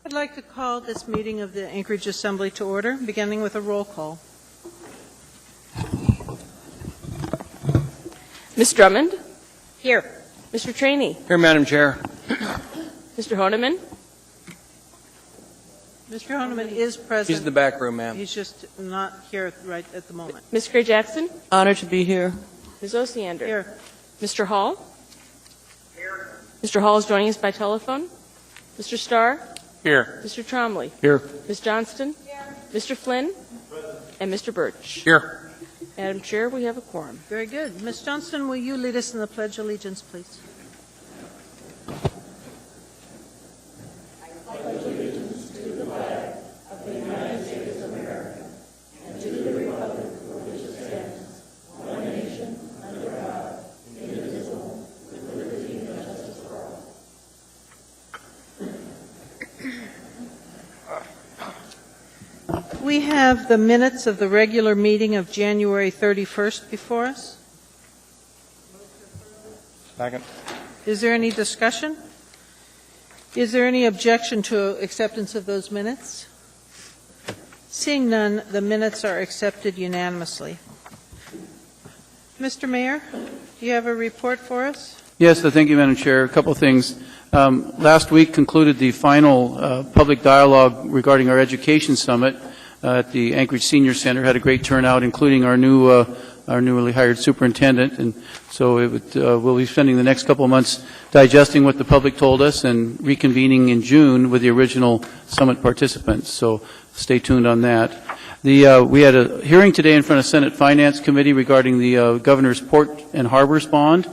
I'd like to call this meeting of the Anchorage Assembly to order, beginning with a roll call. Ms. Drummond? Here. Mr. Trainee? Here, Madam Chair. Mr. Honeman? Mr. Honeman is present. He's in the back room, ma'am. He's just not here right at the moment. Ms. Gray Jackson? Honored to be here. Ms. Osiander? Here. Mr. Hall? Here. Mr. Hall is joining us by telephone. Mr. Starr? Here. Mr. Tromley? Here. Ms. Johnston? Here. Mr. Flynn? And Mr. Birch? Here. Madam Chair, we have a quorum. Very good. Ms. Johnston, will you lead us in the Pledge of Allegiance, please? We have the minutes of the regular meeting of January 31st before us. Second. Is there any discussion? Is there any objection to acceptance of those minutes? Seeing none, the minutes are accepted unanimously. Mr. Mayor, do you have a report for us? Yes, thank you, Madam Chair. A couple of things. Last week concluded the final public dialogue regarding our education summit at the Anchorage Senior Center. Had a great turnout, including our newly hired superintendent, and so we'll be spending the next couple of months digesting what the public told us and reconvening in June with the original summit participants. So stay tuned on that. We had a hearing today in front of Senate Finance Committee regarding the governor's Port and Harbors bond,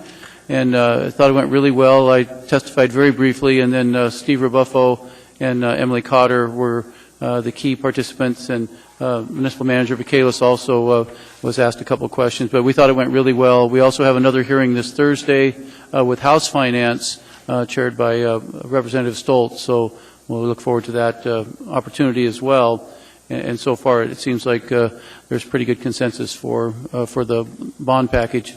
and I thought it went really well. I testified very briefly, and then Steve Rebuffo and Emily Cotter were the key participants, and Municipal Manager Vacalis also was asked a couple of questions, but we thought it went really well. We also have another hearing this Thursday with House Finance, chaired by Representative Stoltz, so we'll look forward to that opportunity as well. And so far, it seems like there's pretty good consensus for the bond package.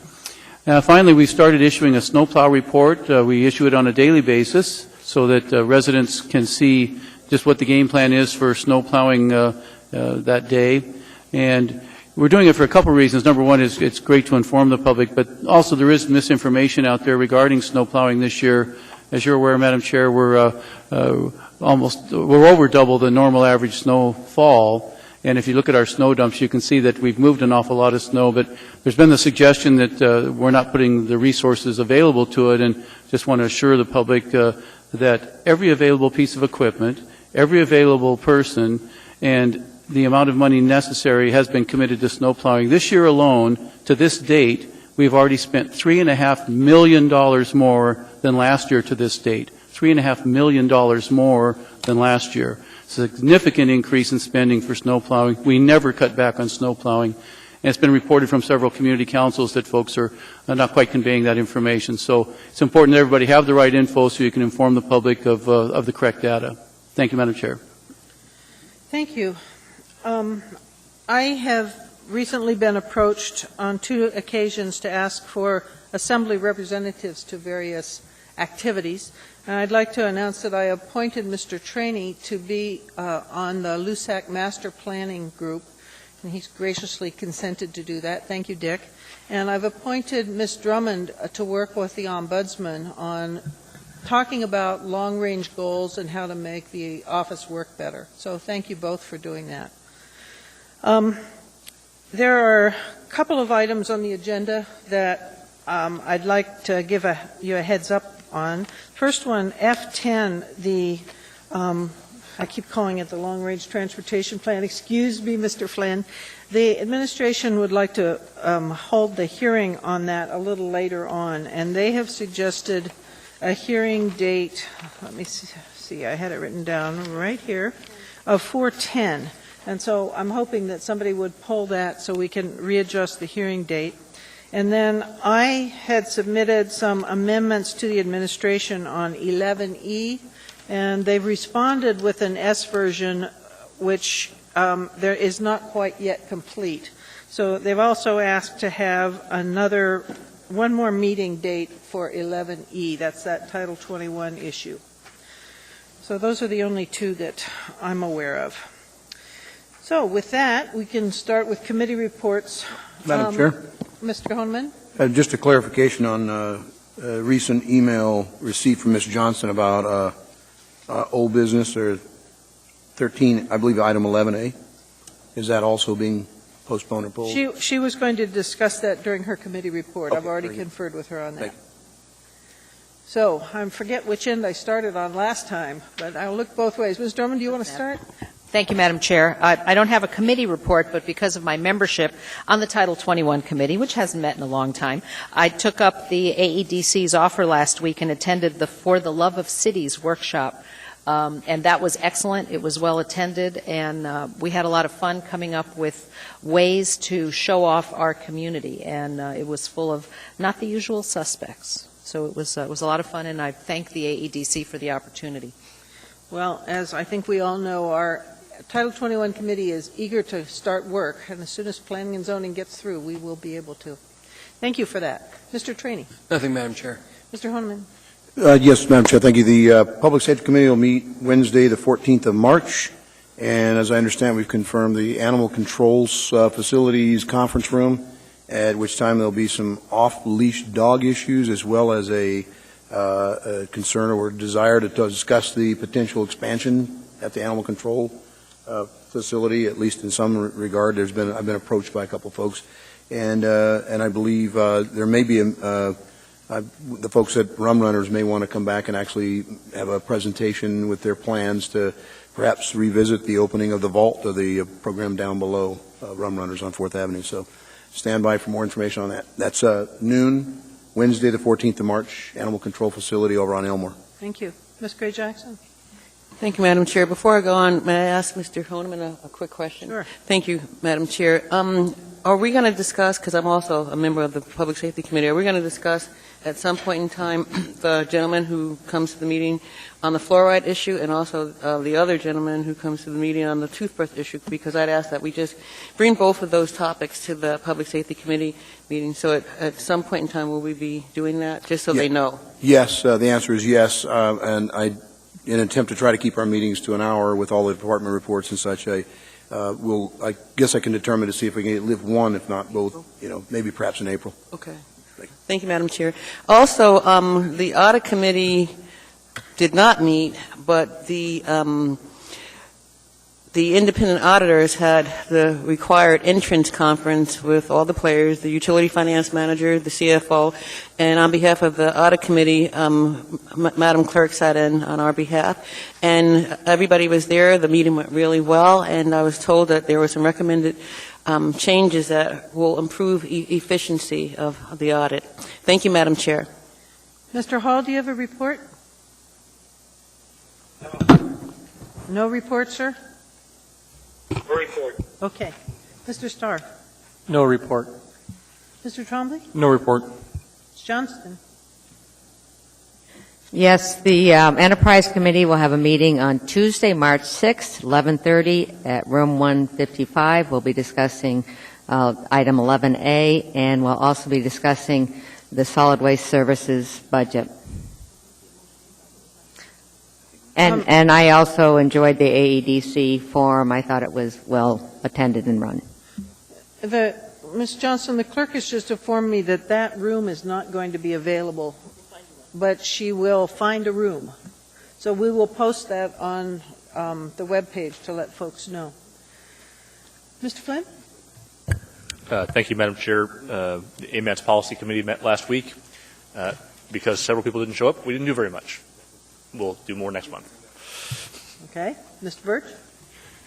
Finally, we started issuing a snowplow report. We issue it on a daily basis so that residents can see just what the game plan is for snow plowing that day. And we're doing it for a couple of reasons. Number one is it's great to inform the public, but also there is misinformation out there regarding snow plowing this year. As you're aware, Madam Chair, we're over double the normal average snowfall. And if you look at our snow dumps, you can see that we've moved an awful lot of snow, but there's been the suggestion that we're not putting the resources available to it, and just want to assure the public that every available piece of equipment, every available person, and the amount of money necessary has been committed to snow plowing. This year alone, to this date, we've already spent $3.5 million more than last year to this date. $3.5 million more than last year. Significant increase in spending for snow plowing. We never cut back on snow plowing. And it's been reported from several community councils that folks are not quite conveying that information. So it's important that everybody have the right info so you can inform the public of the correct data. Thank you, Madam Chair. Thank you. I have recently been approached on 2 occasions to ask for Assembly representatives to various activities. And I'd like to announce that I appointed Mr. Trainee to be on the LUSAC Master Planning Group, and he's graciously consented to do that. Thank you, Dick. And I've appointed Ms. Drummond to work with the Ombudsman on talking about long-range goals and how to make the office work better. So thank you both for doing that. There are a couple of items on the agenda that I'd like to give you a heads up on. First one, F10, I keep calling it the Long Range Transportation Plan. Excuse me, Mr. Flynn. The administration would like to hold the hearing on that a little later on, and they have suggested a hearing date, let me see, I had it written down right here, of 4/10. And so I'm hoping that somebody would pull that so we can readjust the hearing date. And then I had submitted some amendments to the administration on 11E, and they've responded with an S version, which there is not quite yet complete. So they've also asked to have one more meeting date for 11E. That's that Title 21 issue. So those are the only two that I'm aware of. So with that, we can start with committee reports. Madam Chair, Mr. Honeman? just a clarification on a recent email received from Ms. Johnson about old business, or 13, I believe item 11A. Is that also being postponed or pulled? She was going to discuss that during her committee report. I've Okay, already very good. conferred with her on that. Thank you. So I forget which end I started on last time, but I'll look both ways. Ms. Drummond, do you want to start? Thank you, Madam Chair. I don't have a committee report, but because of my membership on the Title 21 committee, which hasn't met in a long time, I took up the AEDC's offer last week and attended the For the Love of Cities workshop. And that was excellent. It was well attended, and we had a lot of fun coming up with ways to show off our community. And it was full of not the usual suspects. So it was a lot of fun, and I thank the AEDC for the opportunity. Well, as I think we all know, our Title 21 committee is eager to start work, and as soon as planning and zoning gets through, we will be able to. Thank you for that. Mr. Trainee. Nothing, Madam Chair. Mr. Honeman. Yes, Madam Chair, thank you. The Public Safety Committee will meet Wednesday, the 14th of March, and as I understand, we've confirmed the Animal Controls Facilities Conference Room, at which time there'll be some off-leash dog issues, as well as a concern or desire to discuss the potential expansion at the animal control facility, at least in some regard. I've been approached by a couple of folks, and I believe there may be the folks at Rum Runners may want to come back and actually have a presentation with their plans to perhaps revisit the opening of the vault of the program down below Rum Runners on 4th Avenue. So stand by for more information on that. That's noon, Wednesday, the 14th of March, Animal Control Facility over on Elmore. Thank you. Ms. Gray-Jackson. Thank you, Madam Chair. Before I go on, may I ask Mr. Honeman a quick question? Sure. Thank you, Madam Chair. Are we going to discuss, because I'm also a member of the Public Safety Committee, are we going to discuss at some point in time the gentleman who comes to the meeting on the fluoride issue and also the other gentleman who comes to the meeting on the toothbrush issue? Because I'd ask that we just bring both of those topics to the Public Safety Committee meeting. So at some point in time, will we be doing that, just so they know? Yes, the answer is yes, and in an attempt to try to keep our meetings to an hour with all the department reports and such, I guess I can determine to see if we can live one, if not both, maybe perhaps in April. Okay. Thank you, Madam Chair. Also, the Audit Committee did not meet, but the independent auditors had the required entrance conference with all the players, the utility finance manager, the CFO, and on behalf of the Audit Committee, Madam Clerk sat in on our behalf, and everybody was there. The meeting went really well, and I was told that there were some recommended changes that will improve efficiency of the audit. Thank you, Madam Chair. Mr. Hall, do you have a report? No report, sir? No report. Okay. Mr. Starr? No report. Mr. Trombley? No report. Ms. Johnston? Yes, the Enterprise Committee will have a meeting on Tuesday, March 6th, 11:30 at room 155. We'll be discussing item 11A, and we'll also be discussing the solid waste services budget. And I also enjoyed the AEDC forum. I thought it was well attended and run. Ms. Johnson, the clerk has just informed me that that room is not going to be available, but she will find a room. So we will post that on the webpage to let folks know. Mr. Flynn? Thank you, Madam Chair. The AMATS Policy Committee met last week. Because several people didn't show up, we didn't do very much. We'll do more next month. Okay. Mr. Birch?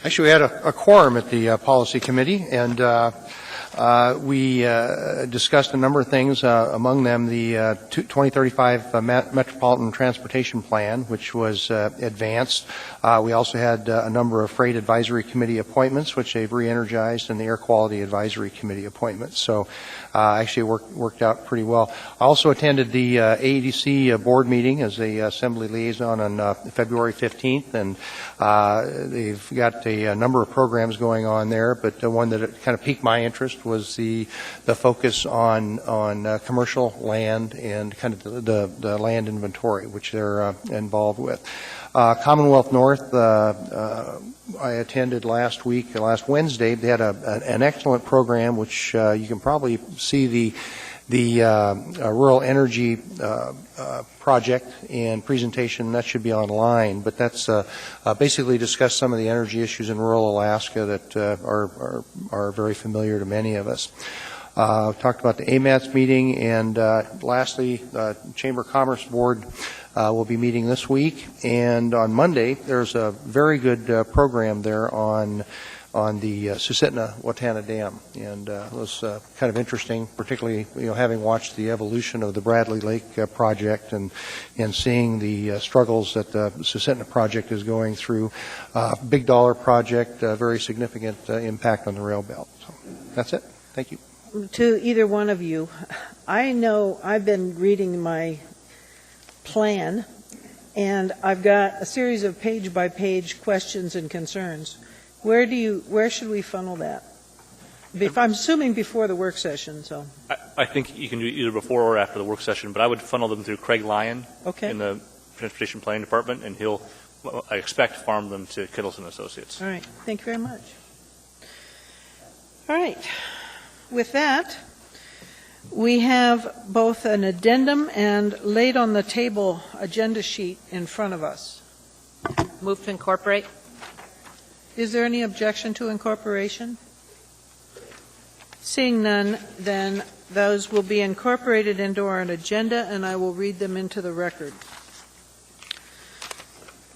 Actually, we had a quorum at the Policy Committee, and we discussed a number of things, among them the 2035 Metropolitan Transportation Plan, which was advanced. We also had a number of Freight Advisory Committee appointments, which they've re-energized, and the Air Quality Advisory Committee appointments. So actually worked out pretty well. I also attended the AEDC board meeting as the Assembly liaison on February 15th, and they've got a number of programs going on there, but the one that kind of piqued my interest was the focus on commercial land and kind of the land inventory, which they're involved with. Commonwealth North, I attended last Wednesday. They had an excellent program, which you can probably see the rural energy project and presentation. That should be online, but that's basically discussed some of the energy issues in rural Alaska that are very familiar to many of us. Talked about the AMATS meeting, and lastly, the Chamber of Commerce Board will be meeting this week, and on Monday there's a very good program there on the Susitna-Watana Dam, and it was kind of interesting, particularly having watched the evolution of the Bradley Lake project and seeing the struggles that the Susitna project is going through. Big dollar project, very significant impact on the rail belt. So that's it. Thank you. To either one of you, I know I've been reading my plan, and I've got a series of page-by-page questions and concerns. Where should we funnel that? I'm assuming before the work session, so. I think you can do it either before or after the work session, but I would funnel them through Craig Lyon in the Transportation Planning Department, and he'll, I expect, farm them to Kittleson Associates. All right. Thank you very much. All right. With that, we have both an addendum and laid on the table agenda sheet in front of us. Move to incorporate. Is there any objection to incorporation? Seeing none, then those will be incorporated into our agenda, and I will read them into the record.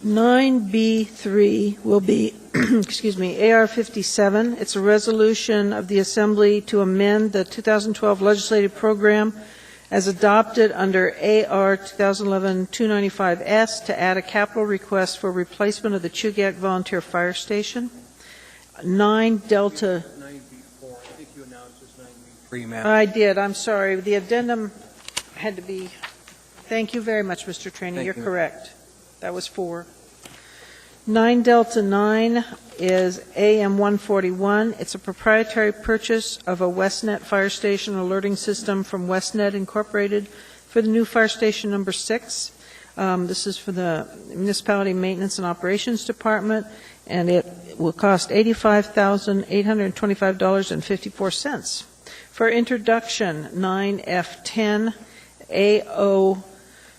9B3 will be, excuse me, AR 57. It's a resolution of the Assembly to amend the 2012 legislative program as adopted under AR 2011-295S to add a capital request for replacement of the Chugach Volunteer Fire Station. 9 Delta. 9B4. I think you announced as 9B3, ma'am. I did. I'm sorry. The addendum had to be. Thank you very much, Mr. Trainee. You're correct. That was 4. 9 Delta 9 is AM 141. It's a proprietary purchase of a WestNet fire station alerting system from WestNet Incorporated for the new fire station number 6. This is for the Municipality Maintenance and Operations Department, and it will cost $85,825.54. For introduction, 9F10 AO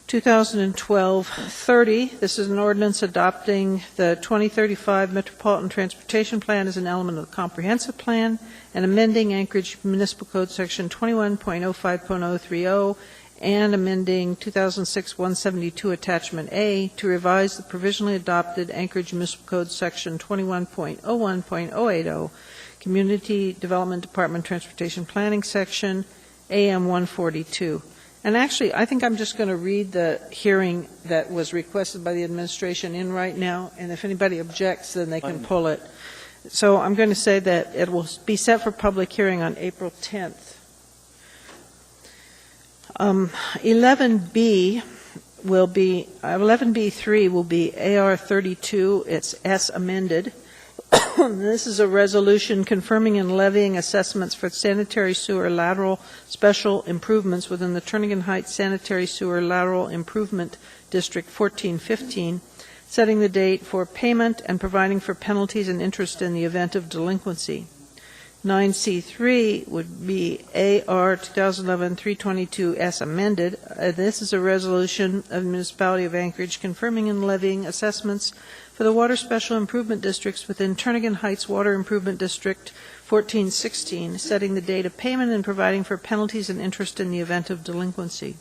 2012-30. This is an ordinance adopting the 2035 Metropolitan Transportation Plan as an element of the Comprehensive Plan and amending Anchorage Municipal Code Section 21.05.030 and amending 2006-172 Attachment A to revise the provisionally adopted Anchorage Municipal Code Section 21.01.080 Community Development Department Transportation Planning Section AM 142. And actually, I think I'm just going to read the hearing that was requested by the administration in right now, and if anybody objects, then they can pull it. So I'm going to say that it will be set for public hearing on April 10th. 11B3 will be AR 32. It's S amended. This is a resolution confirming and levying assessments for sanitary sewer lateral special improvements within the Turnagain Heights Sanitary Sewer Lateral Improvement District 1415, setting the date for payment and providing for penalties and interest in the event of delinquency. 9C3 would be AR 2011-322 as amended. This is a resolution of the Municipality of Anchorage confirming and levying assessments for the water special improvement districts within Turnagain Heights Water Improvement District 1416, setting the date of payment and providing for penalties and interest in the event of delinquency.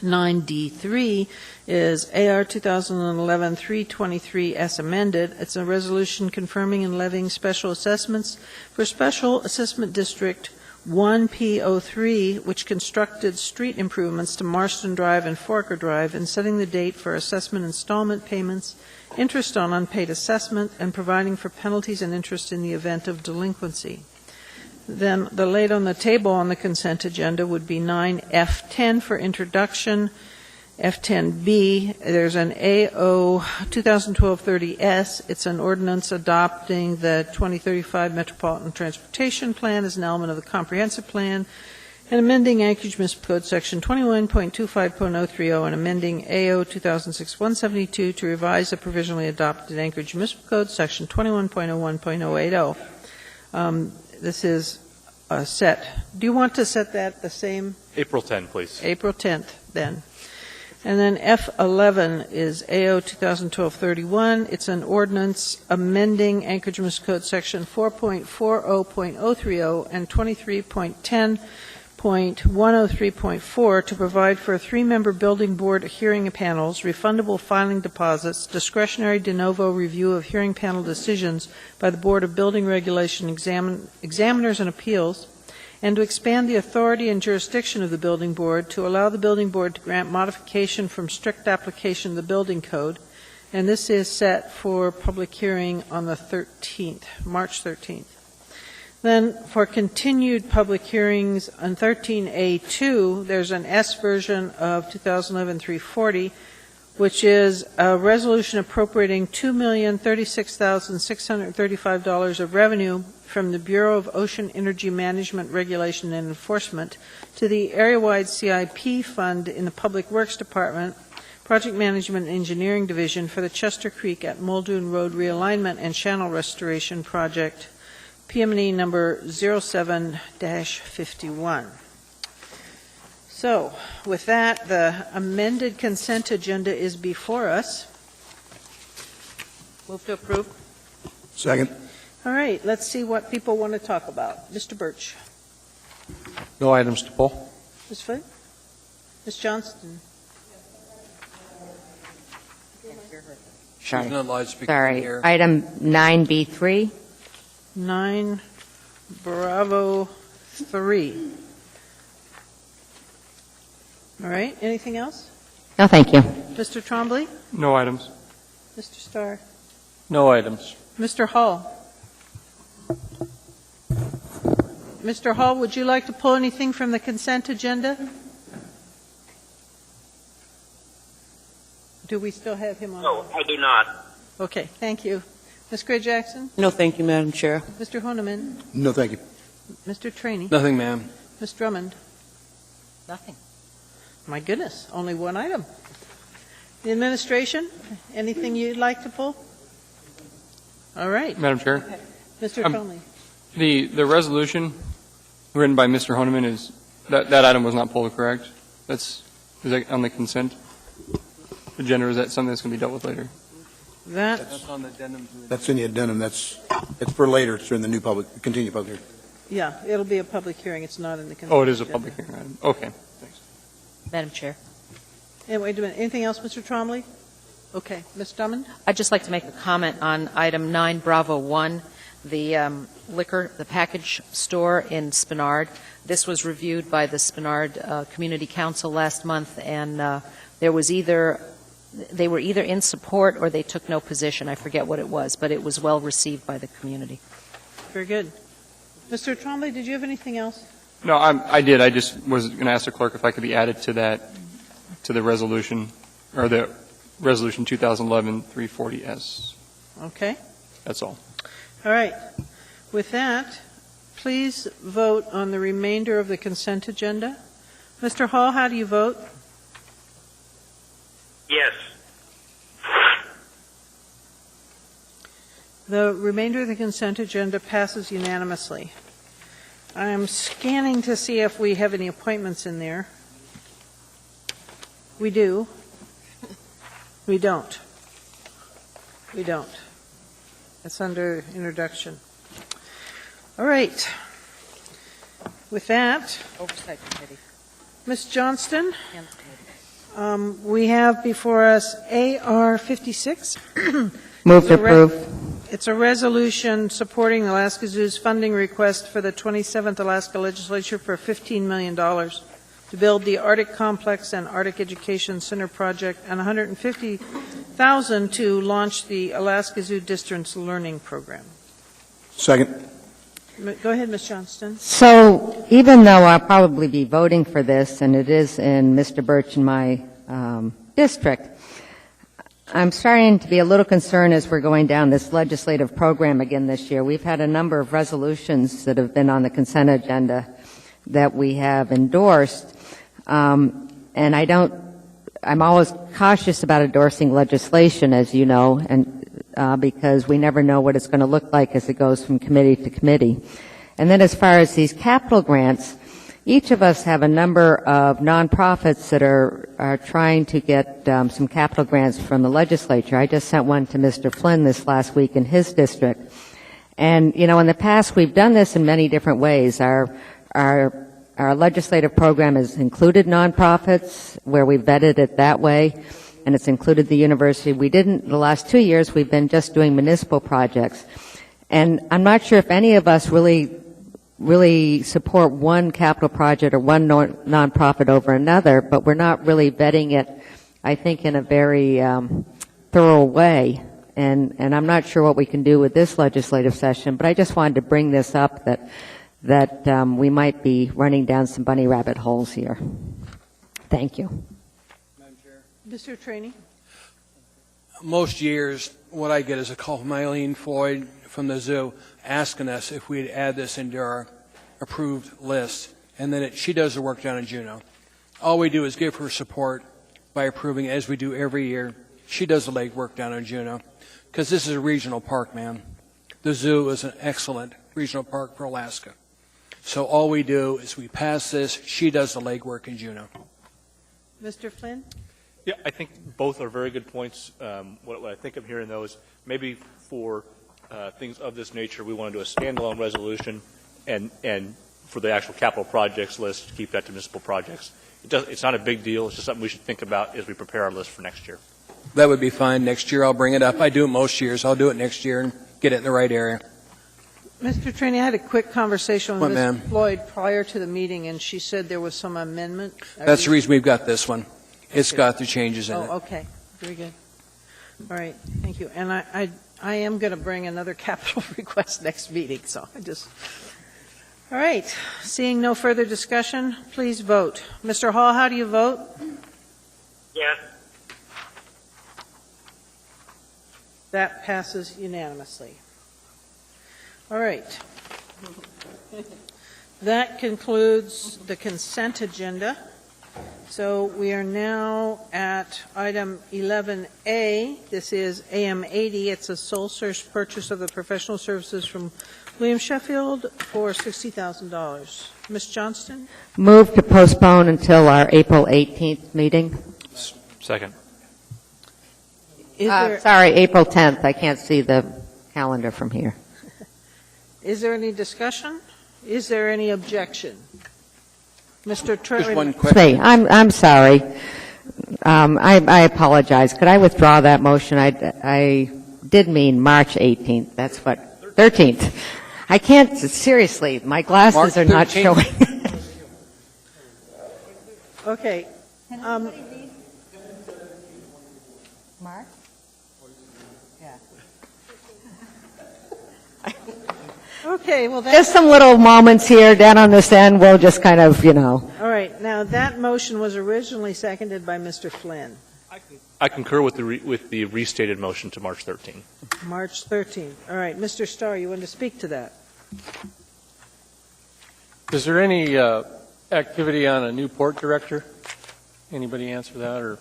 9D3 is AR 2011-323 as amended. It's a resolution confirming and levying special assessments for Special Assessment District 1P03, which constructed street improvements to Marston Drive and Forker Drive, and setting the date for assessment installment payments, interest on unpaid assessment, and providing for penalties and interest in the event of delinquency. Then the laid on the table on the consent agenda would be 9F10 for introduction, F10B, there's an AO 2012-30S. It's an ordinance adopting the 2035 Metropolitan Transportation Plan as an element of the comprehensive plan, and amending Anchorage Municipal Code Section 21.25.030 and amending AO 2006-172 to revise the provisionally adopted Anchorage Municipal Code Section 21.01.080. This is set. Do you want to set that the same? April 10, please. April 10th, then. And then F11 is AO 2012-31. It's an ordinance amending Anchorage Municipal Code Section 4.40.030 and 23.10.103.4 to provide for a 3-member building board hearing panels, refundable filing deposits, discretionary de novo review of hearing panel decisions by the Board of Building Regulation Examiners and Appeals, and to expand the authority and jurisdiction of the building board to allow the building board to grant modification from strict application of the building code. And this is set for public hearing on the 13th, March 13th. Then for continued public hearings on 13A2, there's an S version of 2011-340, which is a resolution appropriating $2,036,635 of revenue from the Bureau of Ocean Energy Management, Regulation, and Enforcement to the area-wide CIP fund in the Public Works Department, Project Management and Engineering Division for the Chester Creek at Muldoon Road Realignment and Channel Restoration Project, PM&E number 07-51. So, with that, the amended consent agenda is before us. Move to approve. Second. All right, let's see what people want to talk about. Mr. Birch. No items to pull. Ms. Foote? Ms. Johnston? She's not loudspeaker Sorry. here. Item 9B3. 9 Bravo 3. All right, anything else? No, thank you. Mr. Trombley? No items. Mr. Starr? No items. Mr. Hall? Mr. Hall, would you like to pull anything from the consent agenda? Do we still have him on? No, I do not. Okay, thank you. Ms. Gray Jackson? No, thank you, Madam Chair. Mr. Honeman? No, thank you. Mr. Trainee? Nothing, ma'am. Ms. Drummond? Nothing. My goodness, only one item. The administration, anything you'd like to pull? All right. Madam Chair, Mr. Conley. the resolution written by Mr. Honeman is, that item was not pulled, correct? Is that on the consent agenda, or is that something that's going to be dealt with later? That's on the addendum. That's in the addendum. It's for later. It's in the new continued public hearing. Yeah, it'll be a public hearing. It's not in the consent. Oh, it is a agenda. public hearing item. Okay, thanks. Madam Chair. And wait a minute, anything else, Mr. Trombley? Okay, Ms. Drummond? I'd just like to make a comment on item 9 Bravo 1, the liquor, the package store in Spenard. This was reviewed by the Spenard Community Council last month, and they were either in support or they took no position. I forget what it was, but it was well received by the community. Very good. Mr. Trombley, did you have anything else? No, I did. I just was going to ask the clerk if I could be added to that, to the resolution, or the resolution 2011-340S. Okay. That's all. All right. With that, please vote on the remainder of the consent agenda. Mr. Hall, how do you vote? Yes. The remainder of the consent agenda passes unanimously. I'm scanning to see if we have any appointments in there. We do. We don't. We don't. It's under introduction. All right. With that, Oversight Committee. Ms. Johnston, And committee. we have before us AR 56. Move to approve. It's a resolution supporting Alaska Zoo's funding request for the 27th Alaska Legislature for $15 million to build the Arctic Complex and Arctic Education Center project, and $150,000 to launch the Alaska Zoo Distance Learning Program. Second. Go ahead, Ms. Johnston. So even though I'll probably be voting for this, and it is in Mr. Birch and my district. I'm starting to be a little concerned as we're going down this legislative program again this year. We've had a number of resolutions that have been on the consent agenda that we have endorsed, and I'm always cautious about endorsing legislation, as you know, and because we never know what it's going to look like as it goes from committee to committee. And then as far as these capital grants, each of us have a number of nonprofits that are trying to get some capital grants from the legislature. I just sent one to Mr. Flynn this last week in his district. And, you know, in the past we've done this in many different ways. Our legislative program has included nonprofits where we vetted it that way, and it's included the university. We didn't, the last 2 years we've been just doing municipal projects. And I'm not sure if any of us really support one capital project or one nonprofit over another, but we're not really vetting it, I think, in a very thorough way. And I'm not sure what we can do with this legislative session, but I just wanted to bring this up that we might be running down some bunny rabbit holes here. Thank you. Madam Chair. Mr. Trainee? Most years, what I get is a call from Eileen Floyd from the zoo asking us if we'd add this into our approved list, and then she does the work down in Juneau. All we do is give her support by approving, as we do every year. She does the legwork down in Juneau, because this is a regional park, man. The zoo is an excellent regional park for Alaska. So all we do is we pass this, she does the legwork in Juneau. Mr. Flynn? Yeah, I think both are very good points. What I think I'm hearing, though, is maybe for things of this nature, we want to do a standalone resolution, and for the actual capital projects list, keep that to municipal projects. It's not a big deal. It's just something we should think about as we prepare our list for next year. That would be fine. Next year I'll bring it up. I do it most years. I'll do it next year and get it in the right area. Mr. Trainee, I had a quick conversation What, with ma'am? Ms. Floyd prior to the meeting, and she said there was some amendment. That's the reason we've got this one. It's got the changes in it. Oh, okay. Very good. All right. Thank you. And I am going to bring another capital request next meeting, so I just... All right. Seeing no further discussion, please vote. Mr. Hall, how do you vote? Yes. That passes unanimously. All right. That concludes the consent agenda. So we are now at item 11A. This is AM 80. It's a sole source purchase of the professional services from William Sheffield for $60,000. Ms. Johnston? Move to postpone until our April 18th meeting. Second. Sorry, April 10th. I can't see the calendar from here. Is there any discussion? Is there any objection? Mr. Just one Hey, question. I'm sorry. I apologize. Could I withdraw that motion? I did mean March 18th. That's what, 13th. I can't, seriously, my glasses March are not 13th. showing. Okay. Mark? Okay, well, Just some little moments here down on this end. We'll just kind of, all right. Now, that motion was originally seconded by Mr. Flynn, I concur with the restated motion to March 13. March 13th. All right, Mr. Starr, you want to speak to that? Is there any activity on a new port director? Anybody answer that, or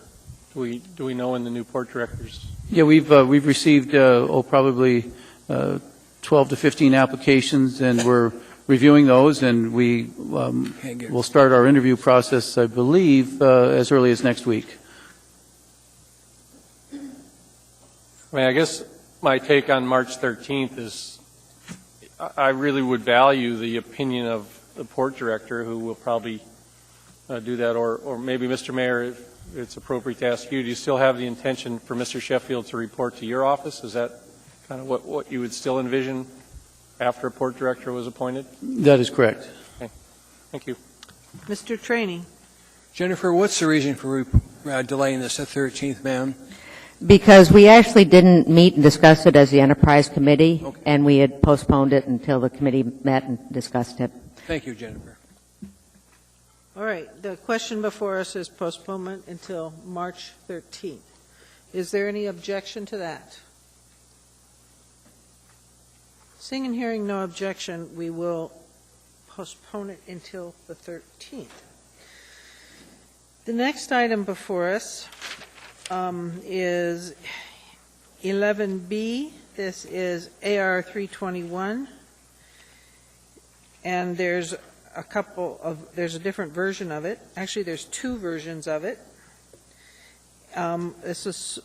do we know when the new port directors? Yeah, we've received probably 12 to 15 applications, and we're reviewing those, and we will start our interview process, I believe, as early as next week. I mean, I guess my take on March 13th is I really would value the opinion of the port director, who will probably do that, or maybe, Mr. Mayor, if it's appropriate to ask you, do you still have the intention for Mr. Sheffield to report to your office? Is that kind of what you would still envision after a port director was appointed? That is correct. Okay. Thank you. Mr. Trainee? Jennifer, what's the reason for delaying this to 13th, ma'am? Because we actually didn't meet and discuss it as the Enterprise Committee, and we had postponed it until the committee met and discussed it. Thank you, Jennifer. All right, the question before us is postponement until March 13th. Is there any objection to that? Seeing and hearing no objection, we will postpone it until the 13th. The next item before us is 11B. This is AR 321, and there's a different version of it. Actually, there's two versions of it. This is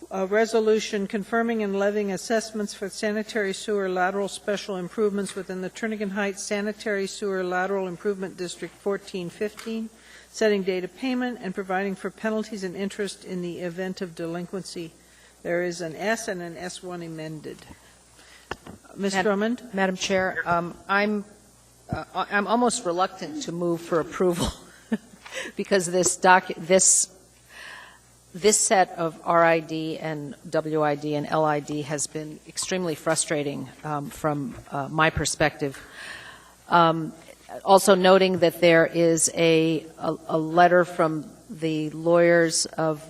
a resolution confirming and levying assessments for sanitary sewer lateral special improvements within the Trinnigan Heights Sanitary Sewer Lateral Improvement District 1415, setting date of payment, and providing for penalties and interest in the event of delinquency. There is an S and an S1 amended. Ms. Drummond? Madam Chair, I'm almost reluctant to move for approval because this set of RID and WID and LID has been extremely frustrating from my perspective. Also noting that there is a letter from the lawyers of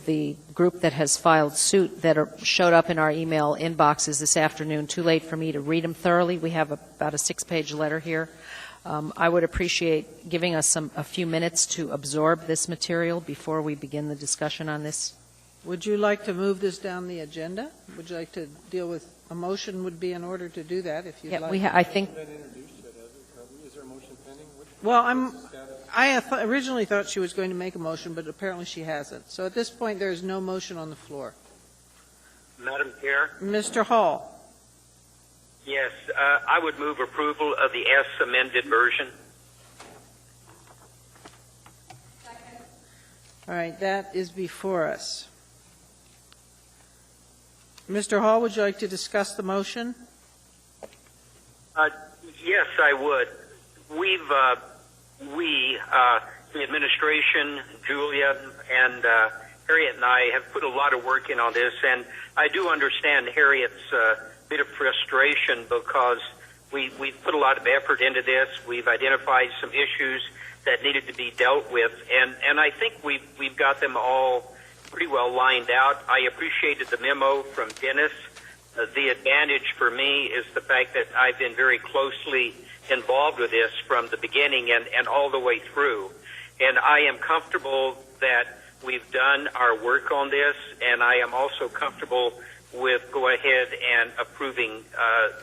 the group that has filed suit that showed up in our email inboxes this afternoon. Too late for me to read them thoroughly. We have about a 6-page letter here. I would appreciate giving us a few minutes to absorb this material before we begin the discussion on this. Would you like to move this down the agenda? Would you like to deal with a motion would be in order to do that if you'd like? I think. Is there a motion pending? Well, I originally thought she was going to make a motion, but apparently she hasn't. So at this point, there is no motion on the floor. Madam Chair? Mr. Hall? Yes, I would move approval of the S amended version. All right, that is before us. Mr. Hall, would you like to discuss the motion? Yes, I would. The administration, Julia, and Harriet and I have put a lot of work in on this, and I do understand Harriet's bit of frustration because we've put a lot of effort into this. We've identified some issues that needed to be dealt with, and I think we've got them all pretty well lined out. I appreciated the memo from Dennis. The advantage for me is the fact that I've been very closely involved with this from the beginning and all the way through. And I am comfortable that we've done our work on this, and I am also comfortable with go ahead and approving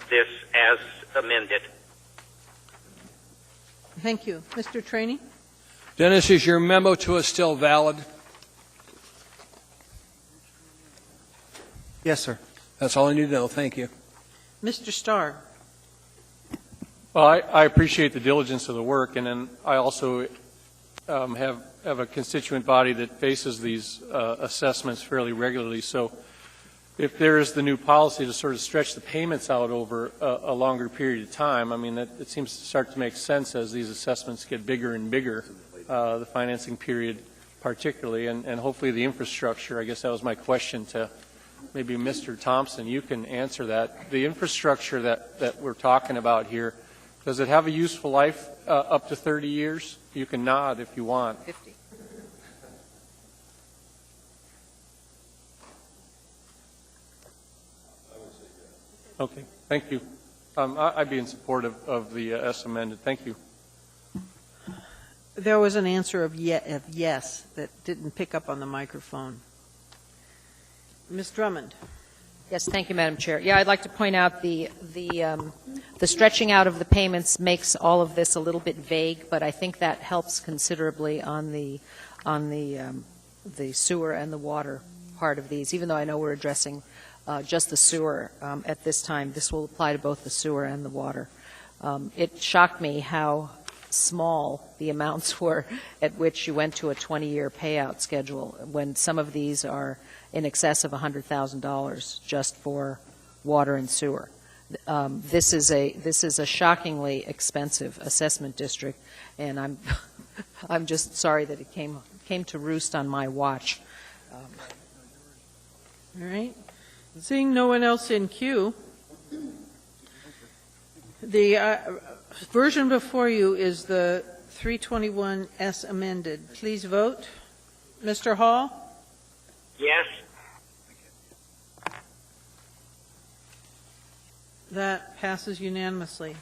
this as amended. Thank you. Mr. Trainee? Dennis, is your memo to us still valid? Yes, sir. That's all I need to know. Thank you. Mr. Starr? Well, I appreciate the diligence of the work, and then I also have a constituent body that faces these assessments fairly regularly. So if there is the new policy to sort of stretch the payments out over a longer period of time, I mean, it seems to start to make sense as these assessments get bigger and bigger, the financing period particularly, and hopefully the infrastructure. I guess that was my question to maybe Mr. Thompson. You can answer that. The infrastructure that we're talking about here, does it have a useful life up to 30 years? You can nod if you want. 50. Okay, thank you. I'd be in support of the S amended. Thank you. There was an answer of yes that didn't pick up on the microphone. Ms. Drummond? Yes, thank you, Madam Chair. Yeah, I'd like to point out the stretching out of the payments makes all of this a little bit vague, but I think that helps considerably on the sewer and the water part of these. Even though I know we're addressing just the sewer at this time, this will apply to both the sewer and the water. It shocked me how small the amounts were at which you went to a 20-year payout schedule when some of these are in excess of $100,000 just for water and sewer. This is a shockingly expensive assessment district, and I'm just sorry that it came to roost on my watch. All right. Seeing no one else in queue, the version before you is the 321 as amended. Please vote. Mr. Hall? Yes. That passes unanimously.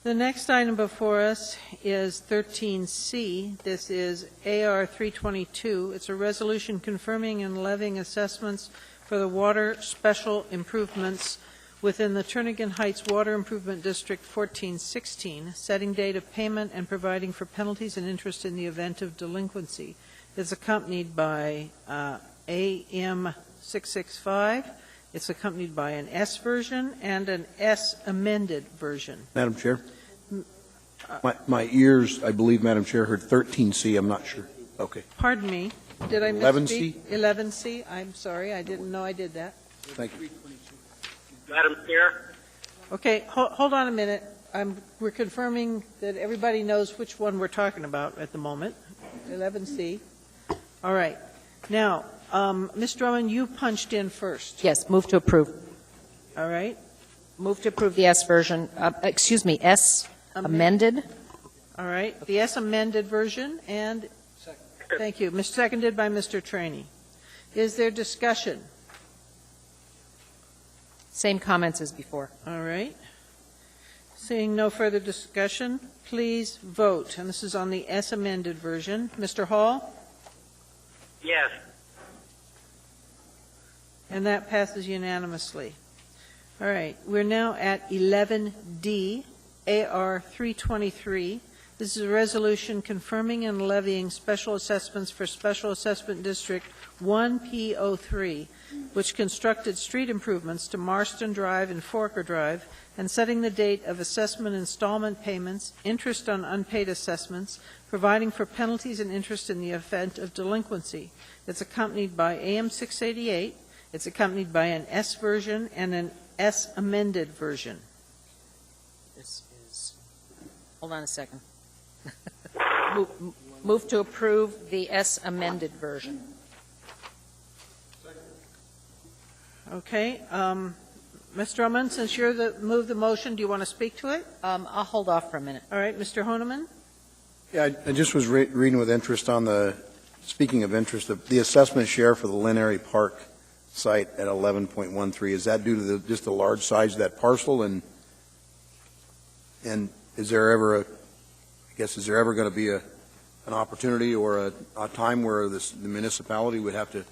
The next item before us is 13C. This is AR 322. It's a resolution confirming and levying assessments for the water special improvements within the Turnagain Heights Water Improvement District 1416, setting date of payment and providing for penalties and interest in the event of delinquency. It's accompanied by AM 665. It's accompanied by an S version and an S amended version. Madam Chair? My ears, I believe, Madam Chair, heard 13C. I'm not sure. Okay. Pardon me, did I 11C? misspeak? 11C? I'm sorry, I didn't know I did that. Thank you. Madam Chair? Okay, hold on a minute. We're confirming that everybody knows which one we're talking about at the moment. 11C. All right. Now, Ms. Drummond, you punched in first. Yes, move to approve. All right. Move to approve the S version, S amended. All right. The S amended version, and thank you. Seconded by Mr. Trainee. Is there discussion? Same comments as before. All right. Seeing no further discussion, please vote. And this is on the S amended version. Mr. Hall? Yes. And that passes unanimously. All right. We're now at 11D, AR 323. This is a resolution confirming and levying special assessments for Special Assessment District 1P03, which constructed street improvements to Marston Drive and Forker Drive, and setting the date of assessment installment payments, interest on unpaid assessments, providing for penalties and interest in the event of delinquency. It's accompanied by AM 688. It's accompanied by an S version and an S amended version. This is, hold on a second. Move to approve the S amended version. Okay. Ms. Drummond, since you're moved the motion, do you want to speak to it? I'll hold off for a minute. All right. Mr. Honeman? Yeah, I just was reading with interest on speaking of interest, the assessment share for the Lynn Park site at 11.13. Is that due to just the large size of that parcel? And is there ever going to be an opportunity or a time where the municipality would have to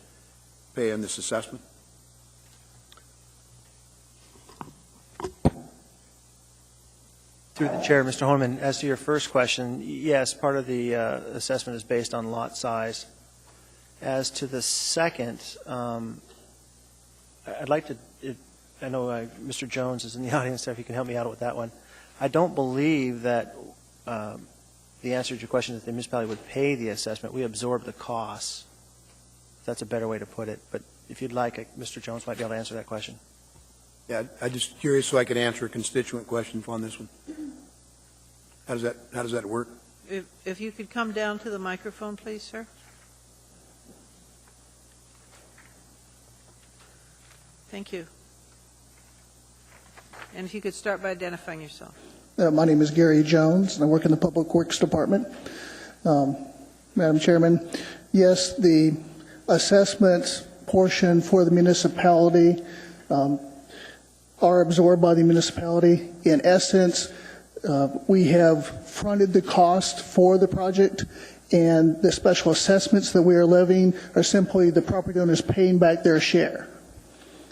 pay in this assessment? Through the chair, Mr. Honeman, as to your first question, yes, part of the assessment is based on lot size. As to the second, I'd like to, I know Mr. Jones is in the audience, so if you can help me out with that one. I don't believe that the answer to your question is that the municipality would pay the assessment. We absorb the costs. That's a better way to put it. But if you'd like, Mr. Jones might be able to answer that question. Yeah, I'm just curious so I could answer a constituent question on this one. How does that work? If you could come down to the microphone, please, sir. Thank you. And if you could start by identifying yourself. My name is Gary Jones, and I work in the Public Works Department. Madam Chairman, yes, the assessments portion for the municipality are absorbed by the municipality. In essence, we have fronted the cost for the project, and the special assessments that we are levying are simply the property owners paying back their share.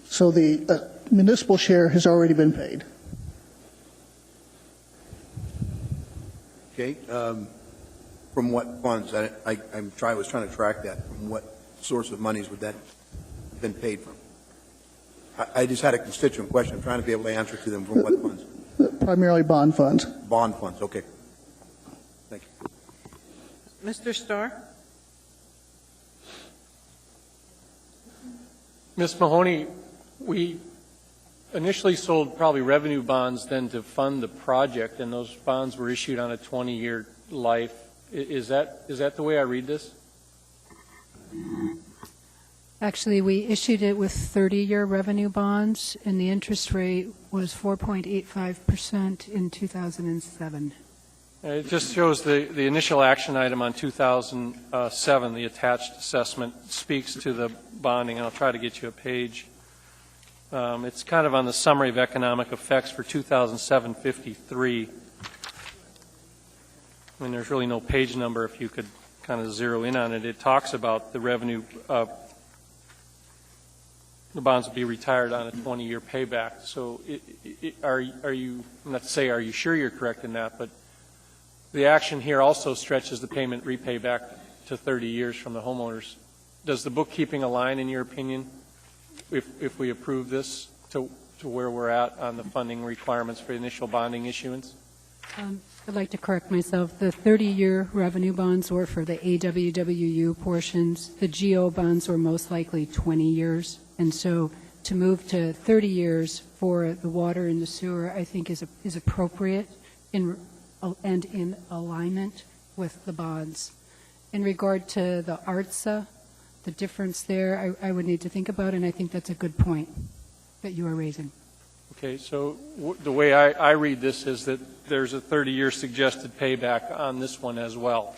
So the municipal share has already been paid. Okay. From what funds? I was trying to track that. From what source of monies would that have been paid from? I just had a constituent question. I'm trying to be able to answer to them from what funds? Primarily bond funds. Bond funds. Okay. Thank you. Mr. Starr? Ms. Mahoney, we initially sold probably revenue bonds then to fund the project, and those bonds were issued on a 20-year life. Is that the way I read this? Actually, we issued it with 30-year revenue bonds, and the interest rate was 4.85% in 2007. It just shows the initial action item on 2007, the attached assessment, speaks to the bonding, and I'll try to get you a page. It's kind of on the summary of economic effects for 2007-53. I mean, there's really no page number if you could kind of zero in on it. It talks about the revenue, the bonds will be retired on a 20-year payback. So are you, not to say are you sure you're correct in that, but the action here also stretches the payment repay back to 30 years from the homeowners. Does the bookkeeping align, in your opinion, if we approve this to where we're at on the funding requirements for initial bonding issuance? I'd like to correct myself. The 30-year revenue bonds were for the AWWU portions. The GO bonds were most likely 20 years. And so to move to 30 years for the water and the sewer, I think is appropriate and in alignment with the bonds. In regard to the ARTSA, the difference there, I would need to think about, and I think that's a good point that you are raising. Okay, so the way I read this is that there's a 30-year suggested payback on this one as well,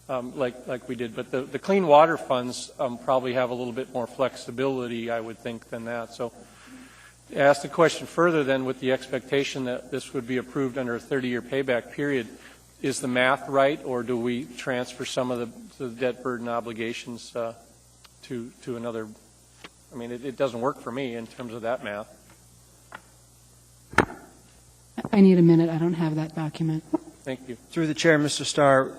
like we did. But the clean water funds probably have a little bit more flexibility, I would think, than that. So ask the question further then, with the expectation that this would be approved under a 30-year payback period. Is the math right, or do we transfer some of the debt burden obligations to another? I mean, it doesn't work for me in terms of that math. I need a minute. I don't have that document. Thank you. Through the chair, Mr. Starr,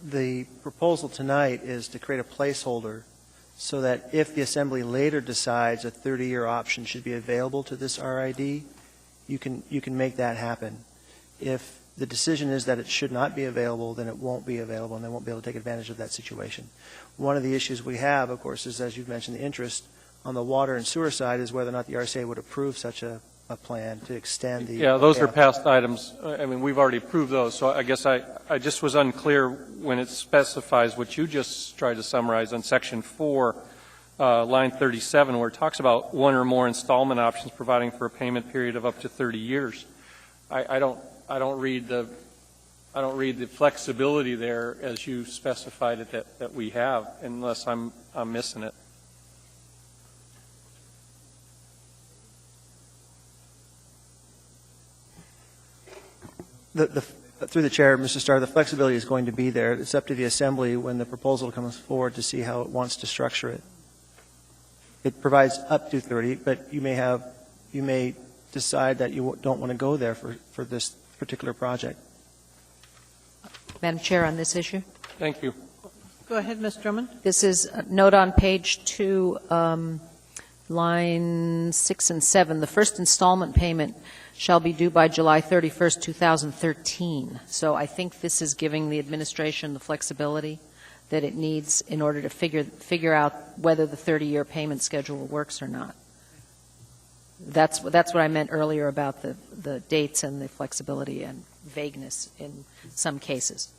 the proposal tonight is to create a placeholder so that if the Assembly later decides a 30-year option should be available to this RID, you can make that happen. If the decision is that it should not be available, then it won't be available, and they won't be able to take advantage of that situation. One of the issues we have, of course, is, as you've mentioned, the interest on the water and sewer side is whether or not the RCA would approve such a plan to extend the... Yeah, those are past items. I mean, we've already approved those, so I guess I just was unclear when it specifies what you just tried to summarize on Section 4, line 37, where it talks about one or more installment options providing for a payment period of up to 30 years. I don't read the flexibility there as you specified it that we have, unless I'm missing it. Through the chair, Mr. Starr, the flexibility is going to be there. It's up to the Assembly when the proposal comes forward to see how it wants to structure it. It provides up to 30, but you may decide that you don't want to go there for this particular project. Madam Chair, on this issue? Thank you. Go ahead, Ms. Drummond. This is a note on page 2, line 6 and 7. The first installment payment shall be due by July 31st, 2013. So I think this is giving the administration the flexibility that it needs in order to figure out whether the 30-year payment schedule works or not. That's what I meant earlier about the dates and the flexibility and vagueness in some cases.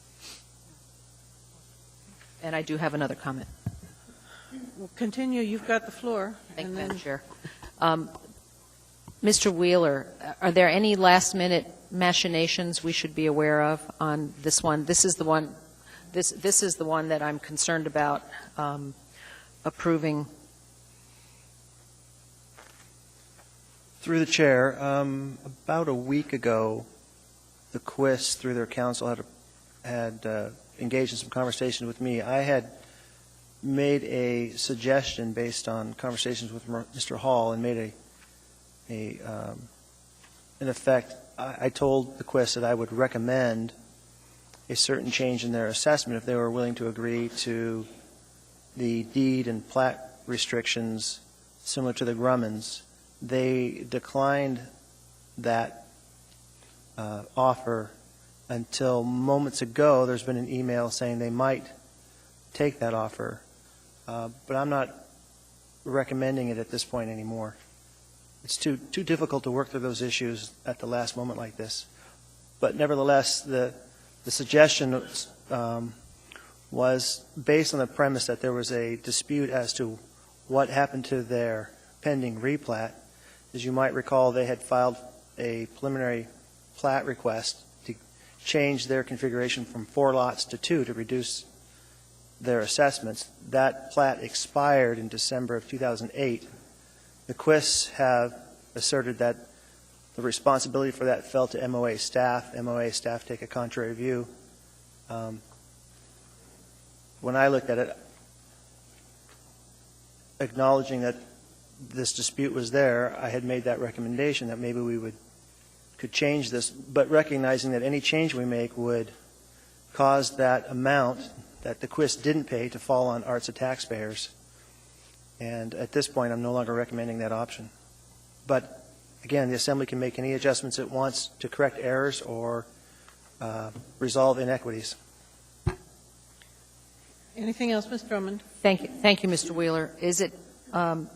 And I do have another comment. We'll continue. You've got the floor. Thank you, Madam Chair. Mr. Wheeler, are there any last-minute machinations we should be aware of on this one? This is the one. This is the one that I'm concerned about approving. Through the chair, about a week ago, the QUIS, through their counsel, had engaged in some conversation with me. I had made a suggestion based on conversations with Mr. Hall and made in effect, I told the QUIS that I would recommend a certain change in their assessment if they were willing to agree to the deed and plat restrictions similar to the Grummins. They declined that offer until moments ago. There's been an email saying they might take that offer, but I'm not recommending it at this point anymore. It's too difficult to work through those issues at the last moment like this. But nevertheless, the suggestion was based on the premise that there was a dispute as to what happened to their pending replat. As you might recall, they had filed a preliminary plat request to changed their configuration from 4 lots to 2 to reduce their assessments. That plat expired in December of 2008. The Quists have asserted that the responsibility for that fell to MOA staff. MOA staff take a contrary view. When I looked at it, acknowledging that this dispute was there, I had made that recommendation that maybe we could change this, but recognizing that any change we make would cause that amount that the Quist didn't pay to fall on ARTSA taxpayers. And at this point, I'm no longer recommending that option. But again, the Assembly can make any adjustments it wants to correct errors or resolve inequities. Anything else, Ms. Drummond? Thank you, Mr. Wheeler.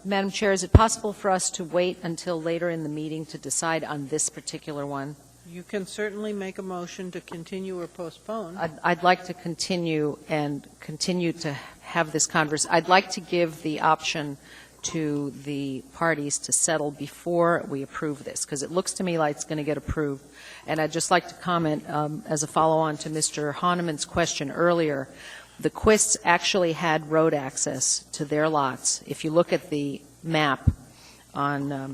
Madam Chair, is it possible for us to wait until later in the meeting to decide on this particular one? You can certainly make a motion to continue or postpone. I'd like to continue to have this conversation. I'd like to give the option to the parties to settle before we approve this, because it looks to me like it's going to get approved. And I'd just like to comment as a follow-on to Mr. Hahnemann's question earlier. The Quists actually had road access to their lots. If you look at the map on, I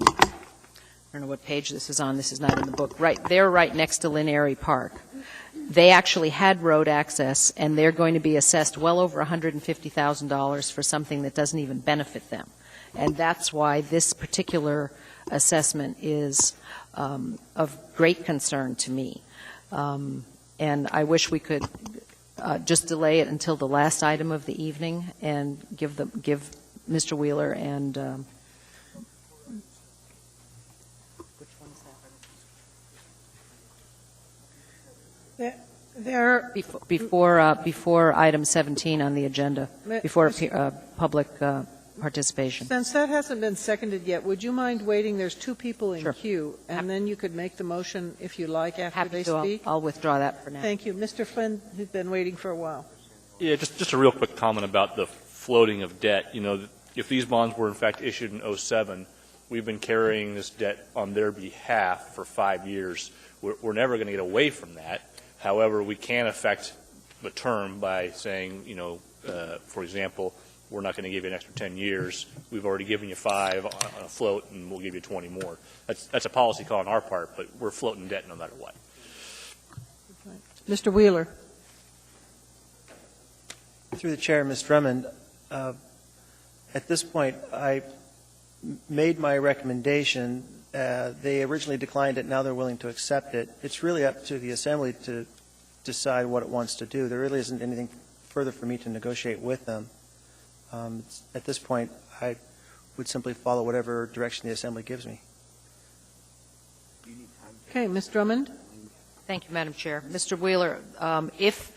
don't know what page this is on, this is not in the book, they're right next to Lynn Airy Park. They actually had road access, and they're going to be assessed well over $150,000 for something that doesn't even benefit them. And that's why this particular assessment is of great concern to me. And I wish we could just delay it until the last item of the evening and give Mr. Wheeler and which one is that? Before item 17 on the agenda, before public participation. Since that hasn't been seconded yet, would you mind waiting? There's 2 people in queue, and then you could make the motion if you like after they speak. I'll withdraw that for now. Thank you. Mr. Flynn, who's been waiting for a while. Yeah, just a real quick comment about the floating of debt. You know, if these bonds were in fact issued in 2007, we've been carrying this debt on their behalf for 5 years. We're never going to get away from that. However, we can affect the term by saying, you know, for example, we're not going to give you an extra 10 years. We've already given you 5 on a float, and we'll give you 20 more. That's a policy call on our part, but we're floating debt no matter what. Mr. Wheeler. Through the chair, Ms. Drummond, at this point, I made my recommendation. They originally declined it. Now they're willing to accept it. It's really up to the Assembly to decide what it wants to do. There really isn't anything further for me to negotiate with them. At this point, I would simply follow whatever direction the Assembly gives me. Okay, Ms. Drummond. Thank you, Madam Chair. Mr. Wheeler, if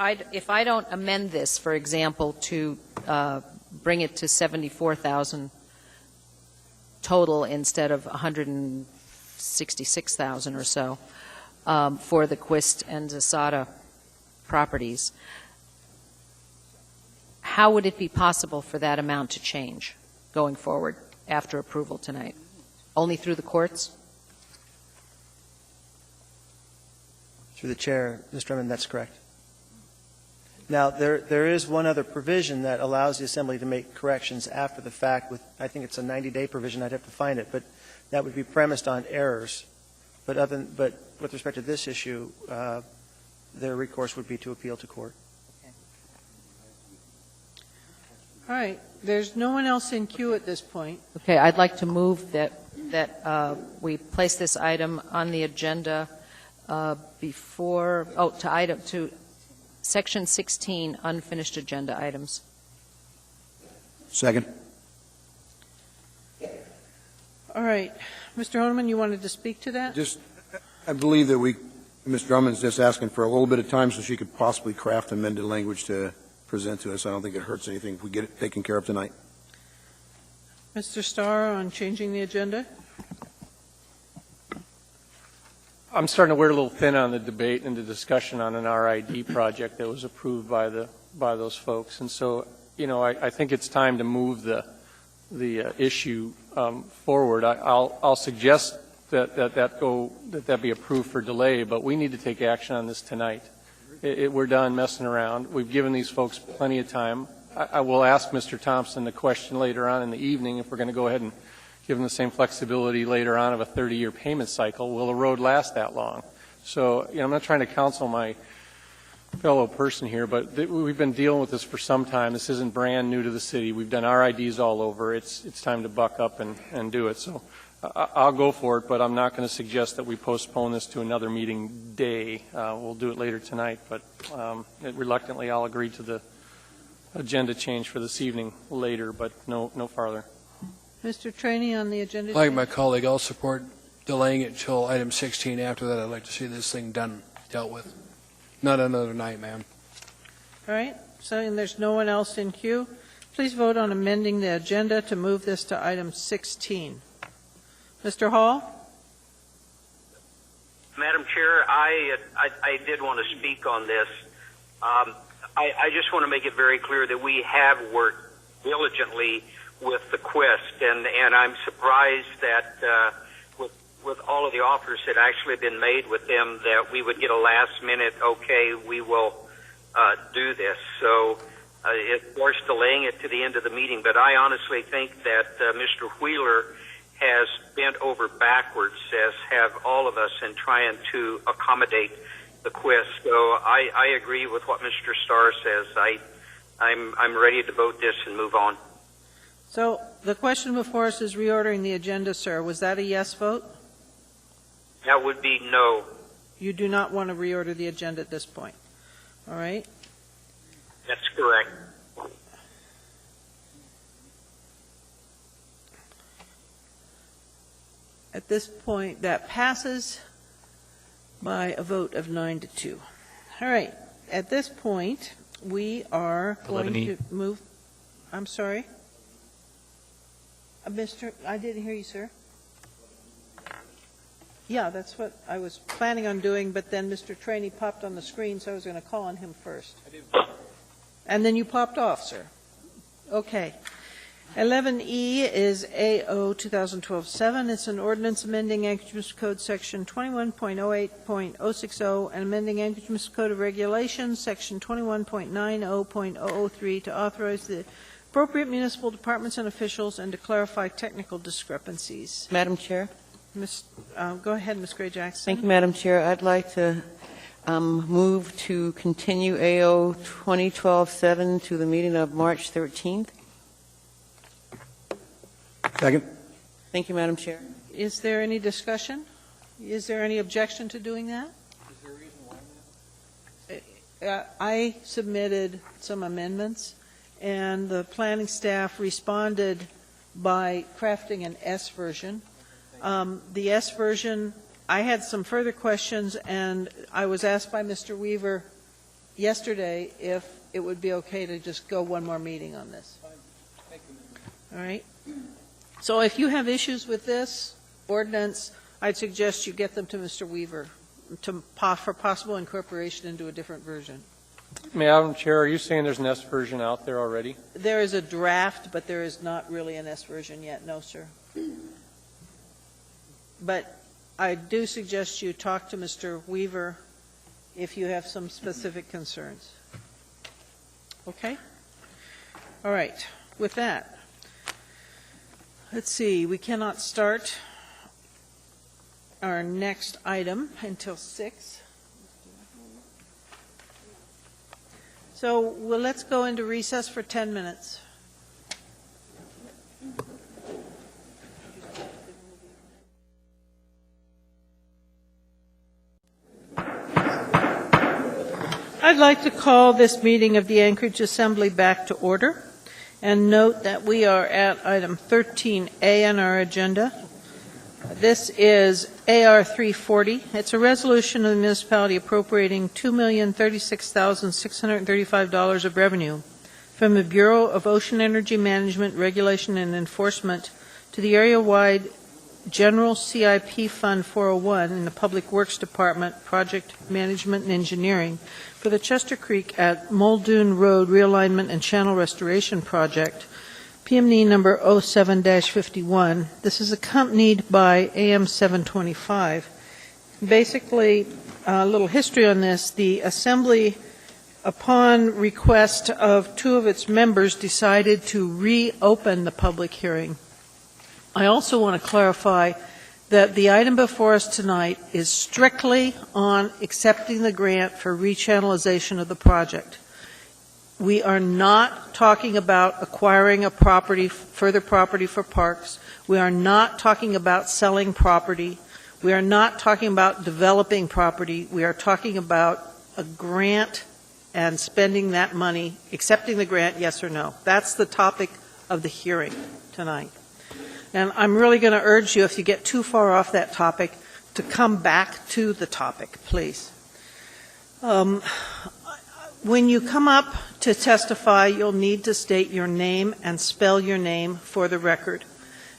I don't amend this, for example, to bring it to $74,000 total instead of $166,000 or so for the Quist and Zasada properties, how would it be possible for that amount to change going forward after approval tonight? Only through the courts? Through the chair, Ms. Drummond, that's correct. Now, there is one other provision that allows the Assembly to make corrections after the fact. I think it's a 90-day provision. I'd have to find it, but that would be premised on errors. But with respect to this issue, their recourse would be to appeal to court. All right. There's no one else in queue at this point. Okay. I'd like to move that we place this item on the agenda to Section 16, unfinished agenda items. Second. All right. Mr. Honeman, you wanted to speak to that? I believe that Ms. Drummond's just asking for a little bit of time so she could possibly craft amended language to present to us. I don't think it hurts anything if we get it taken care of tonight. Mr. Starr, on changing the agenda? I'm starting to wear a little thin on the debate and the discussion on an RID project that was approved by those folks. And so, you know, I think it's time to move the issue forward. I'll suggest that be approved for delay, but we need to take action on this tonight. We're done messing around. We've given these folks plenty of time. I will ask Mr. Thompson the question later on in the evening if we're going to go ahead and give them the same flexibility later on of a 30-year payment cycle. Will a road last that long? So, I'm not trying to counsel my fellow person here, but we've been dealing with this for some time. This isn't brand new to the city. We've done RIDs all over. It's time to buck up and do it. So I'll go for it, but I'm not going to suggest that we postpone this to another meeting day. We'll do it later tonight, but reluctantly I'll agree to the agenda change for this evening later, but no farther. Mr. Trainee on the agenda. Like my colleague, I'll support delaying it till item 16. After that, I'd like to see this thing dealt with. Not another night, ma'am. All right, so and there's no one else in queue. Please vote on amending the agenda to move this to item 16. Mr. Hall? Madam Chair, I did want to speak on this. I just want to make it very clear that we have worked diligently with the Quest, and I'm surprised that with all of the offers that actually have been made with them, that we would get a last-minute, okay, we will do this. So of course, delaying it to the end of the meeting, but I honestly think that Mr. Wheeler has bent over backwards, as have all of us, in trying to accommodate the Quest. So I agree with what Mr. Starr says. I'm ready to vote this and move on. So the question before us is reordering the agenda, sir. Was that a yes vote? That would be no. You do not want to reorder the agenda at this point. All right? That's correct. At this point, that passes by a vote of 9-2. All right. At this point, we are going 11E. to move. I'm sorry. I didn't hear you, sir. Yeah, that's what I was planning on doing, but then Mr. Trainee popped on the screen, so I was going to call on him first. And then you popped off, sir. Okay. 11E is AO 2012-7. It's an ordinance amending Anchorage Municipal Code Section 21.08.060 and amending Anchorage Municipal Code of Regulations Section 21.90.003 to authorize the appropriate municipal departments and officials and to clarify technical discrepancies. Madam Chair? Go ahead, Ms. Gray-Jackson. Thank you, Madam Chair. I'd like to move to continue AO 2012-7 to the meeting of March 13th. Second. Thank you, Madam Chair. Is there any discussion? Is there any objection to doing that? Is there a reason why? I submitted some amendments, and the planning staff responded by crafting an S version. The S version, I had some further questions, and I was asked by Mr. Weaver yesterday if it would be okay to just go one more meeting on this. Thank you. All right? So if you have issues with this ordinance, I'd suggest you get them to Mr. Weaver for possible incorporation into a different version. Madam Chair, are you saying there's an S version out there already? There is a draft, but there is not really an S version yet. No, sir. But I do suggest you talk to Mr. Weaver if you have some specific concerns. Okay? All right. With that, let's see. We cannot start our next item until 6. So let's go into recess for 10 minutes. I'd like to call this meeting of the Anchorage Assembly back to order and note that we are at item 13A on our agenda. This is AR 340. It's a resolution of the municipality appropriating $2,036,635 of revenue from the Bureau of Ocean Energy Management, Regulation and Enforcement to the area-wide General CIP Fund 401 in the Public Works Department, Project Management and Engineering for the Chester Creek at Muldoon Road Realignment and Channel Restoration Project, PME number 07-51. This is accompanied by AM 725. Basically, a little history on this. The Assembly, upon request of two of its members, decided to reopen the public hearing. I also want to clarify that the item before us tonight is strictly on accepting the grant for rechannelization of the project. We are not talking about acquiring a property, further property for parks. We are not talking about selling property. We are not talking about developing property. We are talking about a grant and spending that money, accepting the grant, yes or no. That's the topic of the hearing tonight. And I'm really going to urge you, if you get too far off that topic, to come back to the topic, please. When you come up to testify, you'll need to state your name and spell your name for the record.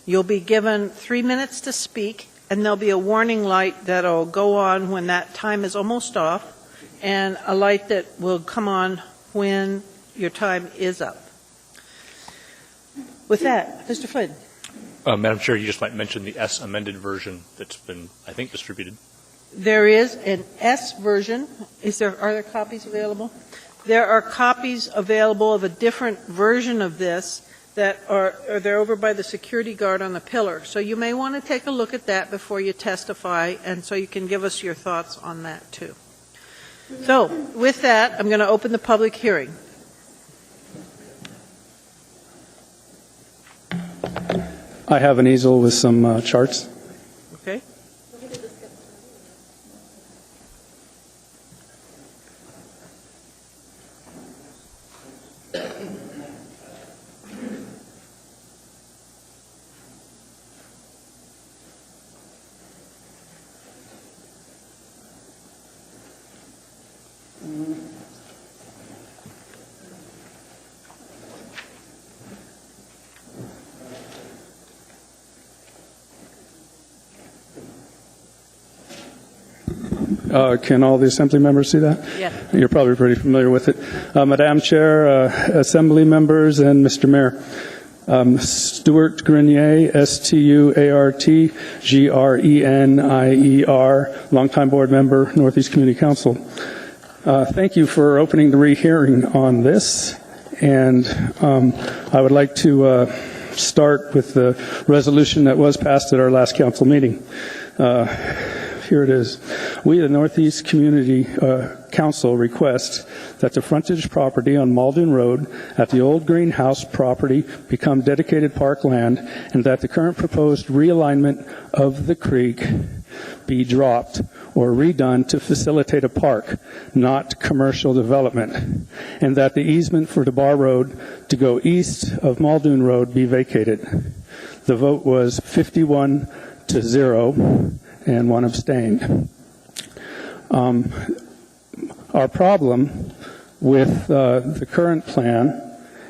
You'll be given 3 minutes to speak, and there'll be a warning light that'll go on when that time is almost off, and a light that will come on when your time is up. With that, Mr. Flynn. Madam Chair, you just might mention the S amended version that's been, I think, distributed. There is an S version. Are there copies available? There are copies available of a different version of this that they're over by the security guard on the pillar. So you may want to take a look at that before you testify, and so you can give us your thoughts on that too. So with that, I'm going to open the public hearing. I have an easel with some charts. Okay. Can all the Assembly members see that? Yeah. You're probably pretty familiar with it. Madam Chair, Assembly members, and Mr. Mayor. Stuart Grenier, S-T-U-A-R-T, G-R-E-N-I-E-R, longtime board member, Northeast Community Council. Thank you for opening the rehearing on this, and I would like to start with the resolution that was passed at our last council meeting. Here it is. We, the Northeast Community Council, request that the frontage property on Malden Road at the old greenhouse property become dedicated park land, and that the current proposed realignment of the creek be dropped or redone to facilitate a park, not commercial development, and that the easement for DeBar Road to go east of Muldoon Road be vacated. The vote was 51-0. And one abstained. Our problem with the current plan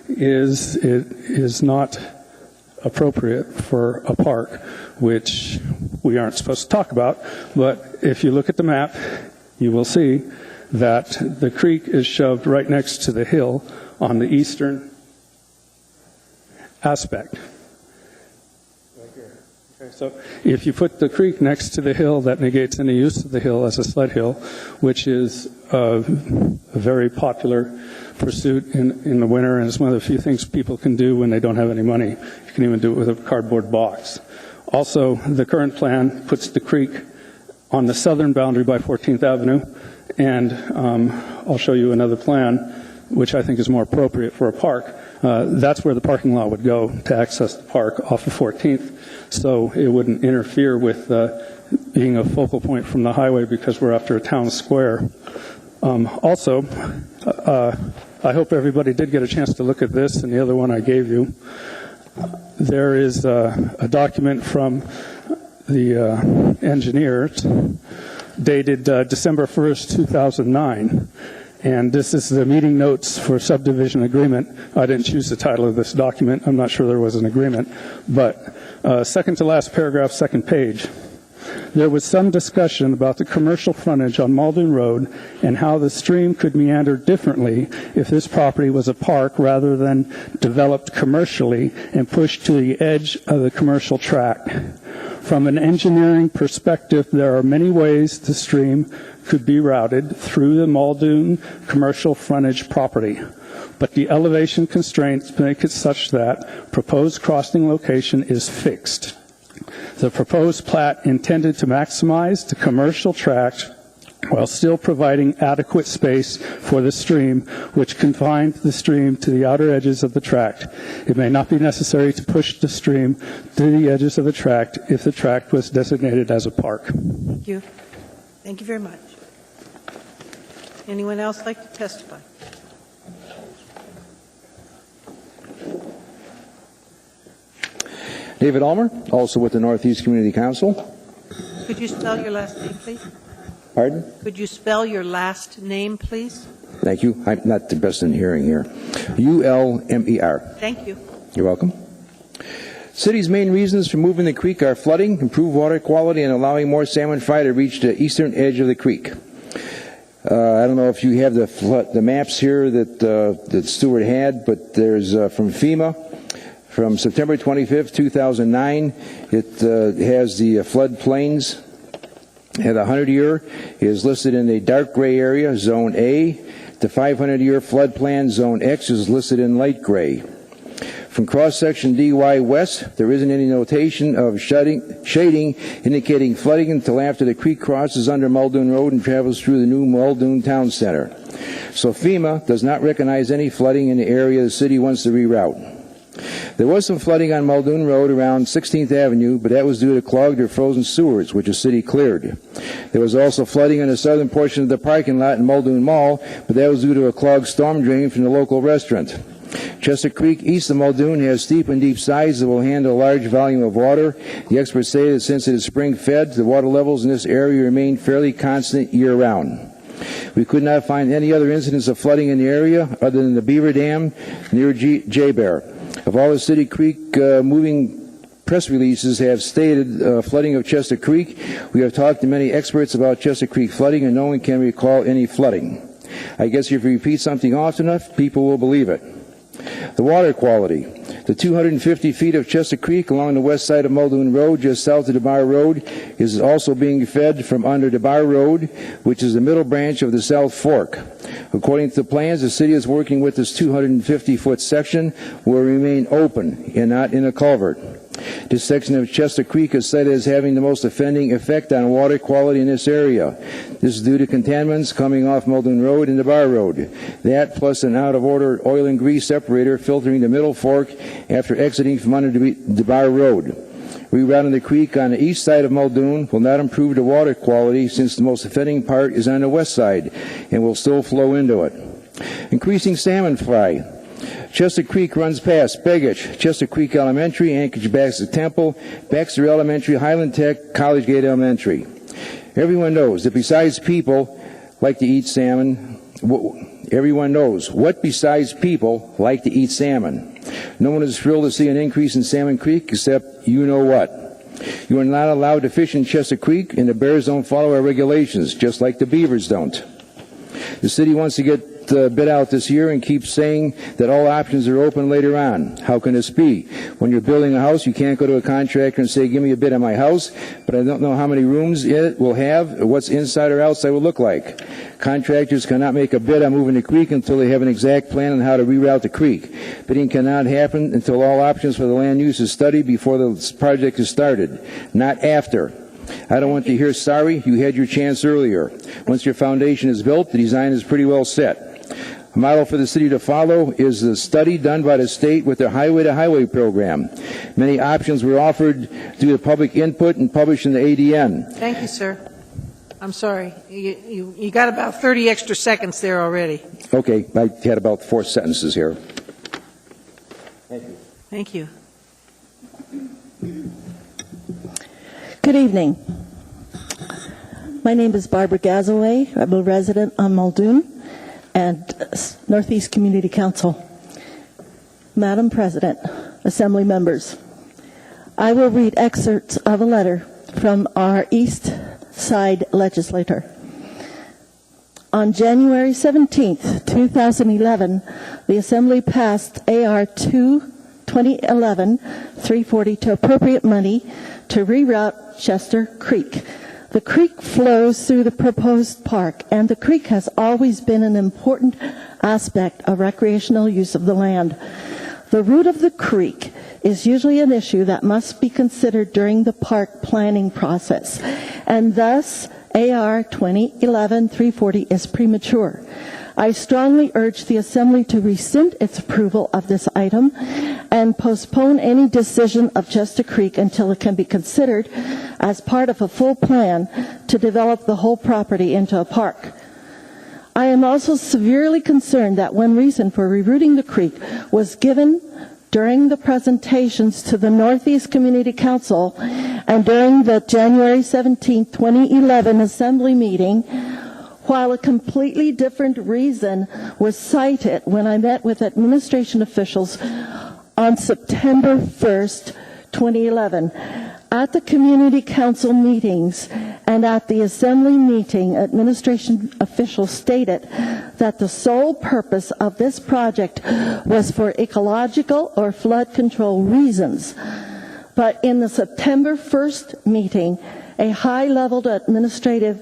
is it is not appropriate for a park, which we aren't supposed to talk about, but if you look at the map, you will see that the creek is shoved right next to the hill on the eastern aspect. So if you put the creek next to the hill, that negates any use of the hill as a sled hill, which is a very popular pursuit in the winter, and it's one of the few things people can do when they don't have any money. You can even do it with a cardboard box. Also, the current plan puts the creek on the southern boundary by 14th Avenue, and I'll show you another plan, which I think is more appropriate for a park. That's where the parking lot would go to access the park off of 14th, so it wouldn't interfere with being a focal point from the highway because we're after a town square. Also, I hope everybody did get a chance to look at this and the other one I gave you. There is a document from the engineers dated December 1st, 2009. And this is the meeting notes for subdivision agreement. I didn't choose the title of this document. I'm not sure there was an agreement. But second to last paragraph, second page. There was some discussion about the commercial frontage on Muldoon Road and how the stream could meander differently if this property was a park rather than developed commercially and pushed to the edge of the commercial tract. From an engineering perspective, there are many ways the stream could be routed through the Muldoon commercial frontage property, but the elevation constraints make it such that proposed crossing location is fixed. The proposed plat intended to maximize the commercial tract while still providing adequate space for the stream, which confined the stream to the outer edges of the tract. It may not be necessary to push the stream to the edges of the tract if the tract was designated as a park. Thank you. Thank you very much. Anyone else like to testify? David Ulmer, also with the Northeast Community Council. Could you spell your last name, please? Pardon? Could you spell your last name, please? Thank you. I'm not the best in hearing here. U-L-M-E-R. Thank you. You're welcome. City's main reasons for moving the creek are flooding, improved water quality, and allowing more salmon fry to reach the eastern edge of the creek. I don't know if you have the maps here that Stuart had, but there's from FEMA. From September 25th, 2009, it has the flood plains at the 100-year is listed in the dark gray area, Zone A. The 500-year flood plan, Zone X, is listed in light gray. From cross-section DY West, there isn't any notation of shading indicating flooding until after the creek crosses under Muldoon Road and travels through the new Muldoon Town Center. So FEMA does not recognize any flooding in the area the city wants to reroute. There was some flooding on Muldoon Road around 16th Avenue, but that was due to clogged or frozen sewers, which the city cleared. There was also flooding in the southern portion of the parking lot in Muldoon Mall, but that was due to a clogged storm drain from the local restaurant. Chester Creek east of Muldoon has steep and deep sides that will handle a large volume of water. The experts say that since it is spring-fed, the water levels in this area remain fairly constant year-round. We could not find any other incidents of flooding in the area other than the Beaver Dam near J-Bear. Of all the City Creek moving press releases have stated flooding of Chester Creek, we have talked to many experts about Chester Creek flooding, and no one can recall any flooding. I guess if you repeat something often enough, people will believe it. The water quality. The 250 feet of Chester Creek along the west side of Muldoon Road, just south of DeBar Road, is also being fed from under DeBar Road, which is the middle branch of the South Fork. According to the plans, the city is working with this 250-foot section will remain open and not in a culvert. This section of Chester Creek is cited as having the most offending effect on water quality in this area. This is due to contaminants coming off Muldoon Road and DeBar Road. That plus an out-of-order oil and grease separator filtering the middle fork after exiting from under DeBar Road. Rerouting the creek on the east side of Muldoon will not improve the water quality since the most offending part is on the west side and will still flow into it. Increasing salmon fry. Chester Creek runs past Begich, Chester Creek Elementary, Anchorage Baxter Temple, Baxter Elementary, Highland Tech, College Gate Elementary. Everyone knows that besides people like to eat salmon, everyone knows what besides people like to eat salmon. No one is thrilled to see an increase in Salmon Creek except you know what. You are not allowed to fish in Chester Creek, and the bears don't follow our regulations, just like the beavers don't. The city wants to get bid out this year and keeps saying that all options are open later on. How can this be? When you're building a house, you can't go to a contractor and say, give me a bid on my house, but I don't know how many rooms it will have or what's inside or outside will look like. Contractors cannot make a bid on moving the creek until they have an exact plan on how to reroute the creek. Bidding cannot happen until all options for the land use is studied before the project is started, not after. I don't want to hear, sorry, you had your chance earlier. Once your foundation is built, the design is pretty well set. A model for the city to follow is the study done by the state with their highway-to-highway program. Many options were offered due to public input and published in the ADN. Thank you, sir. I'm sorry. You got about 30 extra seconds there already. Okay, I had about 4 sentences here. Thank you. Thank you. Good evening. My name is Barbara Gazaway. I'm a resident on Muldoon and Northeast Community Council. Madam President, Assembly members, I will read excerpts of a letter from our East Side legislator. On January 17th, 2011, the Assembly passed AR 2011-340 to appropriate money to reroute Chester Creek. The creek flows through the proposed park, and the creek has always been an important aspect of recreational use of the land. The route of the creek is usually an issue that must be considered during the park planning process, and thus AR 2011-340 is premature. I strongly urge the Assembly to rescind its approval of this item and postpone any decision of Chester Creek until it can be considered as part of a full plan to develop the whole property into a park. I am also severely concerned that one reason for rerouting the creek was given during the presentations to the Northeast Community Council and during the January 17, 2011 Assembly meeting, while a completely different reason was cited when I met with administration officials on September 1st, 2011. At the Community Council meetings and at the Assembly meeting, administration officials stated that the sole purpose of this project was for ecological or flood control reasons. But in the September 1st meeting, a high-level administrative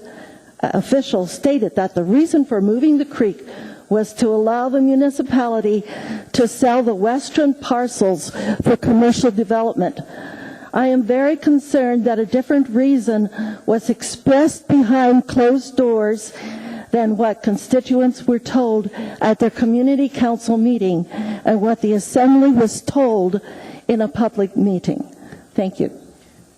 official stated that the reason for moving the creek was to allow the municipality to sell the western parcels for commercial development. I am very concerned that a different reason was expressed behind closed doors than what constituents were told at their community council meeting and what the Assembly was told in a public meeting. Thank you.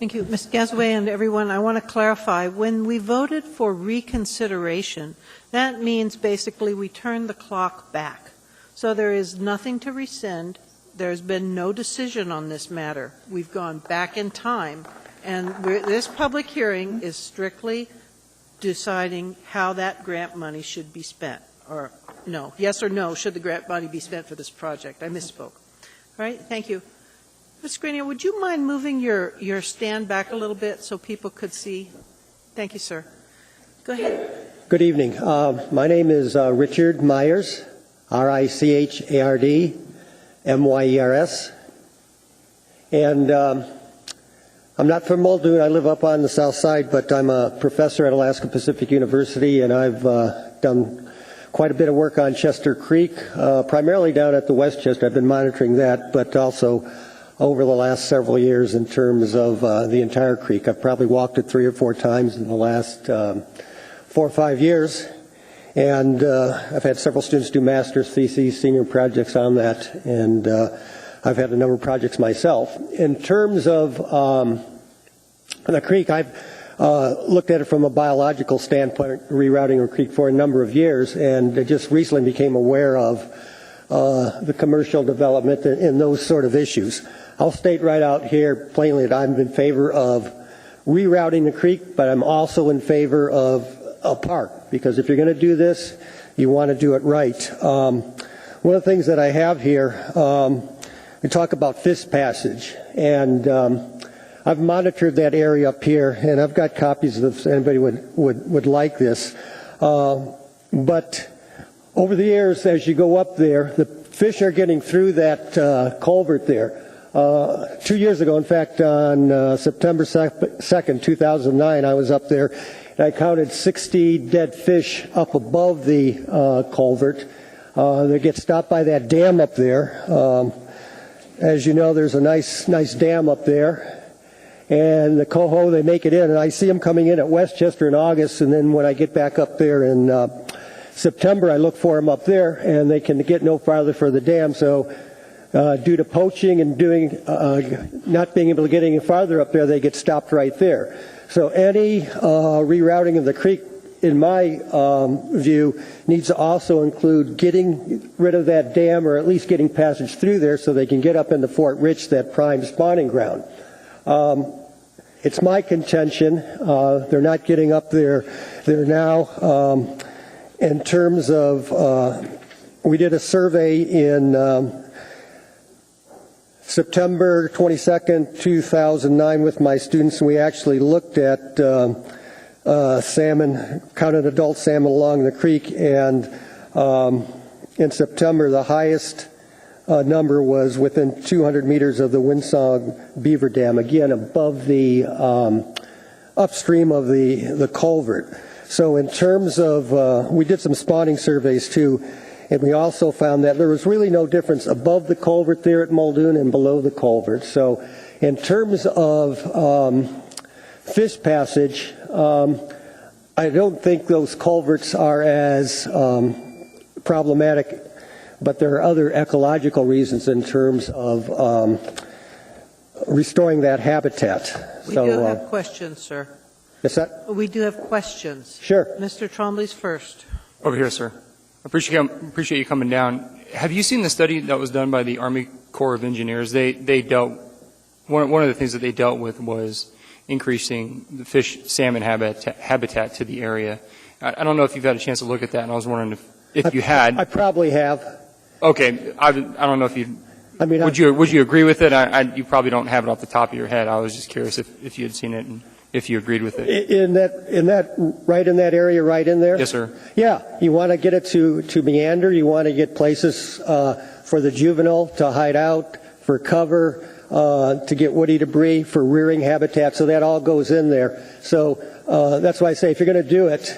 Thank you. Ms. Gazaway and everyone, I want to clarify, when we voted for reconsideration, that means basically we turn the clock back. So there is nothing to rescind. There's been no decision on this matter. We've gone back in time, and this public hearing is strictly deciding how that grant money should be spent. Or no, yes or no, should the grant money be spent for this project? I misspoke. All right, thank you. Ms. Grenier, would you mind moving your stand back a little bit so people could see? Thank you, sir. Go ahead. Good evening. My name is Richard Myers, R-I-C-H-A-R-D-M-Y-E-R-S. And I'm not from Muldoon. I live up on the south side, but I'm a professor at Alaska Pacific University, and I've done quite a bit of work on Chester Creek, primarily down at the Westchester. I've been monitoring that, but also over the last several years in terms of the entire creek. I've probably walked it 3 or 4 times in the last 4 or 5 years. And I've had several students do master's theses, senior projects on that, and I've had a number of projects myself. In terms of the creek, I've looked at it from a biological standpoint, rerouting a creek for a number of years, and just recently became aware of the commercial development and those sort of issues. I'll state right out here plainly that I'm in favor of rerouting the creek, but I'm also in favor of a park, because if you're going to do this, you want to do it right. One of the things that I have here, we talk about Fish Passage, and I've monitored that area up here, and I've got copies if anybody would like this. But over the years, as you go up there, the fish are getting through that culvert there. 2 years ago, in fact, on September 2nd, 2009, I was up there, and I counted 60 dead fish up above the culvert. They get stopped by that dam up there. As you know, there's a nice dam up there. And the coho, they make it in, and I see them coming in at Westchester in August, and then when I get back up there in September, I look for them up there, and they can get no farther for the dam. So due to poaching and not being able to get any farther up there, they get stopped right there. So any rerouting of the creek, in my view, needs to also include getting rid of that dam, or at least getting passage through there so they can get up into Fort Rich, that prime spawning ground. It's my contention they're not getting up there. They're now, in terms of, we did a survey in September 22nd, 2009 with my students, and we actually looked at salmon, counted adult salmon along the creek, and in September the highest number was within 200 meters of the Windsong Beaver Dam, again above the upstream of the culvert. So in terms of, we did some spawning surveys too, and we also found that there was really no difference above the culvert there at Muldoon and below the culvert. So in terms of fish passage, I don't think those culverts are as problematic, but there are other ecological reasons in terms of restoring that habitat. We do have questions, sir. Is that? We do have questions. Sure. Mr. Trombley's first. Over here, sir. I appreciate you coming down. Have you seen the study that was done by the Army Corps of Engineers? They dealt, one of the things that they dealt with was increasing the salmon habitat to the area. I don't know if you've had a chance to look at that, and I was wondering if you had. I probably have. Okay. I don't know if you. I mean, would you agree with it? You probably don't have it off the top of your head. I was just curious if you had seen it and if you agreed with it. In that area right in there? Yes, sir. Yeah, you want to get it to meander. You want to get places for the juvenile to hide out, for cover, to get woody debris, for rearing habitat. So that all goes in there. So that's why I say if you're going to do it,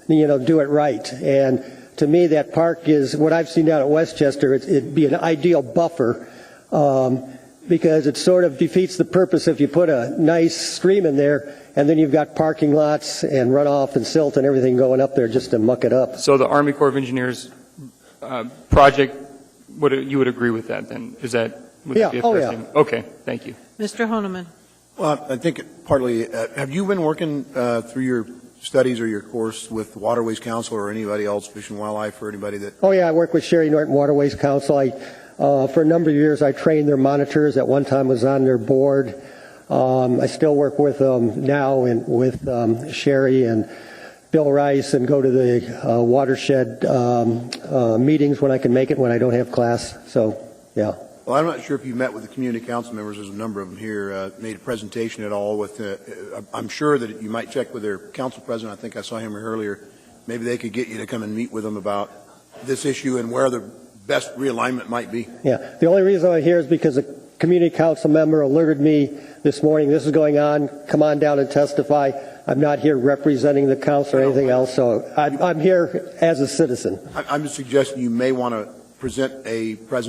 do it right. And to me, that park is what I've seen down at Westchester. It'd be an ideal buffer. Because it sort of defeats the purpose if you put a nice stream in there and then you've got parking lots and runoff and silt and everything going up there just to muck it up. So the Army Corps of Engineers project, you would agree with that then? Is that? Yeah. Oh, yeah. Okay. Thank you. Mr. Honeman. Well, I think partly, have you been working through your studies or your course with Waterways Council or anybody else, Fish and Wildlife, or anybody that? Oh, yeah. I work with Sherry Norton Waterways Council. For a number of years, I trained their monitors. At one time, was on their board. I still work with them now, and with Sherry and Bill Rice, and go to the watershed meetings when I can make it, when I don't have class. So, yeah. Well, I'm not sure if you met with the community council members. There's a number of them here. Made a presentation at all with. I'm sure that you might check with their council president. I think I saw him earlier. Maybe they could get you to come and meet with them about this issue and where the best realignment might be. Yeah. The only reason I'm here is because a community council member alerted me this morning, this is going on, come on down and testify. I'm not here representing the council or anything else, so I'm here as a citizen. I'm just suggesting you may want to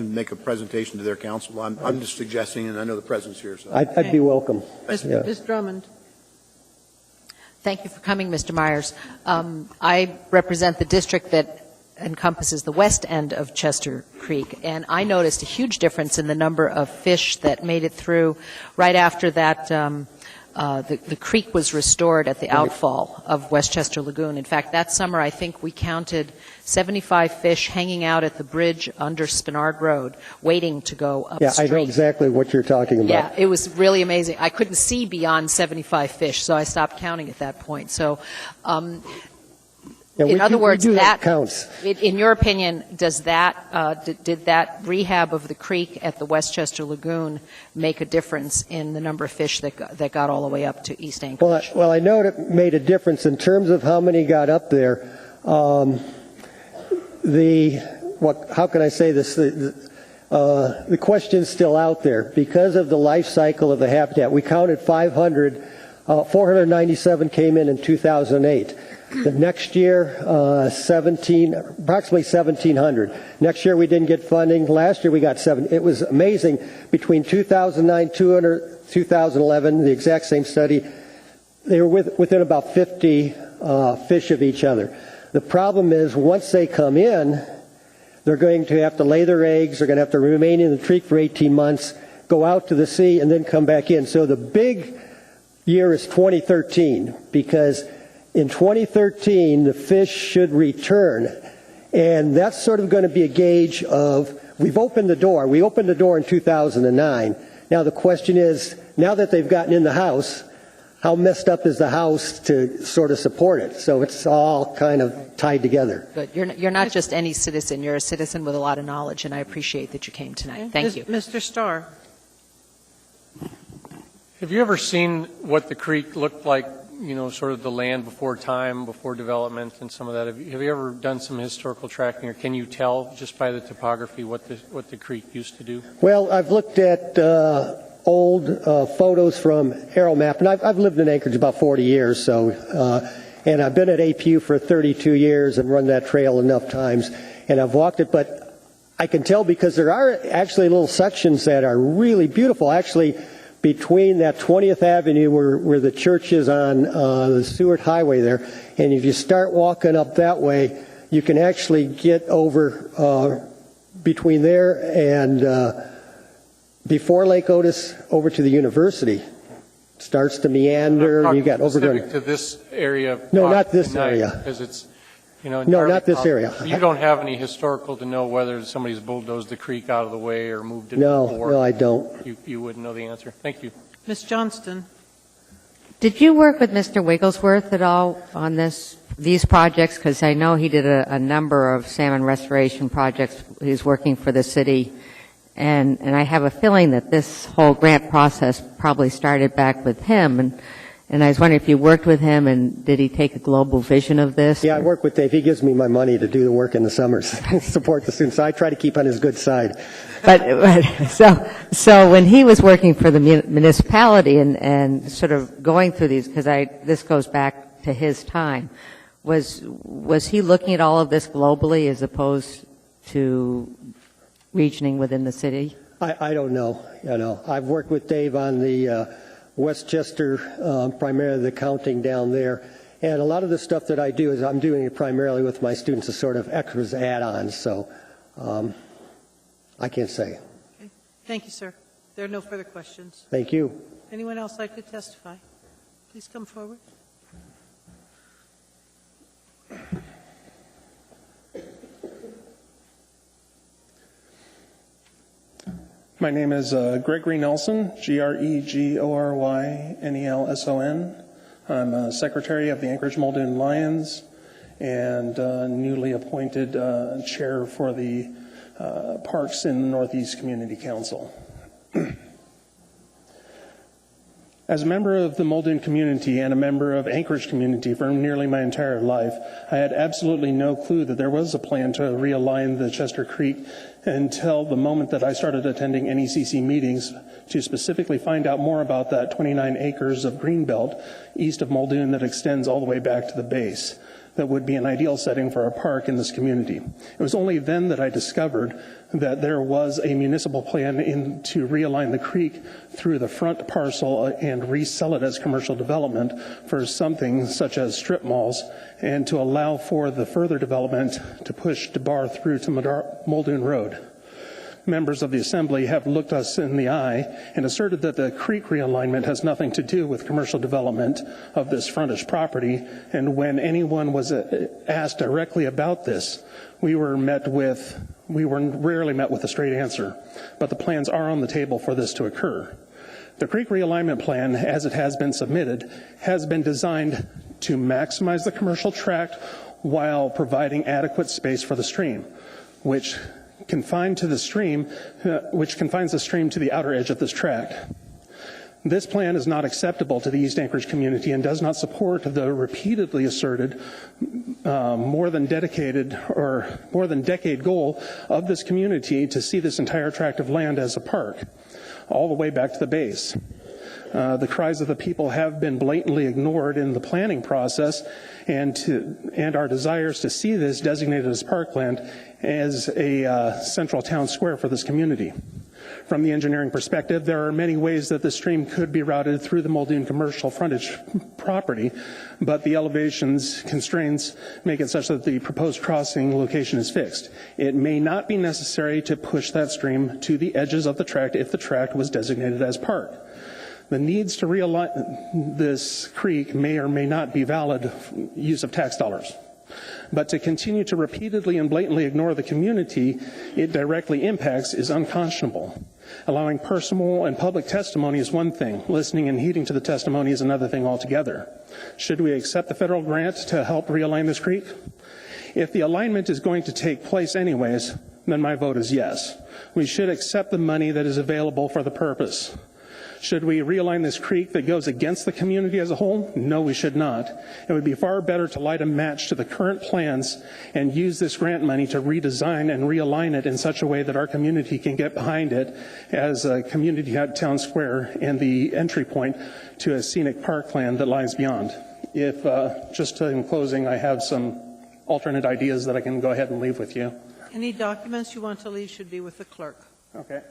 make a presentation to their council. I'm just suggesting, and I know the president's here. So I'd be welcome. Ms. Drummond. Thank you for coming, Mr. Myers. I represent the district that encompasses the west end of Chester Creek, and I noticed a huge difference in the number of fish that made it through right after that the creek was restored at the outfall of Westchester Lagoon. In fact, that summer I think we counted 75 fish hanging out at the bridge under Spenard Road waiting to go upstream. Yeah, I know exactly what you're talking about. Yeah, it was really amazing. I couldn't see beyond 75 fish, so I stopped counting at that point. So in other words, that counts. In your opinion, does that did that rehab of the creek at the Westchester Lagoon make a difference in the number of fish that got all the way up to East Anchorage? Well, I know it made a difference in terms of how many got up there. How can I say this? The question's still out there because of the life cycle of the habitat. We counted 500. 497 came in 2008. The next year, approximately 1,700. Next year we didn't get funding. Last year we got 7. It was amazing. Between 2009, 2011, the exact same study, they were within about 50 fish of each other. The problem is once they come in, they're going to have to lay their eggs. They're going to have to remain in the creek for 18 months, go out to the sea, and then come back in. So the big year is 2013 because in 2013, the fish should return. And that's sort of going to be a gauge of, we've opened the door. We opened the door in 2009. Now the question is, now that they've gotten in the house, how messed up is the house to sort of support it? So it's all kind of tied together. Good. You're not just any citizen. You're a citizen with a lot of knowledge, and I appreciate that you came tonight. Thank you. Mr. Starr. Have you ever seen what the creek looked like, you know, sort of the land before time, before development and some of that? Have you ever done some historical tracking, or can you tell just by the topography what the creek used to do? Well, I've looked at old photos from AeroMap, and I've lived in Anchorage about 40 years, so, and I've been at APU for 32 years and run that trail enough times, and I've walked it, but I can tell because there are actually little sections that are really beautiful. Actually, between that 20th Avenue where the church is on the Seward Highway there, and if you start walking up that way, you can actually get over between there and before Lake Otis over to the university. Starts to meander. You got overgrown. Specific to this area? No, not this area. Because it's, you know, no, not this area. You don't have any historical to know whether somebody's bulldozed the creek out of the way or moved it before? No, I don't. You wouldn't know the answer. Thank you. Ms. Johnston. Did you work with Mr. Wigglesworth at all on these projects? Because I know he did a number of salmon restoration projects. He's working for the city. And I have a feeling that this whole grant process probably started back with him. And I was wondering if you worked with him, and did he take a global vision of this? Yeah, I work with Dave. He gives me my money to do the work in the summers, support the students. So I try to keep on his good side. But so when he was working for the municipality and sort of going through these, because this goes back to his time, was he looking at all of this globally as opposed to regioning within the city? I don't know. You know, I've worked with Dave on the Westchester, primarily the counting down there. And a lot of the stuff that I do is I'm doing it primarily with my students as sort of extras add-ons. So I can't say. Okay. Thank you, sir. There are no further questions. Thank you. Anyone else like to testify? Please come forward. My name is Gregory Nelson, Gregory Nelson. I'm Secretary of the Anchorage Muldoon Lions and newly appointed Chair for the Parks in the Northeast Community Council. As a member of the Muldoon community and a member of Anchorage community for nearly my entire life, I had absolutely no clue that there was a plan to realign the Chester Creek until the moment that I started attending NECC meetings to specifically find out more about that 29 acres of greenbelt east of Muldoon that extends all the way back to the base. That would be an ideal setting for a park in this community. It was only then that I discovered that there was a municipal plan to realign the creek through the front parcel and resell it as commercial development for something such as strip malls, and to allow for the further development to push DeBar through to Muldoon Road. Members of the Assembly have looked us in the eye and asserted that the creek realignment has nothing to do with commercial development of this frontage property, and when anyone was asked directly about this, we were rarely met with a straight answer, but the plans are on the table for this to occur. The creek realignment plan, as it has been submitted, has been designed to maximize the commercial tract while providing adequate space for the stream, which confines the stream to the outer edge of this tract. This plan is not acceptable to the East Anchorage community and does not support the repeatedly asserted more than decade goal of this community to see this entire tract of land as a park, all the way back to the base. The cries of the people have been blatantly ignored in the planning process, and our desires to see this designated as parkland as a central town square for this community. From the engineering perspective, there are many ways that the stream could be routed through the Muldoon commercial frontage property, but the elevations constraints make it such that the proposed crossing location is fixed. It may not be necessary to push that stream to the edges of the tract if the tract was designated as park. The needs to realign this creek may or may not be valid use of tax dollars. But to continue to repeatedly and blatantly ignore the community it directly impacts is unconscionable. Allowing personal and public testimony is one thing. Listening and heeding to the testimony is another thing altogether. Should we accept the federal grant to help realign this creek? If the alignment is going to take place anyways, then my vote is yes. We should accept the money that is available for the purpose. Should we realign this creek that goes against the community as a whole? No, we should not. It would be far better to light a match to the current plans and use this grant money to redesign and realign it in such a way that our community can get behind it as a community at Town Square and the entry point to a scenic parkland that lies beyond. If, just in closing, I have some alternate ideas that I can go ahead and leave with you. Any documents you want to leave should be with the clerk. Okay.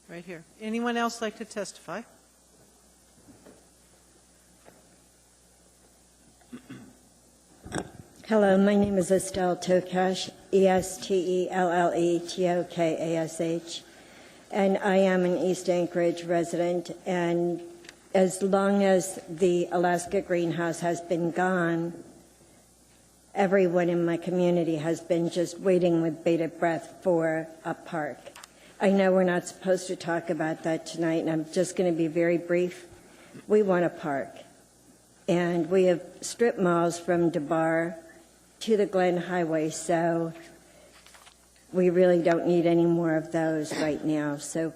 Right here. Anyone else like to testify? Hello, my name is Estelle Tokash, Estelletokash, and I am an East Anchorage resident, and as long as the Alaska Greenhouse has been gone, everyone in my community has been just waiting with bated breath for a park. I know we're not supposed to talk about that tonight, and I'm just going to be very brief. We want a park, and we have strip malls from DeBar to the Glen Highway, so we really don't need any more of those right now. So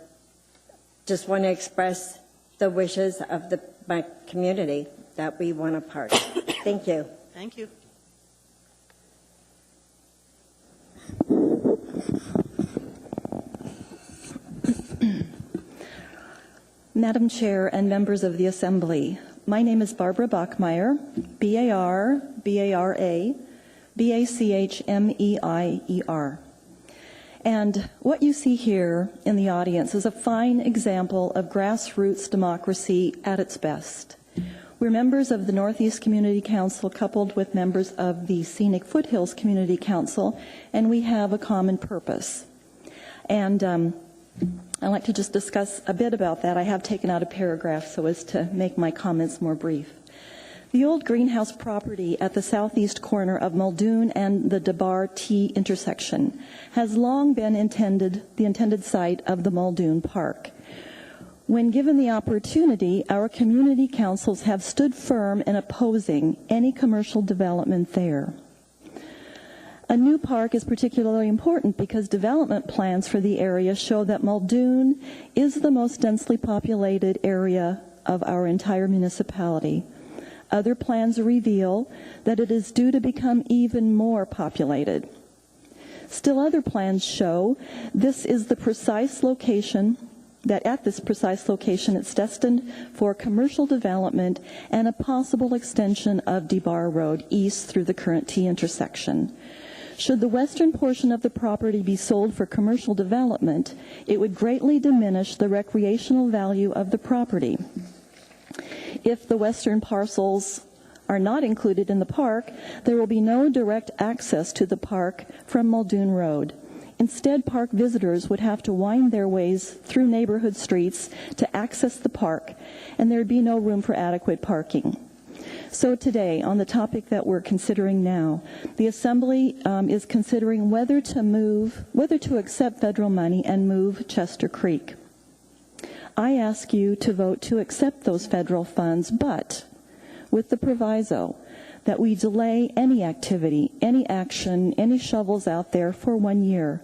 just want to express the wishes of my community that we want a park. Thank you. Thank you. Madam Chair and members of the Assembly, my name is Barbara Bachmeier, B-A-R-B-A-R-A, B-A-C-H-M-E-I-E-R. And what you see here in the audience is a fine example of grassroots democracy at its best. We're members of the Northeast Community Council coupled with members of the Scenic Foothills Community Council, and we have a common purpose. And I'd like to just discuss a bit about that. I have taken out a paragraph so as to make my comments more brief. The old greenhouse property at the southeast corner of Muldoon and the DeBar T intersection has long been the intended site of the Muldoon Park. When given the opportunity, our community councils have stood firm in opposing any commercial development there. A new park is particularly important because development plans for the area show that Muldoon is the most densely populated area of our entire municipality. Other plans reveal that it is due to become even more populated. Still other plans show this is the precise location, that at this precise location it's destined for commercial development and a possible extension of DeBar Road east through the current T intersection. Should the western portion of the property be sold for commercial development, it would greatly diminish the recreational value of the property. If the western parcels are not included in the park, there will be no direct access to the park from Muldoon Road. Instead, park visitors would have to wind their ways through neighborhood streets to access the park, and there would be no room for adequate parking. So today, on the topic that we're considering now, the Assembly is considering whether to accept federal money and move Chester Creek. I ask you to vote to accept those federal funds, but with the proviso that we delay any activity, any action, any shovels out there for 1 year.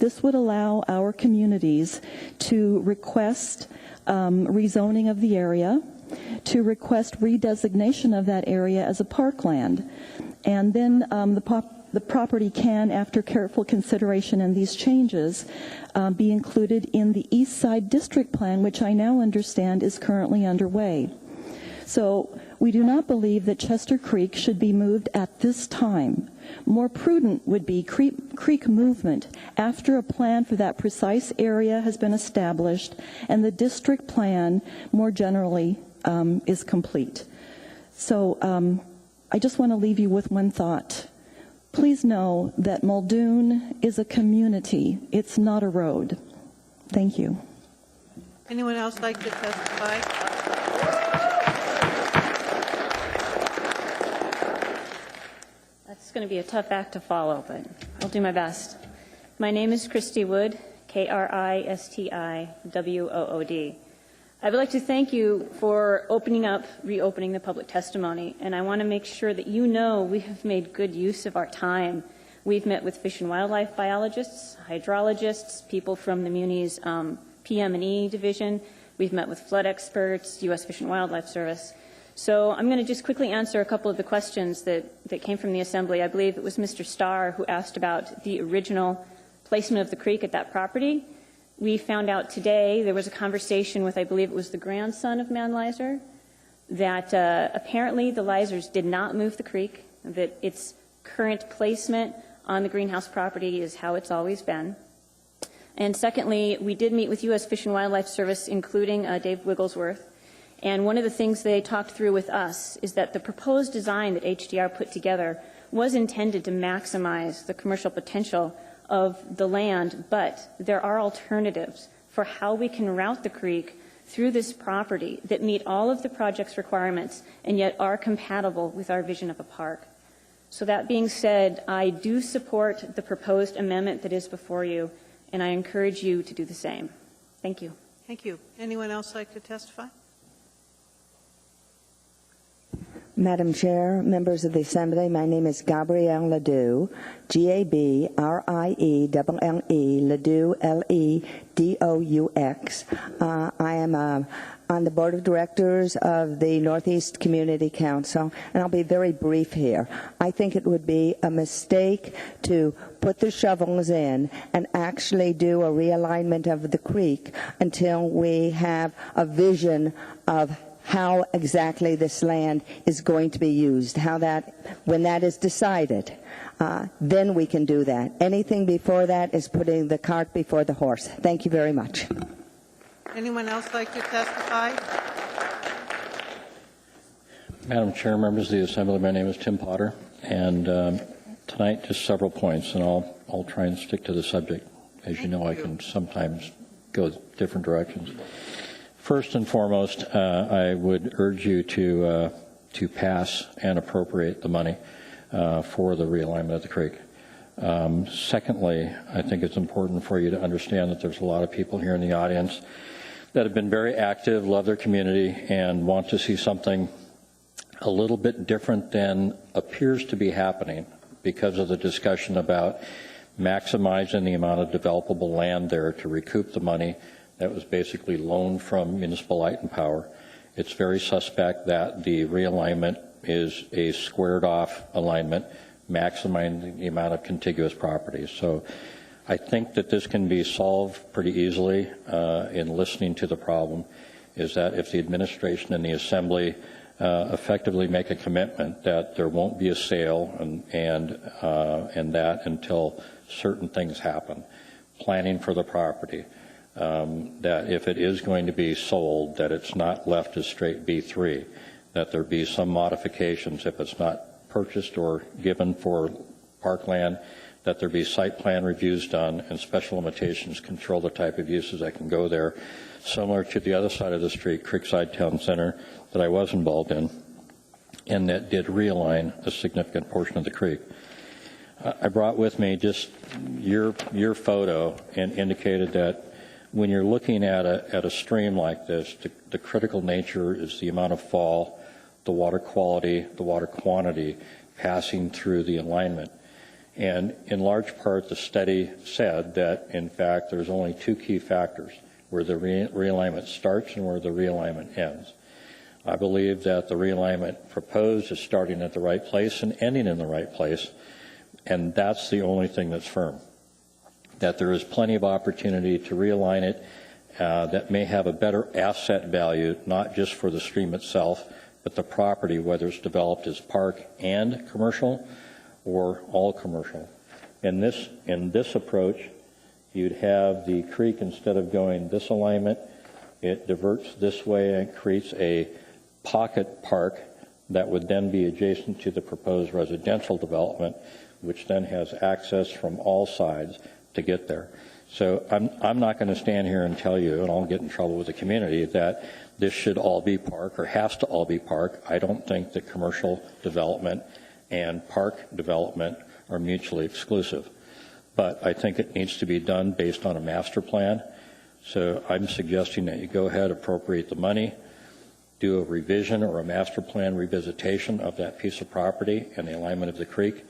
This would allow our communities to request rezoning of the area, to request redesignation of that area as a parkland. And then the property can, after careful consideration and these changes, be included in the East Side District Plan, which I now understand is currently underway. So we do not believe that Chester Creek should be moved at this time. More prudent would be creek movement after a plan for that precise area has been established and the district plan more generally is complete. So I just want to leave you with one thought. Please know that Muldoon is a community. It's not a road. Thank you. Anyone else like to testify? That's going to be a tough act to follow, but I'll do my best. My name is Christy Wood, Kristiwood. I would like to thank you for reopening the public testimony, and I want to make sure that you know we have made good use of our time. We've met with fish and wildlife biologists, hydrologists, people from the Muni's PM&E division, We've met with flood experts, U.S. Fish and Wildlife Service. So I'm going to just quickly answer a couple of the questions that came from the Assembly. I believe it was Mr. Starr who asked about the original placement of the creek at that property. We found out today there was a conversation with, I believe it was the grandson of Man Lizer, that apparently the Lizers did not move the creek, that its current placement on the greenhouse property is how it's always been. And secondly, we did meet with U.S. Fish and Wildlife Service, including Dave Wigglesworth. And one of the things they talked through with us is that the proposed design that HDR put together was intended to maximize the commercial potential of the land, but there are alternatives for how we can route the creek through this property that meet all of the project's requirements and yet are compatible with our vision of a park. So that being said, I do support the proposed amendment that is before you, and I encourage you to do the same. Thank you. Thank you. Anyone else like to testify? Madam Chair, members of the Assembly, my name is Gabrielle Ledoux, G-A-B-R-I-E-L-L-E, Ledoux, L-E-D-O-U-X. I am on the Board of Directors of the Northeast Community Council, and I'll be very brief here. I think it would be a mistake to put the shovels in and actually do a realignment of the creek until we have a vision of how exactly this land is going to be used, when that is decided, then we can do that. Anything before that is putting the cart before the horse. Thank you very much. Anyone else like to testify? Madam Chair, members of the Assembly, my name is Tim Potter, and tonight just several points, and I'll try and stick to the subject. As you know, I can sometimes go different directions. First and foremost, I would urge you to pass and appropriate the money for the realignment of the creek. Secondly, I think it's important for you to understand that there's a lot of people here in the audience that have been very active, love their community, and want to see something a little bit different than appears to be happening because of the discussion about maximizing the amount of developable land there to recoup the money that was basically loaned from Municipal Light and Power. It's very suspect that the realignment is a squared-off alignment, maximizing the amount of contiguous properties. So I think that this can be solved pretty easily in listening to the problem, is that if the administration and the Assembly effectively make a commitment that there won't be a sale and that until certain things happen, planning for the property, that if it is going to be sold, that it's not left as straight B3, that there be some modifications if it's not purchased or given for parkland, that there be site plan reviews done and special limitations control the type of uses that can go there, similar to the other side of the street, Creekside Town Center, that I was involved in, and that did realign a significant portion of the creek. I brought with me just your photo and indicated that when you're looking at a stream like this, the critical nature is the amount of fall, the water quality, the water quantity passing through the alignment. And in large part, the study said that, in fact, there's only two key factors, where the realignment starts and where the realignment ends. I believe that the realignment proposed is starting at the right place and ending in the right place, and that's the only thing that's firm. That there is plenty of opportunity to realign it that may have a better asset value, not just for the stream itself, but the property, whether it's developed as park and commercial or all commercial. In this approach, you'd have the creek, instead of going this alignment, it diverts this way and creates a pocket park that would then be adjacent to the proposed residential development, which then has access from all sides to get there. So I'm not going to stand here and tell you, and I'll get in trouble with the community, that this should all be park or has to all be park. I don't think that commercial development and park development are mutually exclusive. But I think it needs to be done based on a master plan. So I'm suggesting that you go ahead, appropriate the money, do a revision or a master plan revisitation of that piece of property and the alignment of the creek,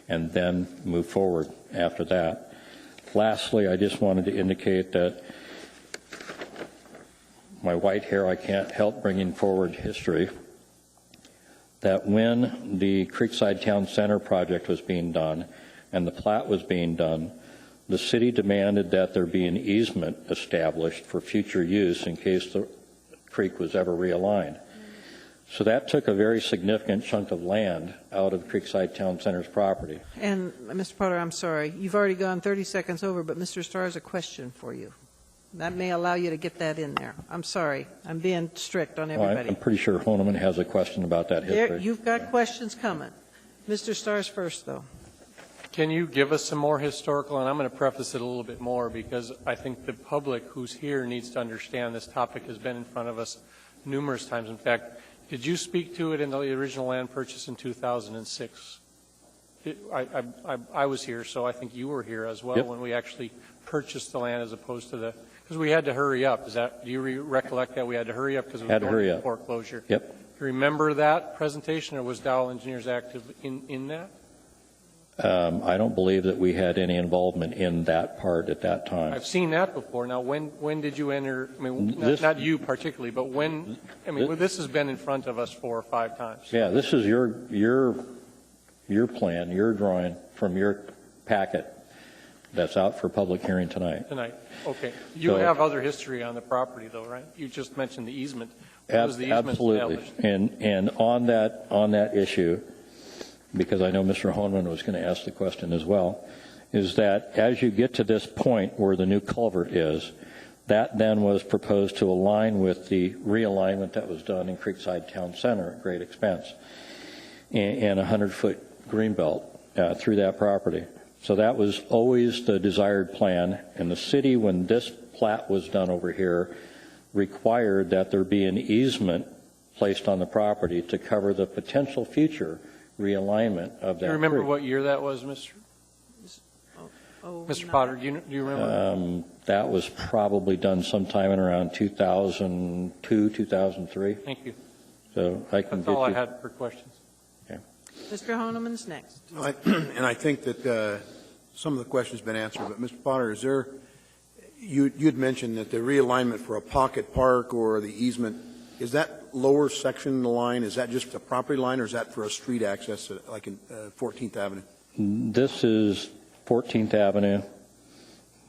and then move forward after that. Lastly, I just wanted to indicate that my white hair, I can't help bringing forward history, that when the Creekside Town Center project was being done and the plat was being done, the city demanded that there be an easement established for future use in case the creek was ever realigned. So that took a very significant chunk of land out of Creekside Town Center's property. And, Mr. Potter, I'm sorry, you've already gone 30 seconds over, but Mr. Starr has a question for you. That may allow you to get that in there. I'm sorry. I'm being strict on everybody. I'm pretty sure Honeman has a question about that history. You've got questions coming. Mr. Starr's first, though. Can you give us some more historical, and I'm going to preface it a little bit more because I think the public who's here needs to understand this topic has been in front of us numerous times. In fact, did you speak to it in the original land purchase in 2006? I was here, so I think you were here as well when we actually purchased the land as opposed to because we had to hurry up. Do you recollect that we had to hurry up because it was going into foreclosure? Yep. Do you remember that presentation, or was Dow Engineers active in that? I don't believe that we had any involvement in that part at that time. I've seen that before. Now, when did you enter? I mean, not you particularly, but when? I mean, this has been in front of us 4 or 5 times. Yeah, this is your plan, your drawing from your packet that's out for public hearing tonight. Okay. You have other history on the property, though, right? You just mentioned the easement. What was the easement Absolutely. established? And on that issue, because I know Mr. Honeman was going to ask the question as well, is that as you get to this point where the new culvert is, that then was proposed to align with the realignment that was done in Creekside Town Center at great expense and a 100-foot greenbelt through that property. So that was always the desired plan, and the city, when this plat was done over here, required that there be an easement placed on the property to cover the potential future realignment of that. Do you remember creek. what year that was, Mr. Potter? Do you remember? That was probably done sometime in around 2002, 2003. Thank you. So I can That's all get I you. had for questions. Mr. Honeman's next. And I think that some of the questions have been answered, but Mr. Potter, is there, you'd mentioned that the realignment for a pocket park or the easement, is that lower section of the line, is that just the property line, or is that for a street access, like in 14th Avenue? This is 14th Avenue.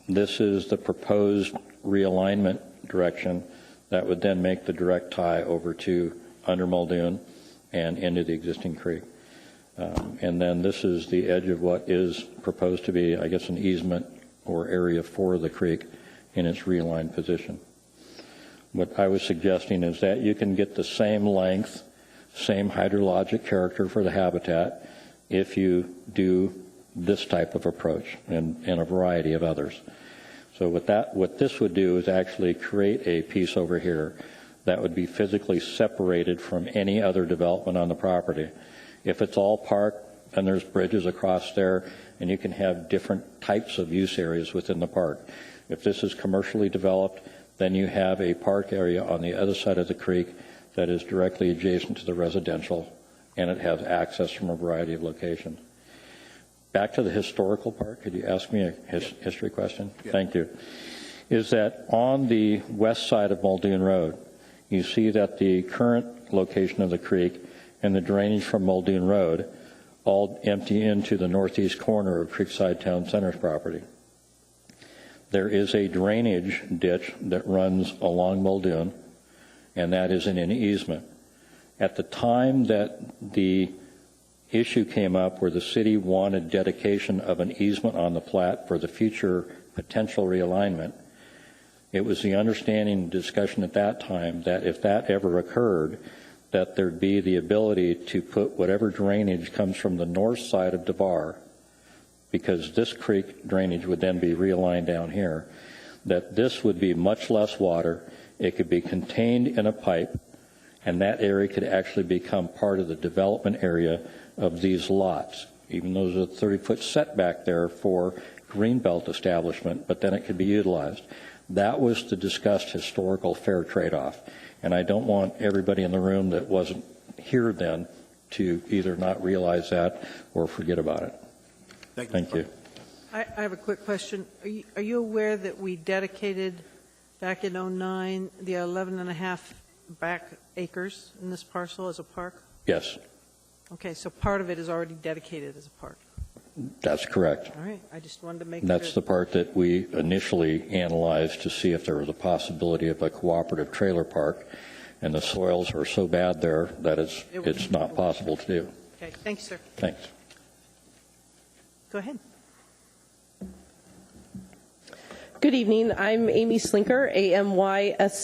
This is the proposed realignment direction that would then make the direct tie over to under Muldoon and into the existing creek. And then this is the edge of what is proposed to be, I guess, an easement or area for the creek in its realigned position. What I was suggesting is that you can get the same length, same hydrologic character for the habitat if you do this type of approach and a variety of others. So what this would do is actually create a piece over here that would be physically separated from any other development on the property. If it's all park, then there's bridges across there, and you can have different types of use areas within the park. If this is commercially developed, then you have a park area on the other side of the creek that is directly adjacent to the residential, and it has access from a variety of locations. Back to the historical part, could you ask me a history question? Yeah. Thank you. Is that on the west side of Muldoon Road, you see that the current location of the creek and the drainage from Muldoon Road all empty into the northeast corner of Creekside Town Center's property. There is a drainage ditch that runs along Muldoon, and that is in an easement. At the time that the issue came up where the city wanted dedication of an easement on the plat for the future potential realignment, it was the understanding and discussion at that time that if that ever occurred, that there'd be the ability to put whatever drainage comes from the north side of DeVar, because this creek drainage would then be realigned down here, that this would be much less water. It could be contained in a pipe, and that area could actually become part of the development area of these lots, even though there's a 30-foot setback there for greenbelt establishment, but then it could be utilized. That was the discussed historical fair trade-off. And I don't want everybody in the room that wasn't here then to either not realize that or forget about it. Thank you. Thank you. I have a quick question. Are you aware that we dedicated back in '09, the 11 and a half back acres in this parcel as a park? Yes, Okay, so part of it is already dedicated as a park. that's correct. All right, I just wanted to make And that's the sure. part that we initially analyzed to see if there was a possibility of a cooperative trailer park, and the soils are so bad there that it's not possible to do. Okay, thank you, sir. Thanks. Go ahead. Good evening. I'm Amy Slinker, AMYSLINKER,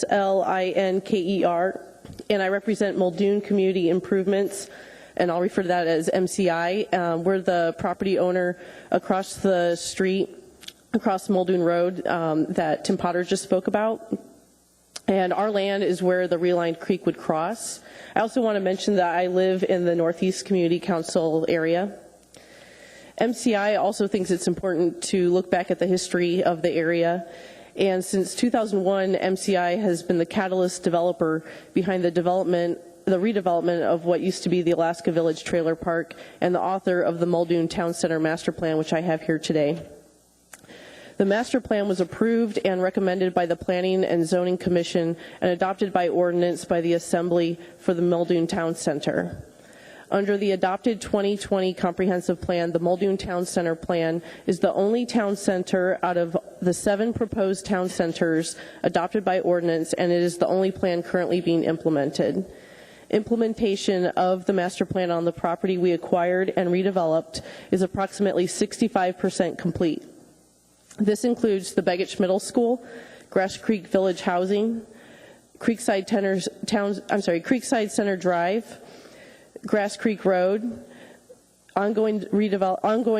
and I represent Muldoon Community Improvements, and I'll refer to that as MCI. We're the property owner across the street, across Muldoon Road, that Tim Potter just spoke about. And our land is where the realigned creek would cross. I also want to mention that I live in the Northeast Community Council area. MCI also thinks it's important to look back at the history of the area. And since 2001, MCI has been the catalyst developer behind the redevelopment of what used to be the Alaska Village Trailer Park, and the author of the Muldoon Town Center Master Plan, which I have here today. The master plan was approved and recommended by the Planning and Zoning Commission and adopted by ordinance by the Assembly for the Muldoon Town Center. Under the adopted 2020 comprehensive plan, the Muldoon Town Center plan is the only town center out of the 7 proposed town centers adopted by ordinance, and it is the only plan currently being implemented. Implementation of the master plan on the property we acquired and redeveloped is approximately 65% complete. This includes the Begich Middle School, Grass Creek Village Housing, Creekside Center Drive, Grass Creek Road, ongoing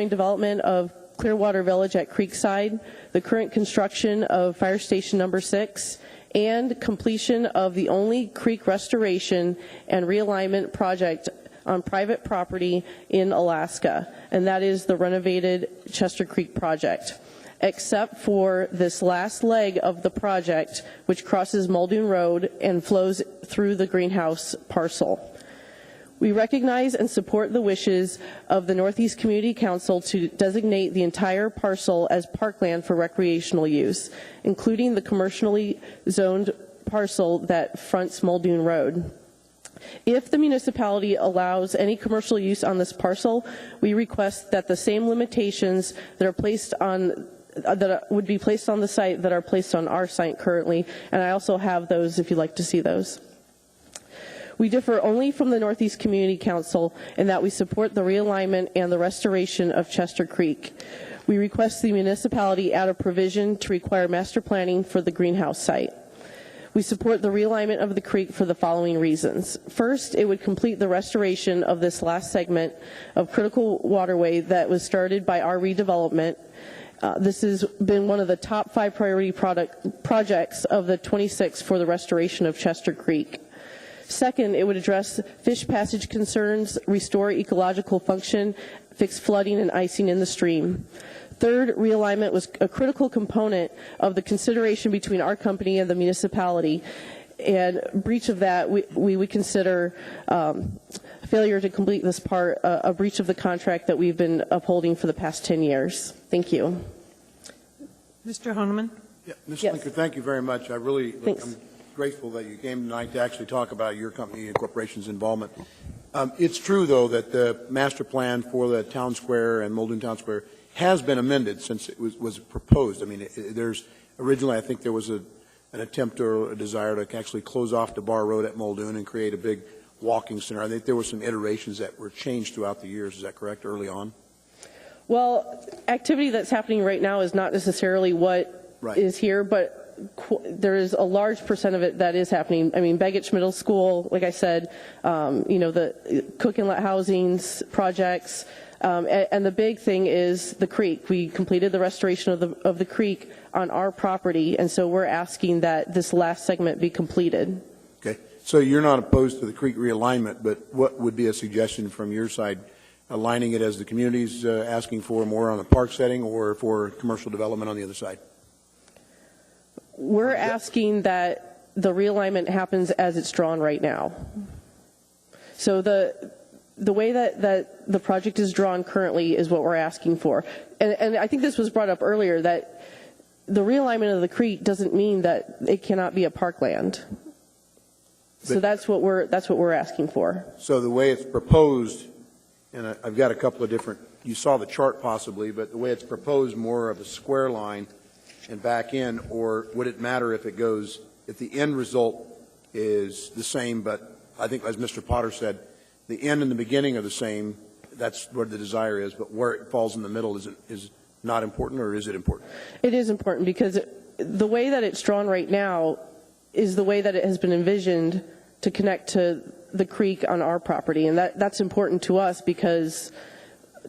development of Clearwater Village at Creekside, the current construction of Fire Station Number 6, and completion of the only creek restoration and realignment project on private property in Alaska, and that is the renovated Chester Creek project. Except for this last leg of the project, which crosses Muldoon Road and flows through the greenhouse parcel. We recognize and support the wishes of the Northeast Community Council to designate the entire parcel as parkland for recreational use, including the commercially zoned parcel that fronts Muldoon Road. If the municipality allows any commercial use on this parcel, we request that the same limitations that are placed on that would be placed on the site that are placed on our site currently, and I also have those if you'd like to see those. We differ only from the Northeast Community Council in that we support the realignment and the restoration of Chester Creek. We request the municipality add a provision to require master planning for the greenhouse site. We support the realignment of the creek for the following reasons. First, it would complete the restoration of this last segment of critical waterway that was started by our redevelopment. This has been one of the top 5 priority projects of the 26 for the restoration of Chester Creek. Second, it would address fish passage concerns, restore ecological function, fix flooding and icing in the stream. Third, realignment was a critical component of the consideration between our company and the municipality, and breach of that we would consider failure to complete this part a breach of the contract that we've been upholding for the past 10 years. Thank you. Mr. Honeman? Yeah, Ms. Linker, thank you very much. I'm grateful that you came tonight to actually talk about your company and corporation's involvement. It's true, though, that the master plan for the town square and Muldoon Town Square has been amended since it was proposed. I mean, originally I think there was an attempt or a desire to actually close off DeBar Road at Muldoon and create a big walking center. I think there were some iterations that were changed throughout the years. Is that correct, early on? Well, activity that's happening right now is not necessarily what is here, but there is a large percent of it that is happening. I mean, Begich Middle School, like I said, the cook inlet housings projects, and the big thing is the creek. We completed the restoration of the creek on our property, and so we're asking that this last segment be completed. Okay, so you're not opposed to the creek realignment, but what would be a suggestion from your side? Aligning it as the community's asking for more on the park setting, or for commercial development on the other side? We're asking that the realignment happens as it's drawn right now. So the way that the project is drawn currently is what we're asking for. And I think this was brought up earlier, that the realignment of the creek doesn't mean that it cannot be a parkland. So that's what we're asking for. So the way it's proposed, and I've got a couple of different, you saw the chart possibly, but the way it's proposed, more of a square line and back in, or would it matter if it goes, if the end result is the same, but I think as Mr. Potter said, the end and the beginning are the same, that's where the desire is, but where it falls in the middle is not important, or is it important? It is important because the way that it's drawn right now is the way that it has been envisioned to connect to the creek on our property, and that's important to us because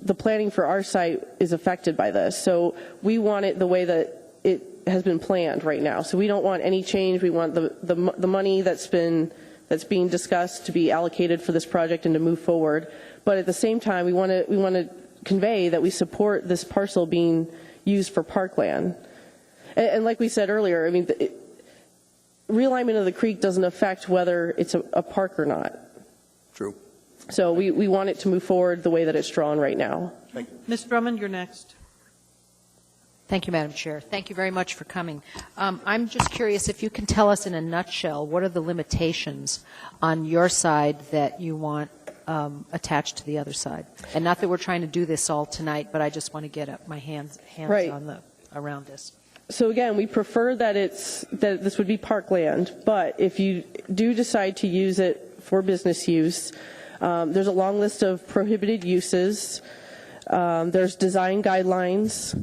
the planning for our site is affected by this. So we want it the way that it has been planned right now. So we don't want any change. We want the money that's being discussed to be allocated for this project and to move forward. But at the same time, we want to convey that we support this parcel being used for parkland. And like we said earlier, I mean, realignment of the creek doesn't affect whether it's a park or not. True. So we want it to move forward the way that it's drawn right now. Thank you. Ms. Drummond, you're next. Thank you, Madam Chair. Thank you very much for coming. I'm just curious if you can tell us in a nutshell what are the limitations on your side that you want attached to the other side? And not that we're trying to do this all tonight, but I just want to get my hands Right. on around this. So again, we prefer that this would be parkland, but if you do decide to use it for business use, there's a long list of prohibited uses. There's design guidelines.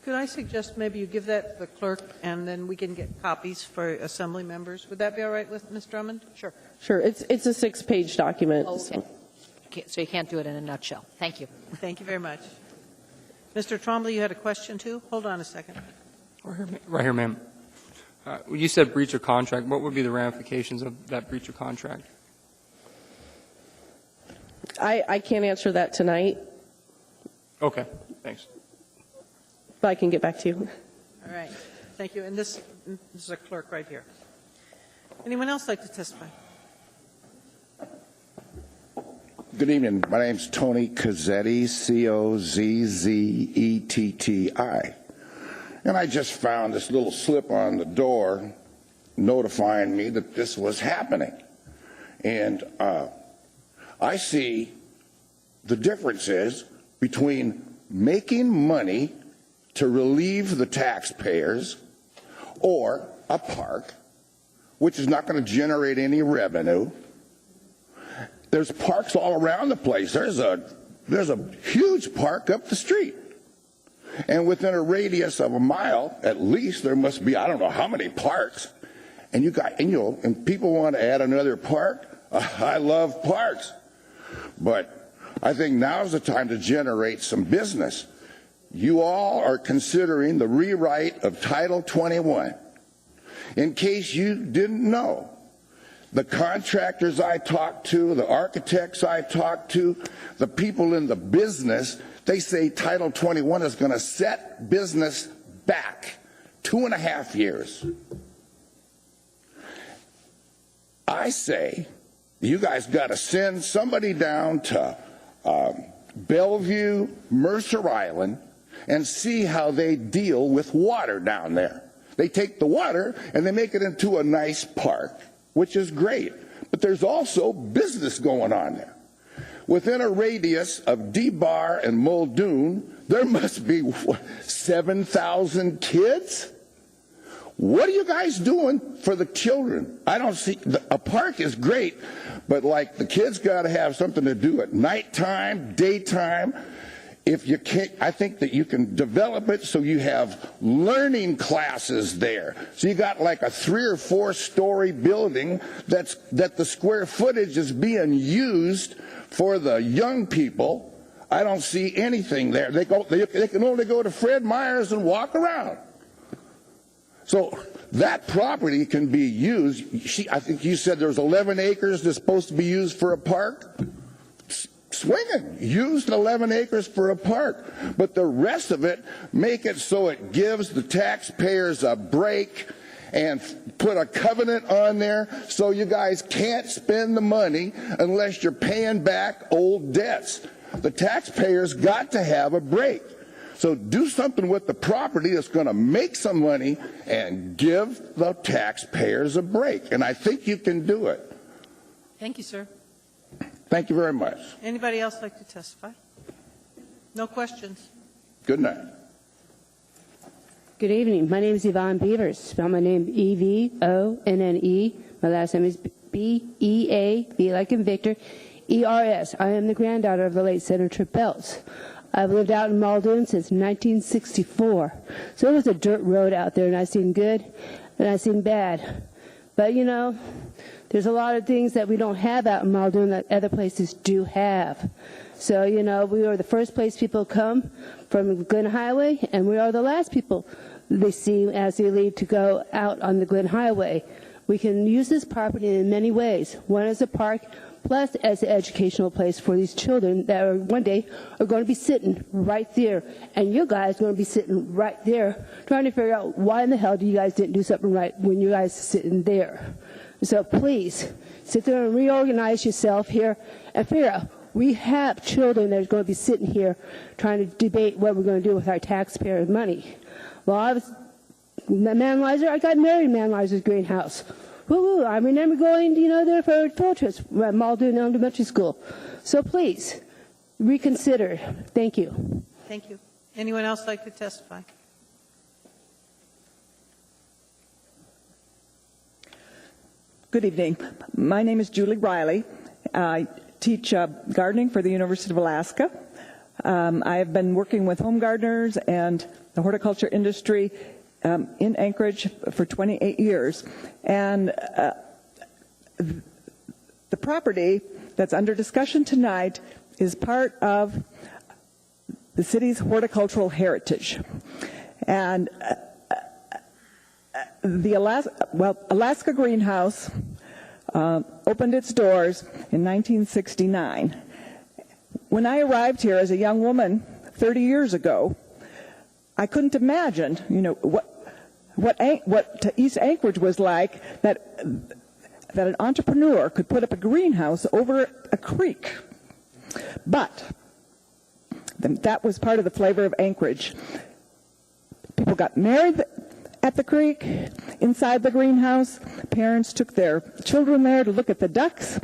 Could I suggest maybe you give that to the clerk, and then we can get copies for assembly members? Would that be all right with Ms. Drummond? Sure. Sure, it's a 6-page document. Okay. So you can't do it in a nutshell. Thank you. Thank you very much. Mr. Trombley, you had a question too? Hold on a second. Right here, ma'am. You said breach of contract. What would be the ramifications of that breach of contract? I can't answer that tonight, Okay, thanks. but I can get back to you. All right. Thank you. And this is a clerk right here. Anyone else like to testify? Good evening. My name's Tony Cozzetti, Cozzetti. And I just found this little slip on the door notifying me that this was happening. And I see the differences between making money to relieve the taxpayers or a park, which is not going to generate any revenue. There's parks all around the place. There's a huge park up the street. And within a radius of a mile, at least, there must be, I don't know how many parks. And and people want to add another park. I love parks. But I think now's the time to generate some business. You all are considering the rewrite of Title 21. In case you didn't know, the contractors I talked to, the architects I talked to, the people in the business, they say Title 21 is going to set business back 2.5 years. I say you guys got to send somebody down to Bellevue, Mercer Island, and see how they deal with water down there. They take the water and they make it into a nice park, which is great. But there's also business going on there. Within a radius of D-Bar and Muldoon, there must be 7,000 kids. What are you guys doing for the children? I don't see, a park is great, but like the kids got to have something to do at nighttime, daytime. If you can't, I think that you can develop it so you have learning classes there. So you got like a 3 or 4 story building that the square footage is being used for the young people. I don't see anything there. They can only go to Fred Meyer's and walk around. So that property can be used. I think you said there's 11 acres that's supposed to be used for a park. Swing it. Used 11 acres for a park. But the rest of it, make it so it gives the taxpayers a break and put a covenant on there so you guys can't spend the money unless you're paying back old debts. The taxpayers got to have a break. So do something with the property that's going to make some money and give the taxpayers a break. And I think you can do it. Thank you, sir. Thank you very much. Anybody else like to testify? No questions. Good night. Good evening. My name is Yvonne Beavers. Spell my name E-V-O-N-N-E. My last name is B-E-A, V like in Victor, E-R-S. I am the granddaughter of the late Senator Belts. I've lived out in Muldoon since 1964. So it was a dirt road out there, and I've seen good and I've seen bad. But, you know, there's a lot of things that we don't have out in Muldoon that other places do have. So, you know, we are the first place people come from Glen Highway, and we are the last people they see as they leave to go out on the Glen Highway. We can use this property in many ways. One as a park, plus as an educational place for these children that are, one day are going to be sitting right there. And you guys are going to be sitting right there trying to figure out why in the hell you guys didn't do something right when you guys are sitting there. So please, sit there and reorganize yourself here and figure out, we have children that are going to be sitting here trying to debate what we're going to do with our taxpayer money. Well, I was Manlizer. I got married in Manlizer's greenhouse. Woo-woo. I remember going, you know, there for field trips at Muldoon Elementary School. So please, reconsider. Thank you. Thank you. Anyone else like to testify? Good evening. My name is Julie Riley. I teach gardening for the University of Alaska. I have been working with home gardeners and the horticulture industry in Anchorage for 28 years. And the property that's under discussion tonight is part of the city's horticultural heritage. And the Alaska Greenhouse opened its doors in 1969. When I arrived here as a young woman 30 years ago, I couldn't imagine, you know, what East Anchorage was like, that an entrepreneur could put up a greenhouse over a creek. But that was part of the flavor of Anchorage. People got married at the creek, inside the greenhouse. Parents took their children there to look at the ducks.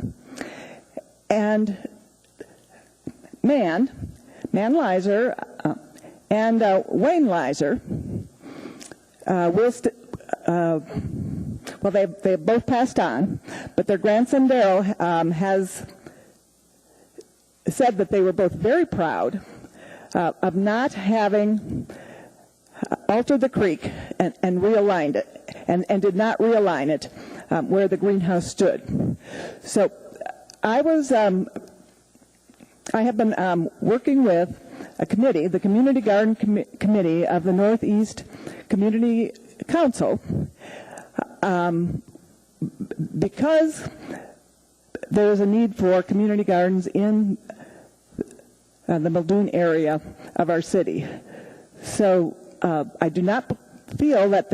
And Man Lizer and Wayne Lizer they both passed on, but their grandson Daryl has said that they were both very proud of not having altered the creek and realigned it, and did not realign it where the greenhouse stood. So I have been working with a committee, the Community Garden Committee of the Northeast Community Council, because there is a need for community gardens in the Muldoon area of our city. So I do not feel that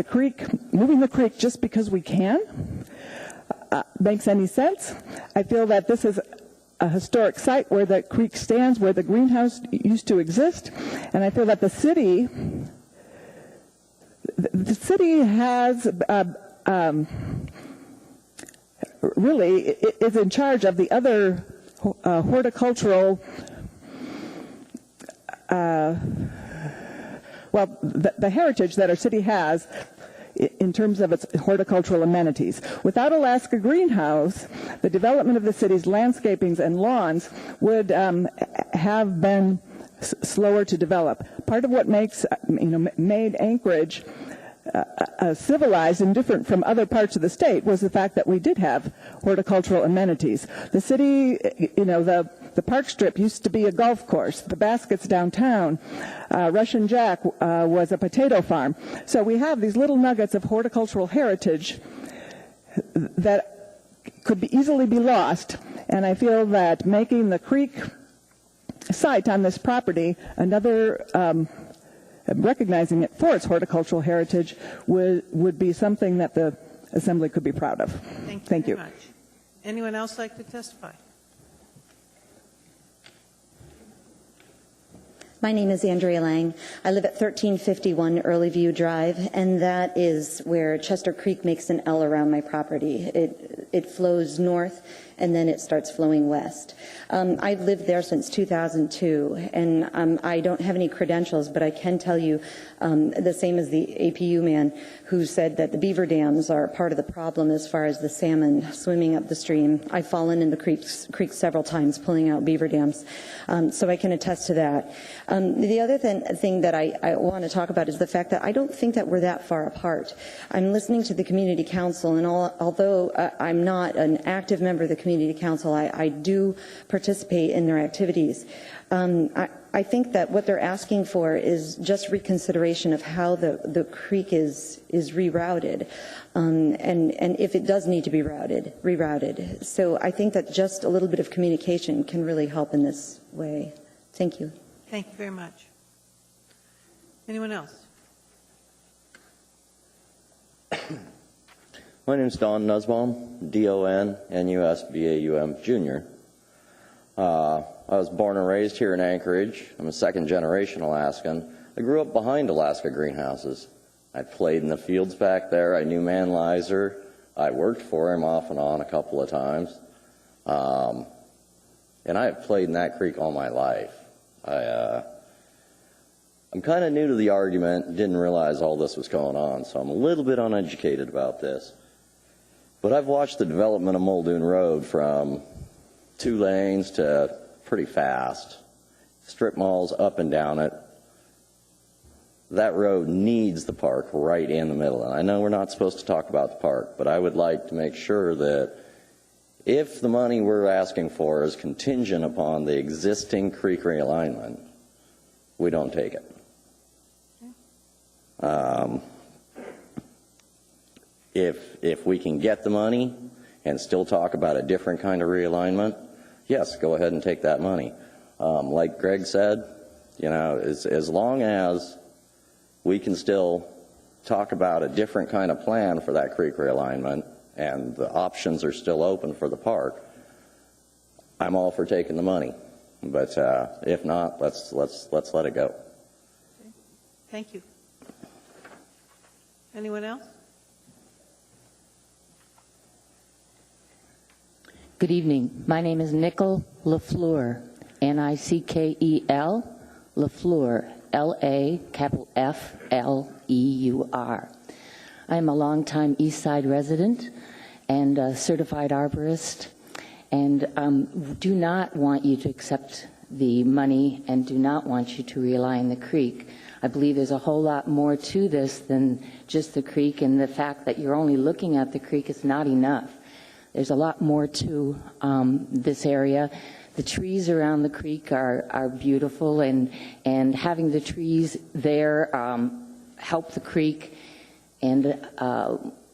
moving the creek just because we can, makes any sense. I feel that this is a historic site where the creek stands, where the greenhouse used to exist, and I feel that the city has really is in charge of the other horticultural, the heritage that our city has in terms of its horticultural amenities. Without Alaska Greenhouse, the development of the city's landscapings and lawns would have been slower to develop. Part of what made Anchorage civilized and different from other parts of the state was the fact that we did have horticultural amenities. The city, the park strip used to be a golf course. The Baskets downtown, Russian Jack was a potato farm. So we have these little nuggets of horticultural heritage that could easily be lost. And I feel that making the creek site on this property another, recognizing it for its horticultural heritage would be something that the Assembly could be proud of. Thank you. Very much. Anyone else like to testify? My name is Andrea Lang. I live at 1351 Early View Drive, and that is where Chester Creek makes an L around my property. It flows north, and then it starts flowing west. I've lived there since 2002, and I don't have any credentials, but I can tell you the same as the APU man who said that the beaver dams are part of the problem as far as the salmon swimming up the stream. I've fallen in the creek several times pulling out beaver dams, so I can attest to that. The other thing that I want to talk about is the fact that I don't think that we're that far apart. I'm listening to the community council, and although I'm not an active member of the community council, I do participate in their activities. I think that what they're asking for is just reconsideration of how the creek is rerouted, and if it does need to be rerouted. So I think that just a little bit of communication can really help in this way. Thank you. Thank you very much. Anyone else? My name is Don Nussbaum, D-O-N-N-U-S-B-A-U-M, Jr. I was born and raised here in Anchorage. I'm a second-generation Alaskan. I grew up behind Alaska greenhouses. I played in the fields back there. I knew Man Lizer. I worked for him off and on a couple of times. And I have played in that creek all my life. I'm kind of new to the argument, didn't realize all this was going on, so I'm a little bit uneducated about this. But I've watched the development of Muldoon Road from 2 lanes to pretty fast, strip malls up and down it. That road needs the park right in the middle. And I know we're not supposed to talk about the park, but I would like to make sure that if the money we're asking for is contingent upon the existing creek realignment, we don't take it. If we can get the money and still talk about a different kind of realignment, yes, go ahead and take that money. Like Greg said, you know, as long as we can still talk about a different kind of plan for that creek realignment and the options are still open for the park, I'm all for taking the money. But if not, let's let it go. Okay. Thank you. Anyone else? Good evening. My name is Nickel LaFleur, N-I-C-K-E-L, LaFleur, L-A, capital F-L-E-U-R. I am a longtime East Side resident and a certified arborist, and do not want you to accept the money and do not want you to realign the creek. I believe there's a whole lot more to this than just the creek, and the fact that you're only looking at the creek is not enough. There's a lot more to this area. The trees around the creek are beautiful, and having the trees there help the creek. And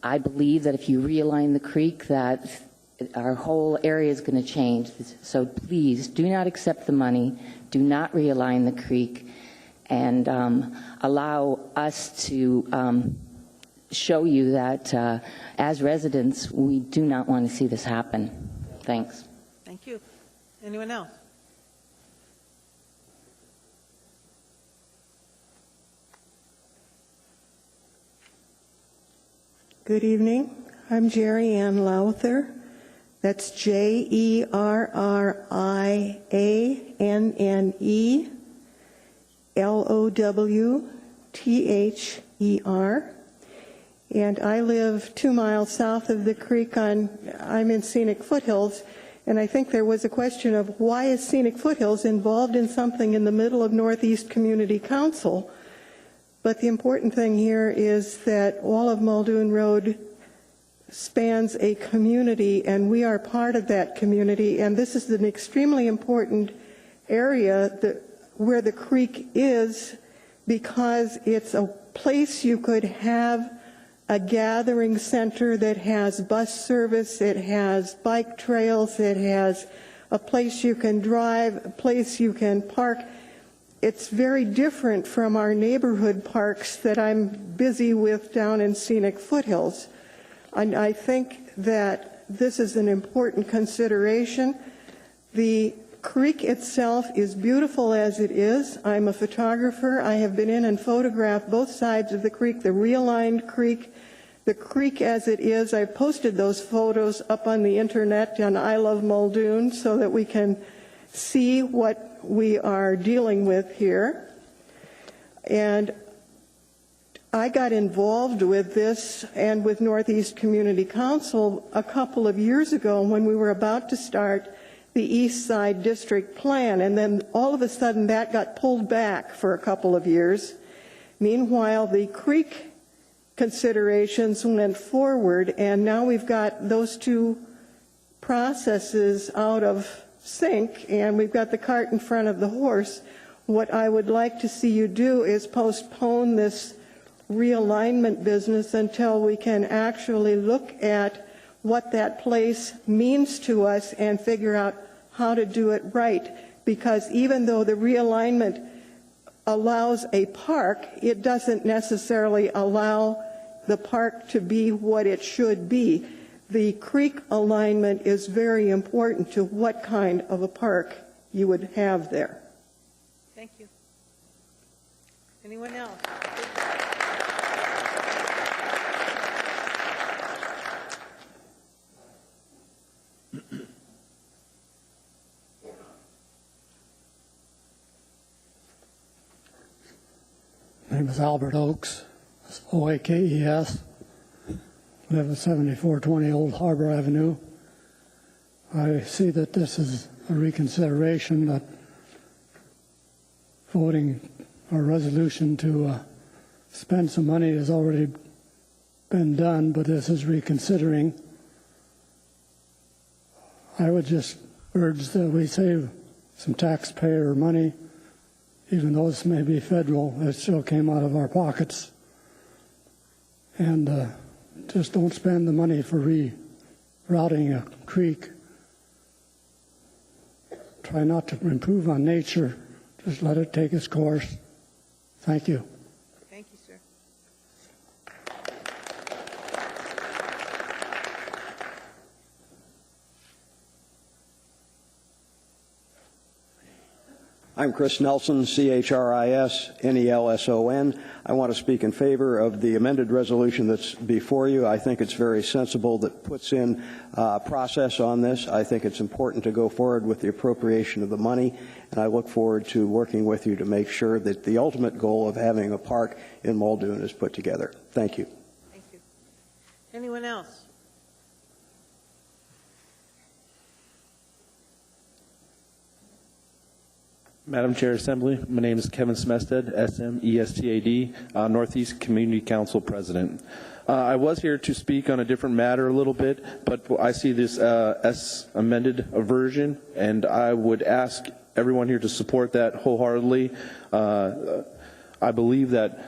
I believe that if you realign the creek, that our whole area is going to change. So please do not accept the money. Do not realign the creek, and allow us to show you that as residents, we do not want to see this happen. Thanks. Thank you. Anyone else? Good evening. I'm Jerry Ann Lowther. That's JERRIANNELOWTHER. And I live 2 miles south of the creek. I'm in Scenic Foothills, and I think there was a question of why is Scenic Foothills involved in something in the middle of Northeast Community Council. But the important thing here is that all of Muldoon Road spans a community, and we are part of that community, and this is an extremely important area where the creek is, because it's a place you could have a gathering center that has bus service, it has bike trails, it has a place you can drive, a place you can park. It's very different from our neighborhood parks that I'm busy with down in Scenic Foothills. And I think that this is an important consideration. The creek itself is beautiful as it is. I'm a photographer. I have been in and photographed both sides of the creek, the realigned creek, the creek as it is. I posted those photos up on the internet on I Love Muldoon so that we can see what we are dealing with here. And I got involved with this and with Northeast Community Council a couple of years ago when we were about to start the East Side District Plan, and then all of a sudden that got pulled back for a couple of years. Meanwhile, the creek considerations went forward, and now we've got those two processes out of sync, and we've got the cart in front of the horse. What I would like to see you do is postpone this realignment business until we can actually look at what that place means to us and figure out how to do it right. Because even though the realignment allows a park, it doesn't necessarily allow the park to be what it should be. The creek alignment is very important to what kind of a park you would have there. Thank you. Anyone else? My name is Albert Oakes, O-A-K-E-S. Live at 7420 Old Harbor Avenue. I see that this is a reconsideration, that voting or resolution to spend some money has already been done, but this is reconsidering. I would just urge that we save some taxpayer money. Even though this may be federal, it still came out of our pockets. And just don't spend the money for rerouting a creek. Try not to improve on nature. Just let it take its course. Thank you. Thank you, sir. I'm Chris Nelson, C-H-R-I-S-N-E-L-S-O-N. I want to speak in favor of the amended resolution that's before you. I think it's very sensible that puts in a process on this. I think it's important to go forward with the appropriation of the money, and I look forward to working with you to make sure that the ultimate goal of having a park in Muldoon is put together. Thank you. Thank you. Anyone else? Madam Chair, Assembly, my name is Kevin Smestad, S-M-E-S-T-A-D, Northeast Community Council President. I was here to speak on a different matter a little bit, but I see this as amended version, and I would ask everyone here to support that wholeheartedly. I believe that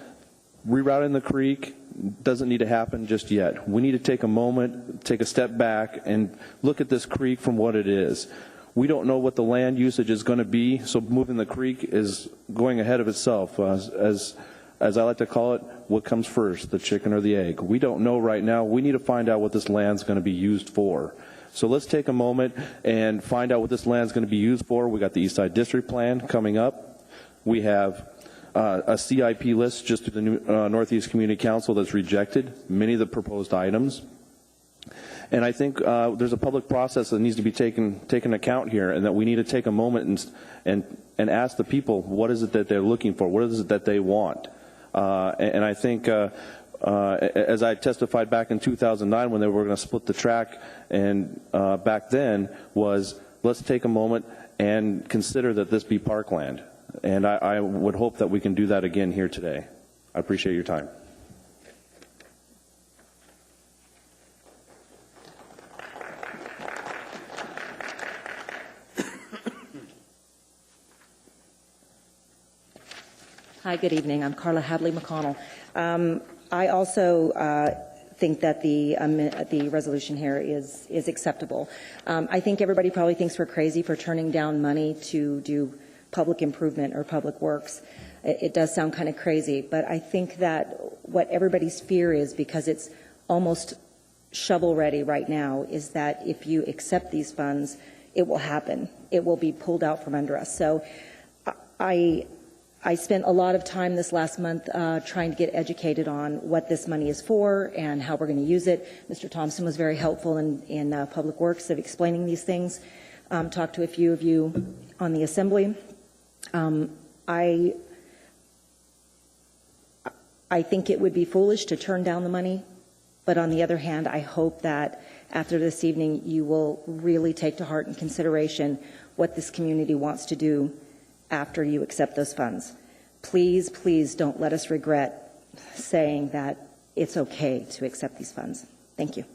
rerouting the creek doesn't need to happen just yet. We need to take a moment, take a step back, and look at this creek from what it is. We don't know what the land usage is going to be, so moving the creek is going ahead of itself. As I like to call it, what comes first, the chicken or the egg? We don't know right now. We need to find out what this land's going to be used for. So let's take a moment and find out what this land's going to be used for. We got the East Side District Plan coming up. We have a CIP list just to the new, Northeast Community Council that's rejected many of the proposed items. And I think there's a public process that needs to be taken account here, and that we need to take a moment and ask the people, what is it that they're looking for? What is it that they want? And I think, as I testified back in 2009 when they were going to split the track, and back then was, let's take a moment and consider that this be parkland. And I would hope that we can do that again here today. I appreciate your time. Hi, good evening. I'm Carla Hadley McConnell. I also think that the resolution here is acceptable. I think everybody probably thinks we're crazy for turning down money to do public improvement or public works. It does sound kind of crazy, but I think that what everybody's fear is, because it's almost shovel ready right now, is that if you accept these funds, it will happen. It will be pulled out from under us. So I spent a lot of time this last month trying to get educated on what this money is for and how we're going to use it. Mr. Thompson was very helpful in Public Works of explaining these things. Talked to a few of you on the Assembly. I think it would be foolish to turn down the money, but on the other hand, I hope that after this evening you will really take to heart and consideration what this community wants to do after you accept those funds. Please, please don't let us regret saying that it's okay to accept these funds. Thank you.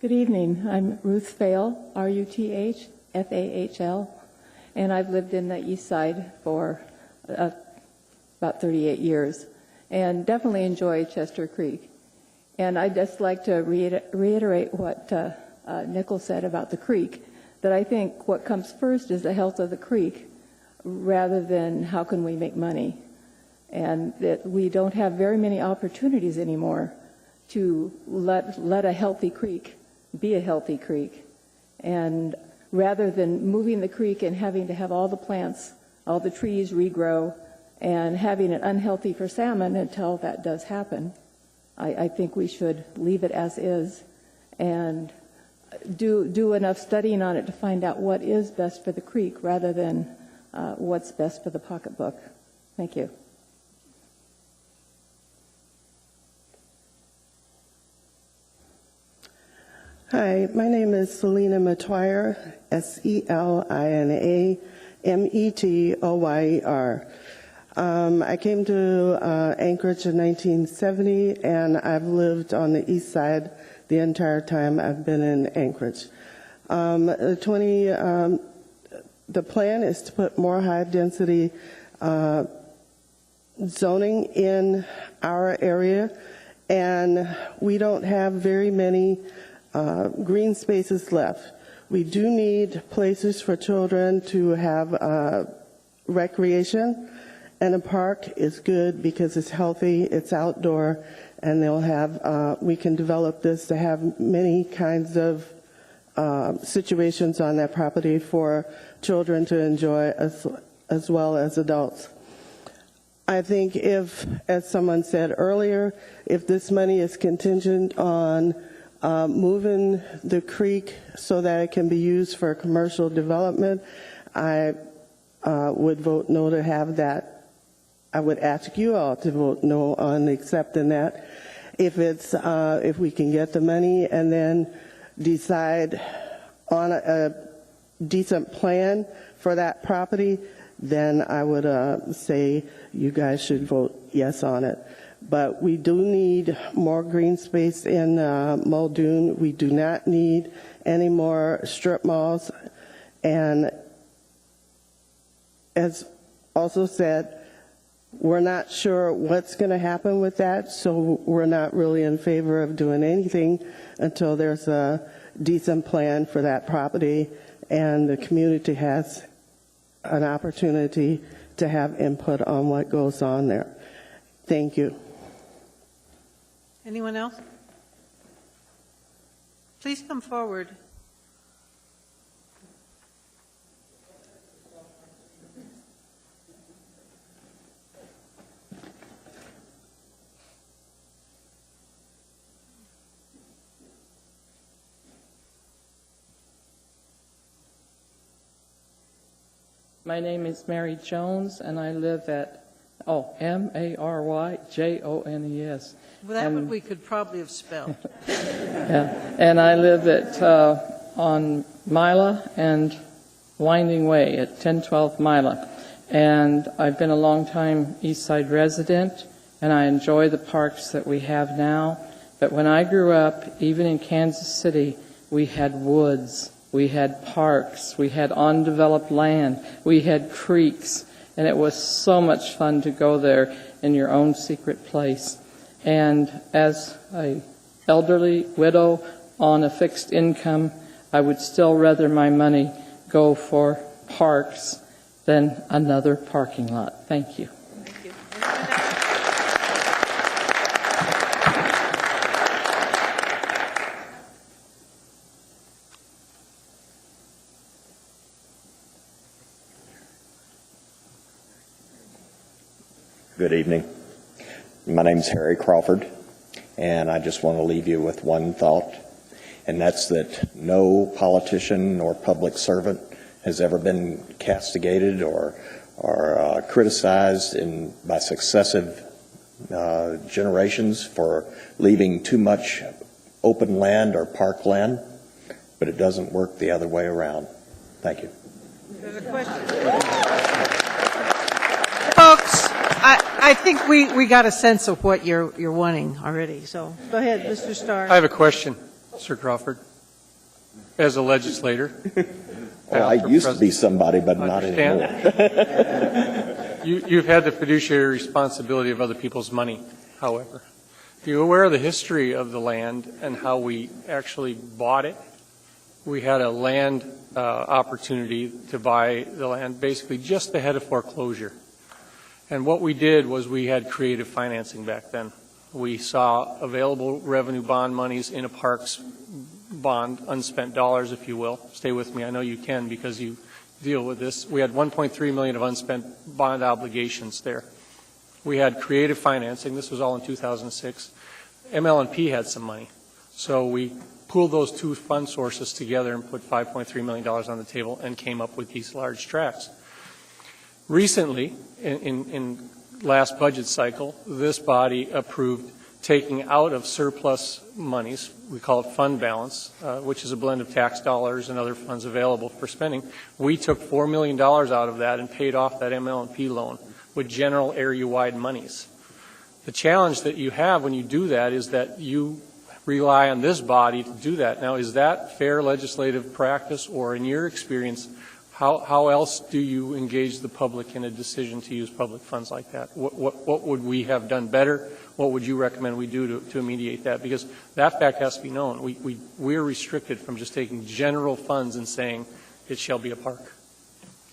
Good evening. I'm Ruth Fahl, R-U-T-H-F-A-H-L, and I've lived in the East Side for about 38 years, and definitely enjoy Chester Creek. And I'd just like to reiterate what Nickel said about the creek, that I think what comes first is the health of the creek rather than how can we make money. And that we don't have very many opportunities anymore to let a healthy creek be a healthy creek. And rather than moving the creek and having to have all the plants, all the trees regrow, and having it unhealthy for salmon until that does happen, I think we should leave it as is and do enough studying on it to find out what is best for the creek rather than what's best for the pocketbook. Thank you. Hi, my name is Selina Metoyer, S-E-L-I-N-A-M-E-T-O-Y-E-R. I came to Anchorage in 1970, and I've lived on the east side the entire time I've been in Anchorage. The plan is to put more high-density zoning in our area, and we don't have very many green spaces left. We do need places for children to have recreation, and a park is good because it's healthy, it's outdoor, and they'll have, we can develop this to have many kinds of situations on that property for children to enjoy as well as adults. I think if, as someone said earlier, if this money is contingent on moving the creek so that it can be used for commercial development, I would vote no to have that. I would ask you all to vote no on accepting that. If it's if we can get the money and then decide on a decent plan for that property, then I would say you guys should vote yes on it. But we do need more green space in Muldoon. We do not need any more strip malls. And as also said, we're not sure what's going to happen with that, so we're not really in favor of doing anything until there's a decent plan for that property and the community has an opportunity to have input on what goes on there. Thank you. Anyone else? Please come forward. My name is Mary Jones, and I live at, M-A-R-Y-J-O-N-E-S. Well, that one we could probably have spelled. Yeah. And I live at on Mila and Winding Way at 1012 Mila. And I've been a long time East Side resident, and I enjoy the parks that we have now. But when I grew up, even in Kansas City, we had woods. We had parks, we had undeveloped land, we had creeks, and it was so much fun to go there in your own secret place. And as an elderly widow on a fixed income, I would still rather my money go for parks than another parking lot. Thank you. Good evening. My name's Harry Crawford, and I just want to leave you with one thought, and that's that no politician or public servant has ever been castigated or criticized by successive generations for leaving too much open land or park land, but it doesn't work the other way around. Thank you. There's a question. Folks, I think we got a sense of what you're wanting already. So go ahead, Mr. Starr. I have a question, Sir Crawford, as a legislator. Well, I used to be somebody, but not anymore. You've had the fiduciary responsibility of other people's money, however. Are you aware of the history of the land and how we actually bought it? We had a land opportunity to buy the land basically just ahead of foreclosure. And what we did was we had creative financing back then. We saw available revenue bond monies in a parks bond, unspent dollars, if you will. Stay with me. I know you can because you deal with this. We had $1.3 million of unspent bond obligations there. We had creative financing. This was all in 2006. ML&P had some money. So we pooled those two fund sources together and put $5.3 million on the table and came up with these large tracts. Recently, in last budget cycle, this body approved taking out of surplus monies, we call it fund balance, which is a blend of tax dollars and other funds available for spending. We took $4 million out of that and paid off that ML&P loan with general area-wide monies. The challenge that you have when you do that is that you rely on this body to do that. Now, is that fair legislative practice, or in your experience, how else do you engage the public in a decision to use public funds like that? What would we have done better? What would you recommend we do to mediate that? Because that fact has to be known. We're restricted from just taking general funds and saying it shall be a park.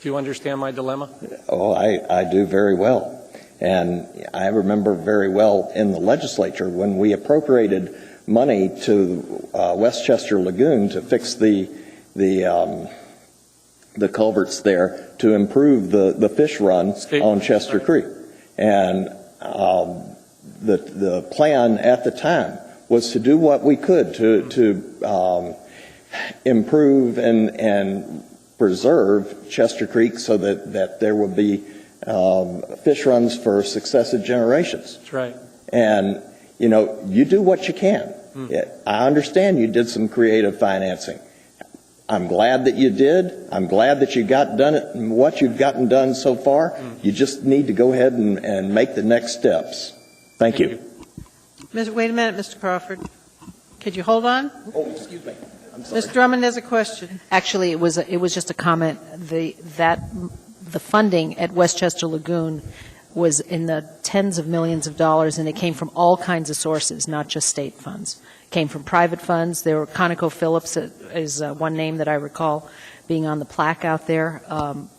Do you understand my dilemma? Oh, I do very well. And I remember very well in the legislature when we appropriated money to Westchester Lagoon to fix the culverts there to improve the fish run on Chester Creek. And the plan at the time was to do what we could to improve and preserve Chester Creek so that there would be fish runs for successive generations. That's right. And, you know, you do what you can. I understand you did some creative financing. I'm glad that you did. I'm glad that you got done it and what you've gotten done so far. You just need to go ahead and make the next steps. Thank you. Wait a minute, Mr. Crawford. Could you hold on? Oh, excuse me. I'm sorry. Ms. Drummond has a question. Actually, it was just a comment. The funding at Westchester Lagoon was in the tens of millions of dollars, and it came from all kinds of sources, not just state funds. It came from private funds. There were ConocoPhillips is one name that I recall being on the plaque out there.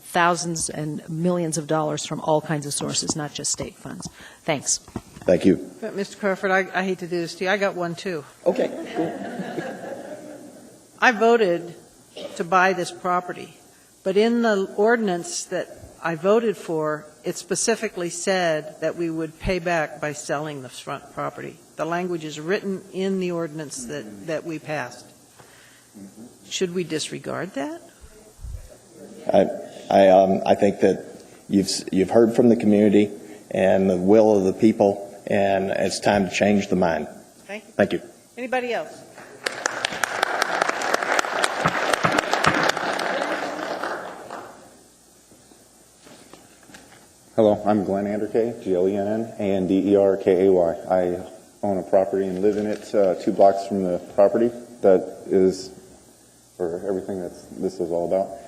Thousands and millions of dollars from all kinds of sources, not just state funds. Thanks. Thank you. But Mr. Crawford, I hate to do this to you. I got one, too. Okay, cool. I voted to buy this property, but in the ordinance that I voted for, it specifically said that we would pay back by selling the front property. The language is written in the ordinance that we passed. Should we disregard that? I think that you've heard from the community and the will of the people, and it's time to change the mind. Thank you. Thank you. Anybody else? Hello, I'm Glenn Anderkay, Glenn Anderkay. I own a property and live in it 2 blocks from the property that is for everything this is all about.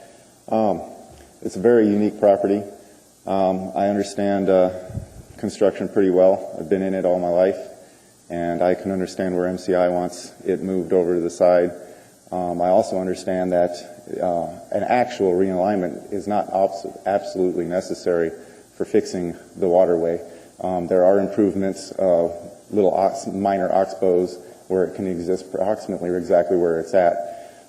It's a very unique property. I understand construction pretty well. I've been in it all my life, and I can understand where MCI wants it moved over to the side. I also understand that an actual realignment is not absolutely necessary for fixing the waterway. There are improvements, little minor oxbows where it can exist approximately or exactly where it's at.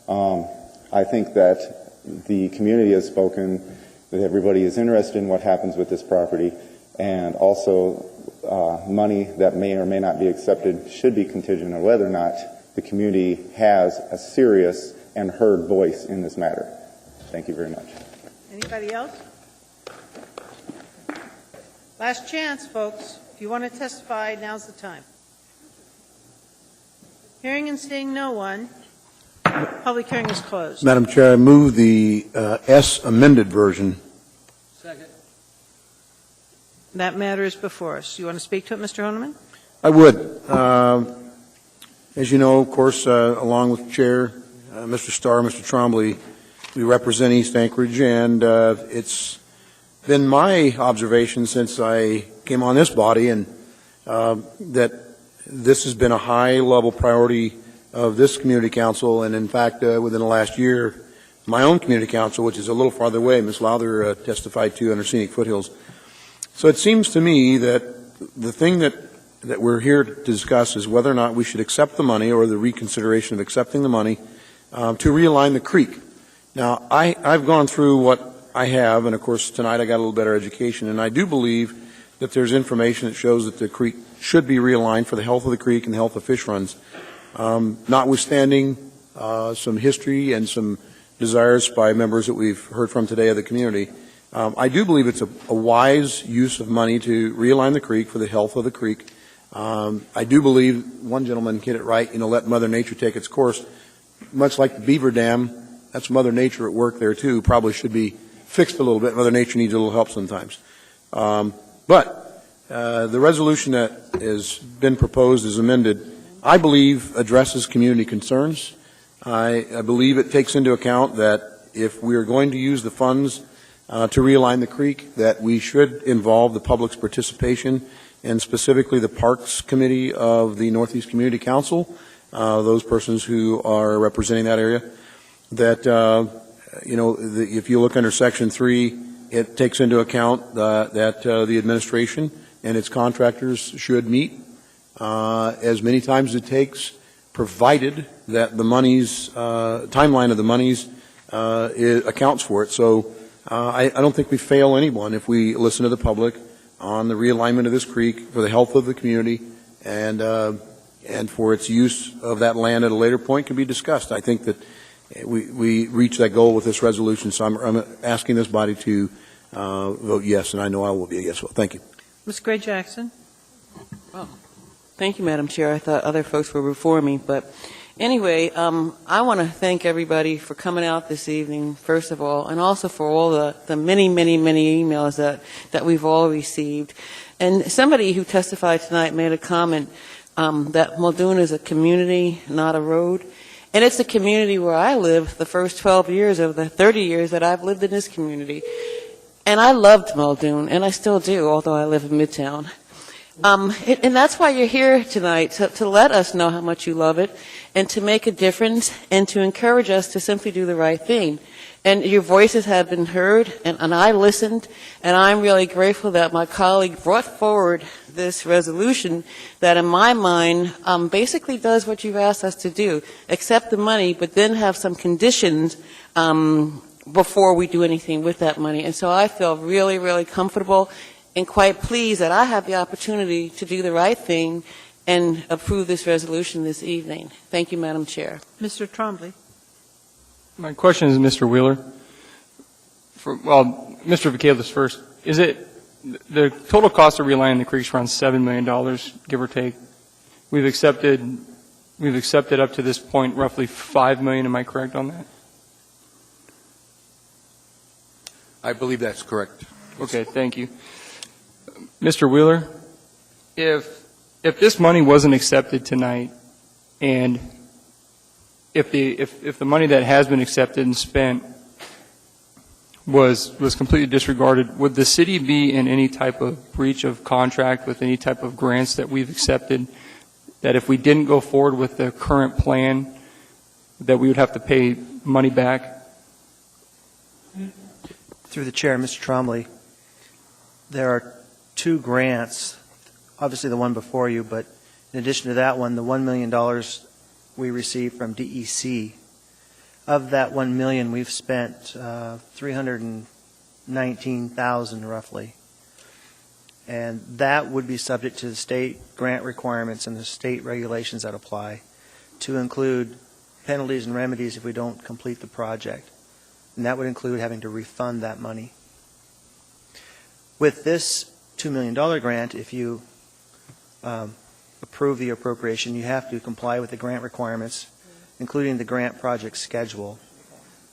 I think that the community has spoken, that everybody is interested in what happens with this property, and also money that may or may not be accepted should be contingent on whether or not the community has a serious and heard voice in this matter. Thank you very much. Anybody else? Last chance, folks. If you want to testify, now's the time. Hearing and seeing no one, public hearing is closed. Madam Chair, I move the S amended version. Second. That matter is before us. You want to speak to it, Mr. Honeman? I would. As you know, of course, along with Chair, Mr. Starr, Mr. Trombley, we represent East Anchorage, and it's been my observation since I came on this body and that this has been a high-level priority of this community council, and in fact, within the last year, my own community council, which is a little farther away, Ms. Lowther testified to under Scenic Foothills. So it seems to me that the thing that we're here to discuss is whether or not we should accept the money or the reconsideration of accepting the money to realign the creek. Now, I've gone through what I have, and of course tonight I got a little better education, and I do believe that there's information that shows that the creek should be realigned for the health of the creek and the health of fish runs. Notwithstanding some history and some desires by members that we've heard from today of the community, I do believe it's a wise use of money to realign the creek for the health of the creek. I do believe one gentleman hit it right, let Mother Nature take its course. Much like the Beaver Dam, that's Mother Nature at work there too, probably should be fixed a little bit. Mother Nature needs a little help sometimes. But the resolution that has been proposed as amended, I believe addresses community concerns. I believe it takes into account that if we are going to use the funds to realign the creek, that we should involve the public's participation, and specifically the Parks Committee of the Northeast Community Council, those persons who are representing that area. That, if you look under Section 3, it takes into account that the administration and its contractors should meet as many times as it takes, provided that the monies, timeline of the monies accounts for it. So I don't think we fail anyone if we listen to the public on the realignment of this creek for the health of the community, and for its use of that land at a later point can be discussed. I think that we reach that goal with this resolution, so I'm asking this body to vote yes, and I know I will be a yes vote. Thank you. Ms. Gray Jackson. Well, thank you, Madam Chair. I thought other folks were before me, but anyway, I want to thank everybody for coming out this evening, first of all, and also for all the many, many, many emails that we've all received. And somebody who testified tonight made a comment that Muldoon is a community, not a road. And it's a community where I lived the first 12 years of the 30 years that I've lived in this community. And I loved Muldoon, and I still do, although I live in Midtown. And that's why you're here tonight, to let us know how much you love it, and to make a difference, and to encourage us to simply do the right thing. And your voices have been heard, and I listened, and I'm really grateful that my colleague brought forward this resolution that, in my mind, basically does what you've asked us to do: accept the money, but then have some conditions before we do anything with that money. And so I feel really, really comfortable and quite pleased that I have the opportunity to do the right thing and approve this resolution this evening. Thank you, Madam Chair. Mr. Trombley. My question is, Mr. Wheeler. Mr. Vacalis first. Is it the total cost of realigning the creeks around $7 million, give or take? We've accepted up to this point roughly $5 million. Am I correct on that? I believe that's correct. Okay, thank you. Mr. Wheeler, if this money wasn't accepted tonight, and if the money that has been accepted and spent was completely disregarded, would the city be in any type of breach of contract with any type of grants that we've accepted, that if we didn't go forward with the current plan, that we would have to pay money back? Through the chair, Mr. Trombley, there are 2 grants, obviously the one before you, but in addition to that one, the $1 million we received from DEC. Of that $1 million, we've spent $319,000 roughly. And that would be subject to the state grant requirements and the state regulations that apply, to include penalties and remedies if we don't complete the project. And that would include having to refund that money. With this $2 million grant, if you approve the appropriation, you have to comply with the grant requirements, including the grant project schedule.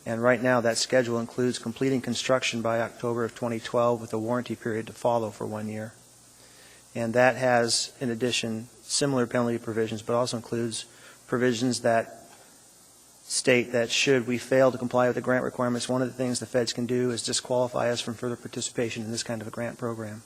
And right now, that schedule includes completing construction by October of 2012 with a warranty period to follow for 1 year. And that has, in addition, similar penalty provisions, but also includes provisions that state that should we fail to comply with the grant requirements, one of the things the feds can do is disqualify us from further participation in this kind of a grant program.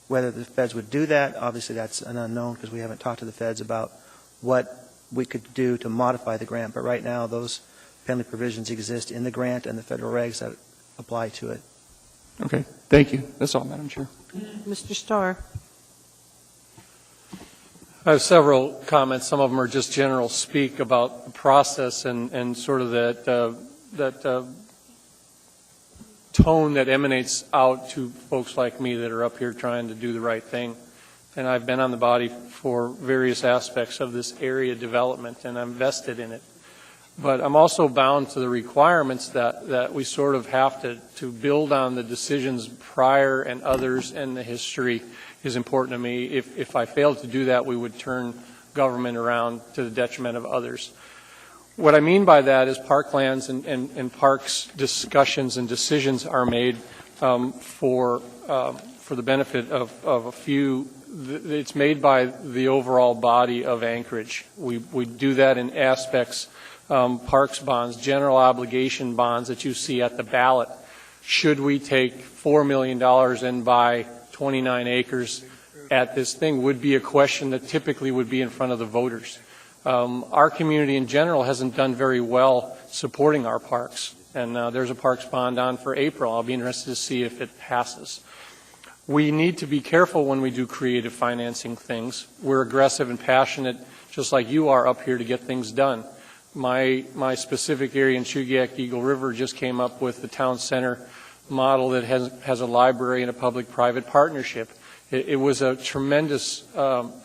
Whether the feds would do that, obviously that's an unknown because we haven't talked to the feds about what we could do to modify the grant. But right now, those penalty provisions exist in the grant and the federal regs that apply to it. Okay, thank you. That's all, Madam Chair. Mr. Starr. I have several comments. Some of them are just general speak about the process and sort of that tone that emanates out to folks like me that are up here trying to do the right thing. And I've been on the body for various aspects of this area development, and I'm vested in it. But I'm also bound to the requirements that we sort of have to build on the decisions prior and others, and the history is important to me. If I failed to do that, we would turn government around to the detriment of others. What I mean by that is parklands and parks discussions and decisions are made for the benefit of a few. It's made by the overall body of Anchorage. We do that in aspects, parks bonds, general obligation bonds that you see at the ballot. Should we take $4 million and buy 29 acres at this thing would be a question that typically would be in front of the voters. Our community in general hasn't done very well supporting our parks, and there's a parks bond on for April. I'll be interested to see if it passes. We need to be careful when we do creative financing things. We're aggressive and passionate, just like you are up here, to get things done. My specific area in Chugiak, Eagle River, just came up with the town center model that has a library and a public-private partnership. It was a tremendous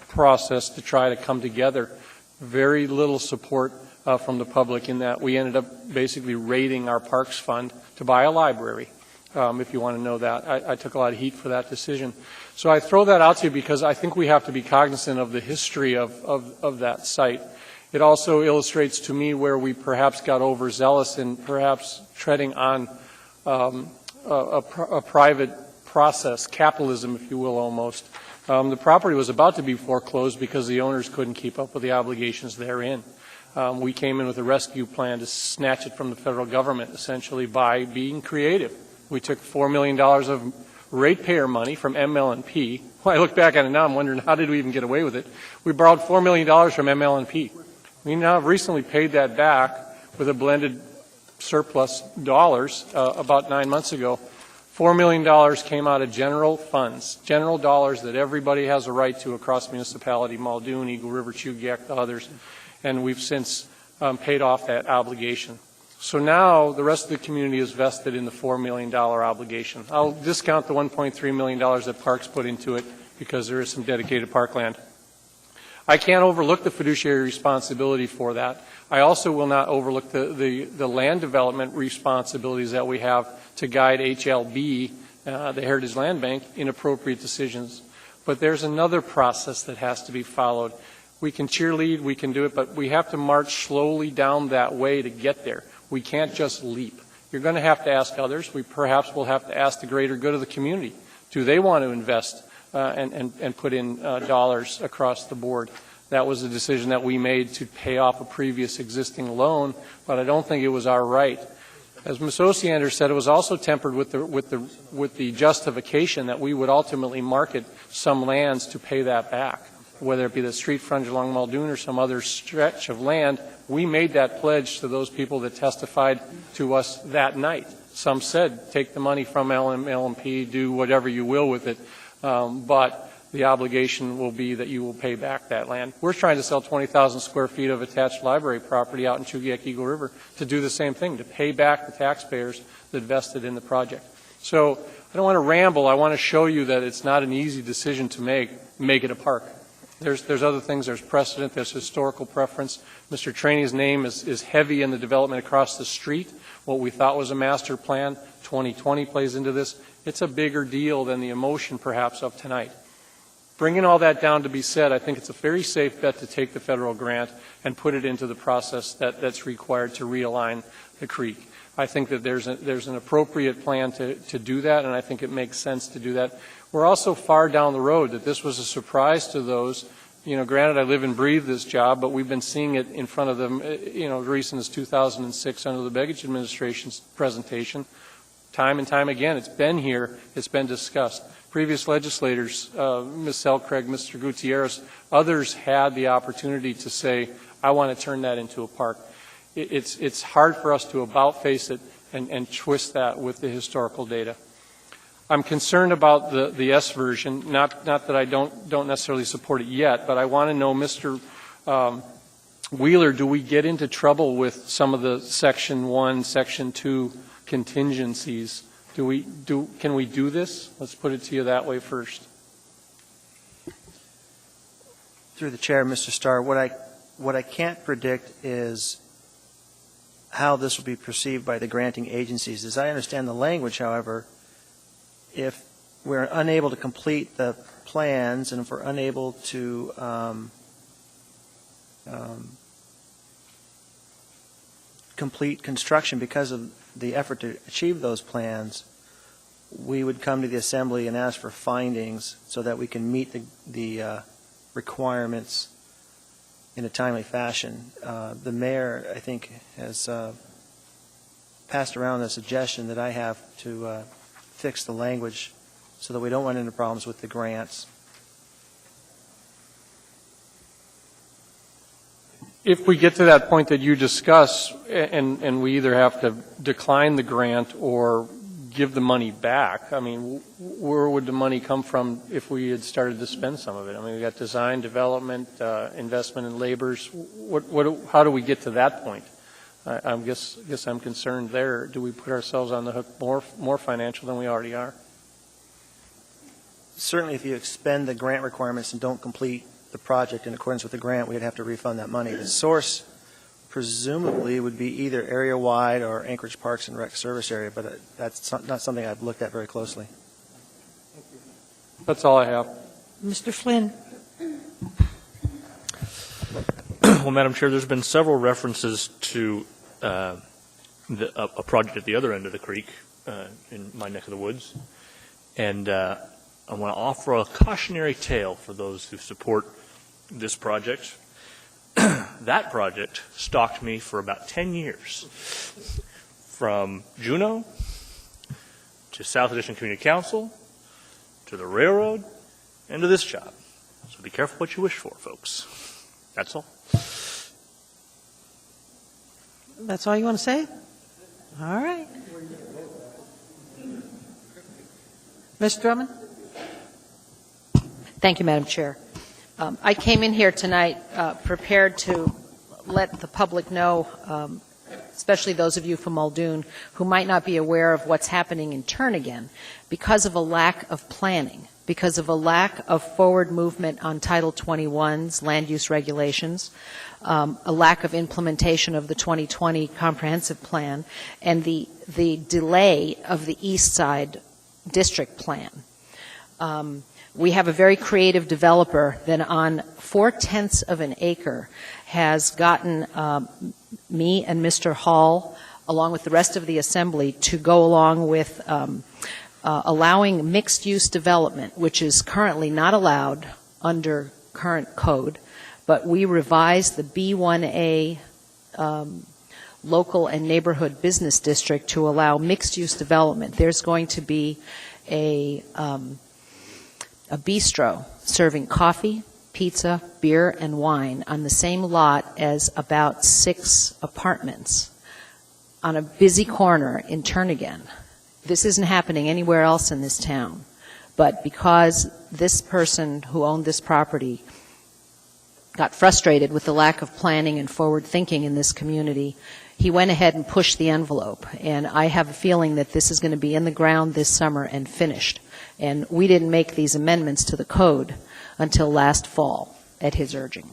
process to try to come together. Very little support from the public in that we ended up basically raiding our parks fund to buy a library, if you want to know that. I took a lot of heat for that decision. So I throw that out to you because I think we have to be cognizant of the history of that site. It also illustrates to me where we perhaps got overzealous in perhaps treading on a private process, capitalism, if you will, almost. The property was about to be foreclosed because the owners couldn't keep up with the obligations therein. We came in with a rescue plan to snatch it from the federal government, essentially, by being creative. We took $4 million of ratepayer money from ML&P. When I look back at it now, I'm wondering, how did we even get away with it? We borrowed $4 million from ML&P. We now have recently paid that back with a blended surplus dollars about 9 months ago. $4 million came out of general funds, general dollars that everybody has a right to across municipality, Muldoon, Eagle River, Chugiak, the others, and we've since paid off that obligation. So now the rest of the community is vested in the $4 million obligation. I'll discount the $1.3 million that Parks put into it because there is some dedicated parkland. I can't overlook the fiduciary responsibility for that. I also will not overlook the land development responsibilities that we have to guide HLB, the Heritage Land Bank, in appropriate decisions. But there's another process that has to be followed. We can cheerlead, we can do it, but we have to march slowly down that way to get there. We can't just leap. You're going to have to ask others. We perhaps will have to ask the greater good of the community. Do they want to invest and put in dollars across the board? That was a decision that we made to pay off a previous existing loan, but I don't think it was our right. As Ms. Osiander said, it was also tempered with the justification that we would ultimately market some lands to pay that back. whether it be the street frontage along Muldoon or some other stretch of land, we made that pledge to those people that testified to us that night. Some said, take the money from LMP, do whatever you will with it, but the obligation will be that you will pay back that land. We're trying to sell 20,000 square feet of attached library property out in Chugiak Eagle River to do the same thing, to pay back the taxpayers that vested in the project. So I don't want to ramble. I want to show you that it's not an easy decision to make it a park. There's other things. There's precedent. There's historical preference. Mr. Trainey's name is heavy in the development across the street. What we thought was a master plan, 2020 plays into this. It's a bigger deal than the emotion, perhaps, of tonight. Bringing all that down to be said, I think it's a very safe bet to take the federal grant and put it into the process that's required to realign the creek. I think that there's an appropriate plan to do that, and I think it makes sense to do that. We're also far down the road that this was a surprise to those. You know, granted, I live and breathe this job, but we've been seeing it in front of them, you know, as recent as 2006 under the Begich administration's presentation. Time and time again, it's been here, it's been discussed. Previous legislators, Ms. Selcraig, Mr. Gutierrez, others had the opportunity to say, I want to turn that into a park. It's hard for us to about-face it and twist that with the historical data. I'm concerned about the S version, not that I don't necessarily support it yet, but I want to know, Mr. Wheeler, do we get into trouble with some of the Section 1, Section 2 contingencies? Can we do this? Let's put it to you that way first. Through the chair, Mr. Starr, what I can't predict is how this will be perceived by the granting agencies. As I understand the language, however, if we're unable to complete the plans and if we're unable to complete construction because of the effort to achieve those plans, we would come to the Assembly and ask for findings so that we can meet the requirements in a timely fashion. The mayor, I think, has passed around a suggestion that I have to fix the language so that we don't run into problems with the grants. If we get to that point that you discuss, and we either have to decline the grant or give the money back, I mean, where would the money come from if we had started to spend some of it? I mean, we got design, development, investment in labors. How do we get to that point? I guess I'm concerned there. Do we put ourselves on the hook more financial than we already are? Certainly, if you expend the grant requirements and don't complete the project in accordance with the grant, we'd have to refund that money. The source presumably would be either area-wide or Anchorage Parks and Rec service area, but that's not something I've looked at very closely. That's all I have. Mr. Flynn. Well, Madam Chair, there's been several references to a project at the other end of the creek in my neck of the woods, and I want to offer a cautionary tale for those who support this project. That project stalked me for about 10 years, from Juneau to South Edition Community Council to the railroad and to this job. So be careful what you wish for, folks. That's all. That's all you want to say? All right. Ms. Drummond? Thank you, Madam Chair. I came in here tonight prepared to let the public know, especially those of you from Muldoon who might not be aware of what's happening in Turnagain, because of a lack of planning, because of a lack of forward movement on Title 21's land use regulations, a lack of implementation of the 2020 comprehensive plan, and the delay of the East Side district plan. We have a very creative developer that on 4/10 of an acre has gotten me and Mr. Hall, along with the rest of the Assembly, to go along with allowing mixed-use development, which is currently not allowed under current code, but we revised the B1A local and neighborhood business district to allow mixed-use development. There's going to be a bistro serving coffee, pizza, beer, and wine on the same lot as about 6 apartments on a busy corner in Turnagain. This isn't happening anywhere else in this town. But because this person who owned this property got frustrated with the lack of planning and forward thinking in this community, he went ahead and pushed the envelope. And I have a feeling that this is going to be in the ground this summer and finished. And we didn't make these amendments to the code until last fall at his urging.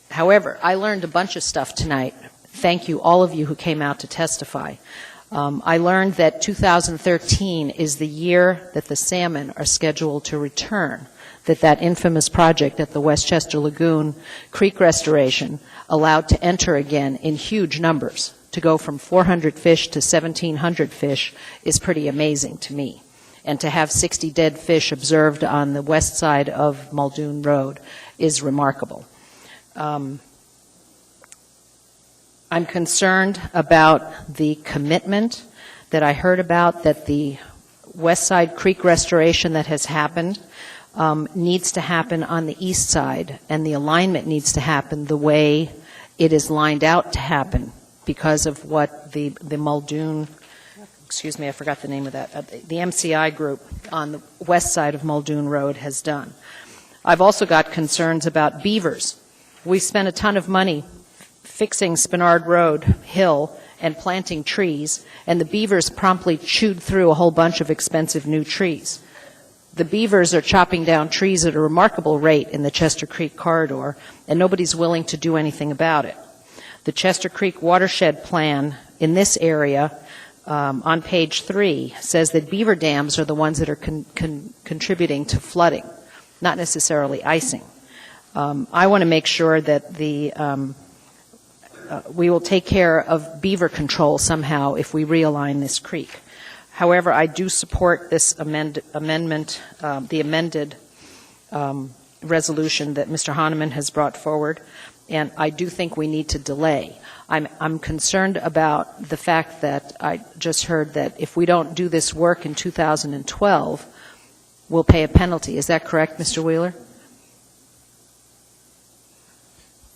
However, I learned a bunch of stuff tonight. Thank you, all of you who came out to testify. I learned that 2013 is the year that the salmon are scheduled to return, that infamous project at the Westchester Lagoon Creek restoration allowed to enter again in huge numbers. To go from 400 fish to 1,700 fish is pretty amazing to me. And to have 60 dead fish observed on the west side of Muldoon Road is remarkable. I'm concerned about the commitment that I heard about, that the West Side Creek restoration that has happened needs to happen on the east side, and the alignment needs to happen the way it is lined out to happen because of what the Muldoon, excuse me, I forgot the name of that, the MCI group on the west side of Muldoon Road has done. I've also got concerns about beavers. We spent a ton of money fixing Spenard Road Hill and planting trees, and the beavers promptly chewed through a whole bunch of expensive new trees. The beavers are chopping down trees at a remarkable rate in the Chester Creek corridor, and nobody's willing to do anything about it. The Chester Creek watershed plan in this area on page 3 says that beaver dams are the ones that are contributing to flooding, not necessarily icing. I want to make sure that we will take care of beaver control somehow if we realign this creek. However, I do support this amendment, the amended resolution that Mr. Hahnemann has brought forward, and I do think we need to delay. I'm concerned about the fact that I just heard that if we don't do this work in 2012, we'll pay a penalty. Is that correct, Mr. Wheeler?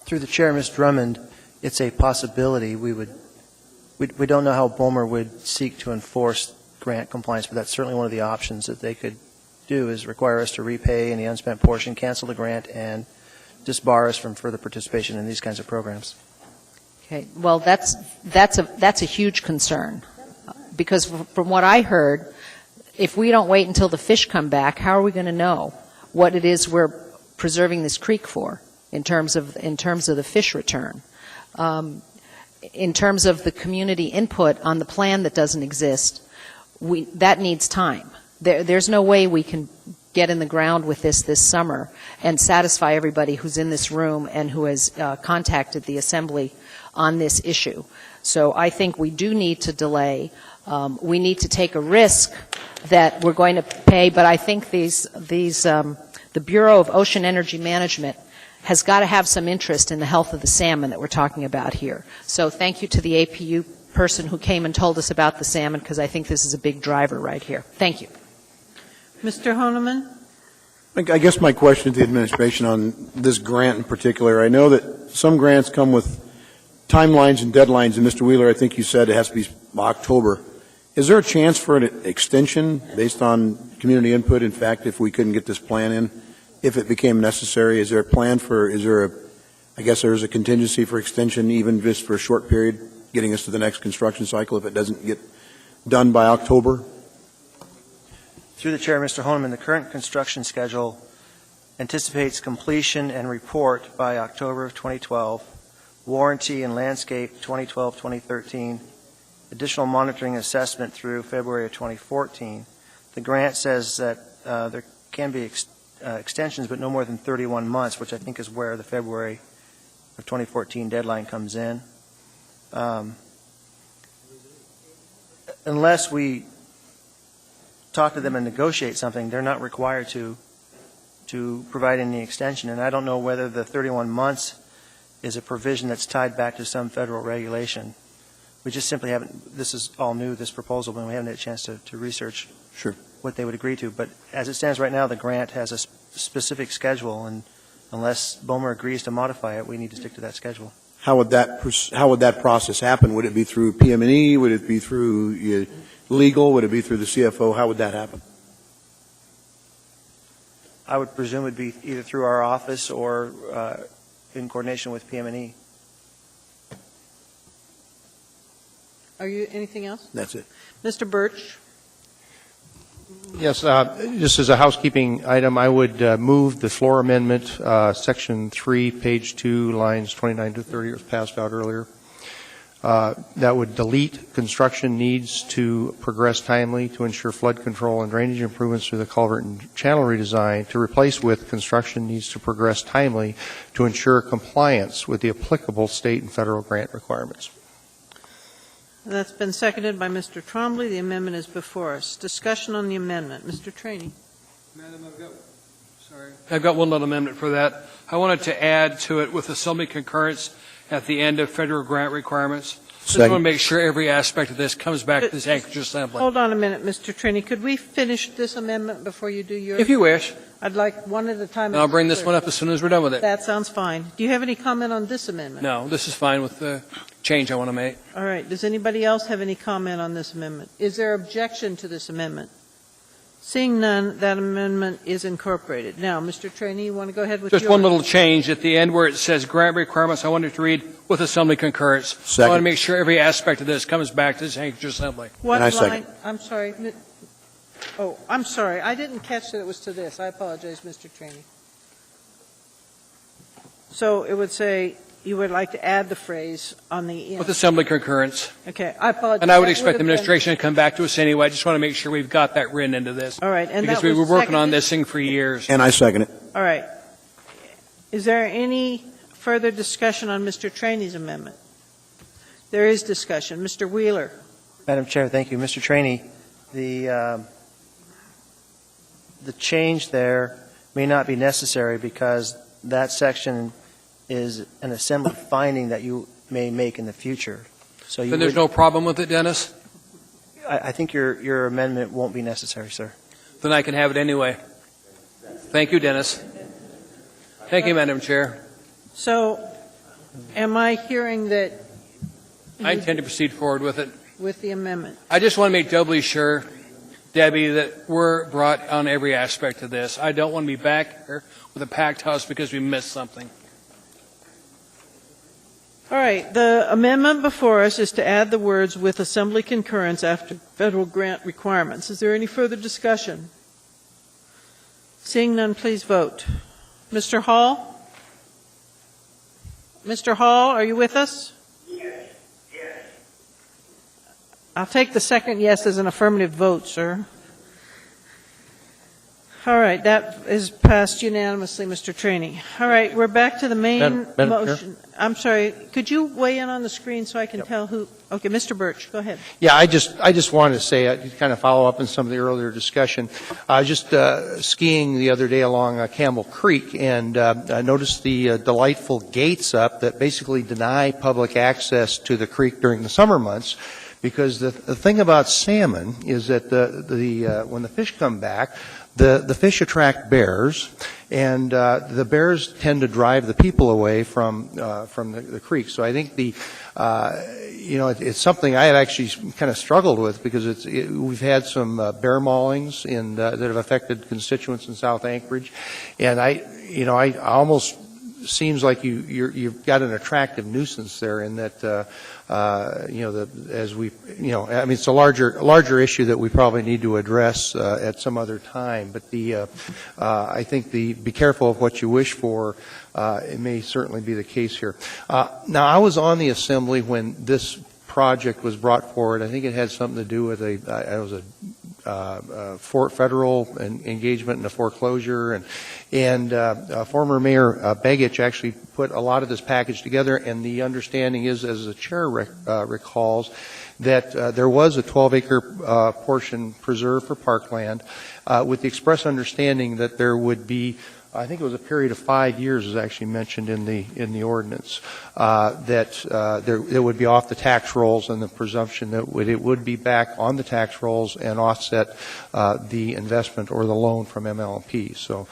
Through the chair, Ms. Drummond, it's a possibility. We don't know how Bomer would seek to enforce grant compliance, but that's certainly one of the options that they could do, is require us to repay any unspent portion, cancel the grant, and disbar us from further participation in these kinds of programs. Okay. Well, that's a huge concern, because from what I heard, if we don't wait until the fish come back, how are we going to know what it is we're preserving this creek for in terms of the fish return? In terms of the community input on the plan that doesn't exist, that needs time. There's no way we can get in the ground with this summer and satisfy everybody who's in this room and who has contacted the Assembly on this issue. So I think we do need to delay. We need to take a risk that we're going to pay, but I think the Bureau of Ocean Energy Management has got to have some interest in the health of the salmon that we're talking about here. So thank you to the APU person who came and told us about the salmon, because I think this is a big driver right here. Thank you. Mr. Honeman? I guess my question to the administration on this grant in particular, I know that some grants come with timelines and deadlines, and Mr. Wheeler, I think you said it has to be October. Is there a chance for an extension based on community input? In fact, if we couldn't get this plan in, if it became necessary, is there a plan for, I guess there is a contingency for extension even just for a short period, getting us to the next construction cycle if it doesn't get done by October? Through the chair, Mr. Honeman, the current construction schedule anticipates completion and report by October of 2012, warranty and landscape 2012-2013, additional monitoring assessment through February of 2014. The grant says that there can be extensions, but no more than 31 months, which I think is where the February of 2014 deadline comes in. Unless we talk to them and negotiate something, they're not required to provide any extension. And I don't know whether the 31 months is a provision that's tied back to some federal regulation. We just simply haven't, this is all new, this proposal, and we haven't had a chance to research what they would agree to. But as it stands right now, the grant has a specific schedule, and unless BOMER agrees to modify it, we need to stick to that schedule. How would that process happen? Would it be through PM&E? Would it be through legal? Would it be through the CFO? How would that happen? I would presume it'd be either through our office or in coordination with PM&E. Are you, anything else? That's it. Mr. Birch? Yes, just as a housekeeping item, I would move the floor amendment, Section 3, page 2, lines 29 to 30, was passed out earlier. That would delete construction needs to progress timely to ensure flood control and drainage improvements through the culvert and channel redesign, to replace with construction needs to progress timely to ensure compliance with the applicable state and federal grant requirements. That's been seconded by Mr. Trombley. The amendment is before us. Discussion on the amendment. Mr. Trainee. Madam, I've got one little amendment for that. I wanted to add to it with assembly concurrence at the end of federal grant requirements. Just want to make sure every aspect of this comes back to this Anchorage Assembly. Hold on a minute, Mr. Trainee. Could we finish this amendment before you do yours? If you wish. I'd like one at a time. And I'll bring this one up as soon as we're done with it. That sounds fine. Do you have any comment on this amendment? No, this is fine with the change I want to make. All right. Does anybody else have any comment on this amendment? Is there objection to this amendment? Seeing none, that amendment is incorporated. Now, Mr. Trainee, you want to go ahead with Just your... one little change at the end where it says grant requirements. I wanted to read with assembly concurrence. Second. I want to make sure every aspect of this comes back to this Anchorage Assembly. What I line? second. I'm sorry. Oh, I'm sorry. I didn't catch that it was to this. I apologize, Mr. Trainee. So it would say you would like to add the phrase on the end. With assembly concurrence. Okay, I apologize. And I would That expect the have been- administration to come back to us anyway. I just want to make sure we've got that written into this. All right, and Because that we was were working on seconded? this thing for years. And I second it. All right. Is there any further discussion on Mr. Trainee's amendment? There is discussion. Mr. Wheeler. Madam Chair, thank you. Mr. Trainee, the change there may not be necessary because that section is an assembly finding that you may make in the future. So you Then there's would- no problem with it, Dennis? I think your amendment won't be necessary, sir. Then I can have it anyway. Thank you, Dennis. Thank you, Madam Chair. So am I hearing that I intend to proceed forward with it. with the amendment? I just want to make doubly sure, Debbie, that we're brought on every aspect of this. I don't want to be back here with a packed house because we missed something. All right. The amendment before us is to add the words "with assembly concurrence" after federal grant requirements. Is there any further discussion? Seeing none, please vote. Mr. Hall? Mr. Hall, are you with us? Yes. I'll take the second yes as an affirmative vote, sir. All right, that is passed unanimously, Mr. Trainee. All right, we're back to the main Madam Chair? motion. I'm sorry, could you weigh in on the screen so I can tell who? Okay, Mr. Birch, go ahead. Yeah, I just wanted to say, to kind of follow up on some of the earlier discussion. I was just skiing the other day along Campbell Creek and I noticed the delightful gates up that basically deny public access to the creek during the summer months. Because the thing about salmon is that when the fish come back, the fish attract bears, and the bears tend to drive the people away from the creek. So I think it's something I have actually kind of struggled with because we've had some bear maulings that have affected constituents in South Anchorage, and I almost seems like you've got an attractive nuisance there in that. It's a larger issue that we probably need to address at some other time. But I think be careful of what you wish for. It may certainly be the case here. Now, I was on the assembly when this project was brought forward. I think it had something to do with a federal engagement in a foreclosure, and former Mayor Begich actually put a lot of this package together, and the understanding is, as the chair recalls, that there was a 12-acre portion preserved for parkland with the express understanding that there would be I think it was a period of 5 years is actually mentioned in the ordinance, that it would be off the tax rolls, and the presumption that it would be back on the tax rolls and offset the investment or the loan from MLP. So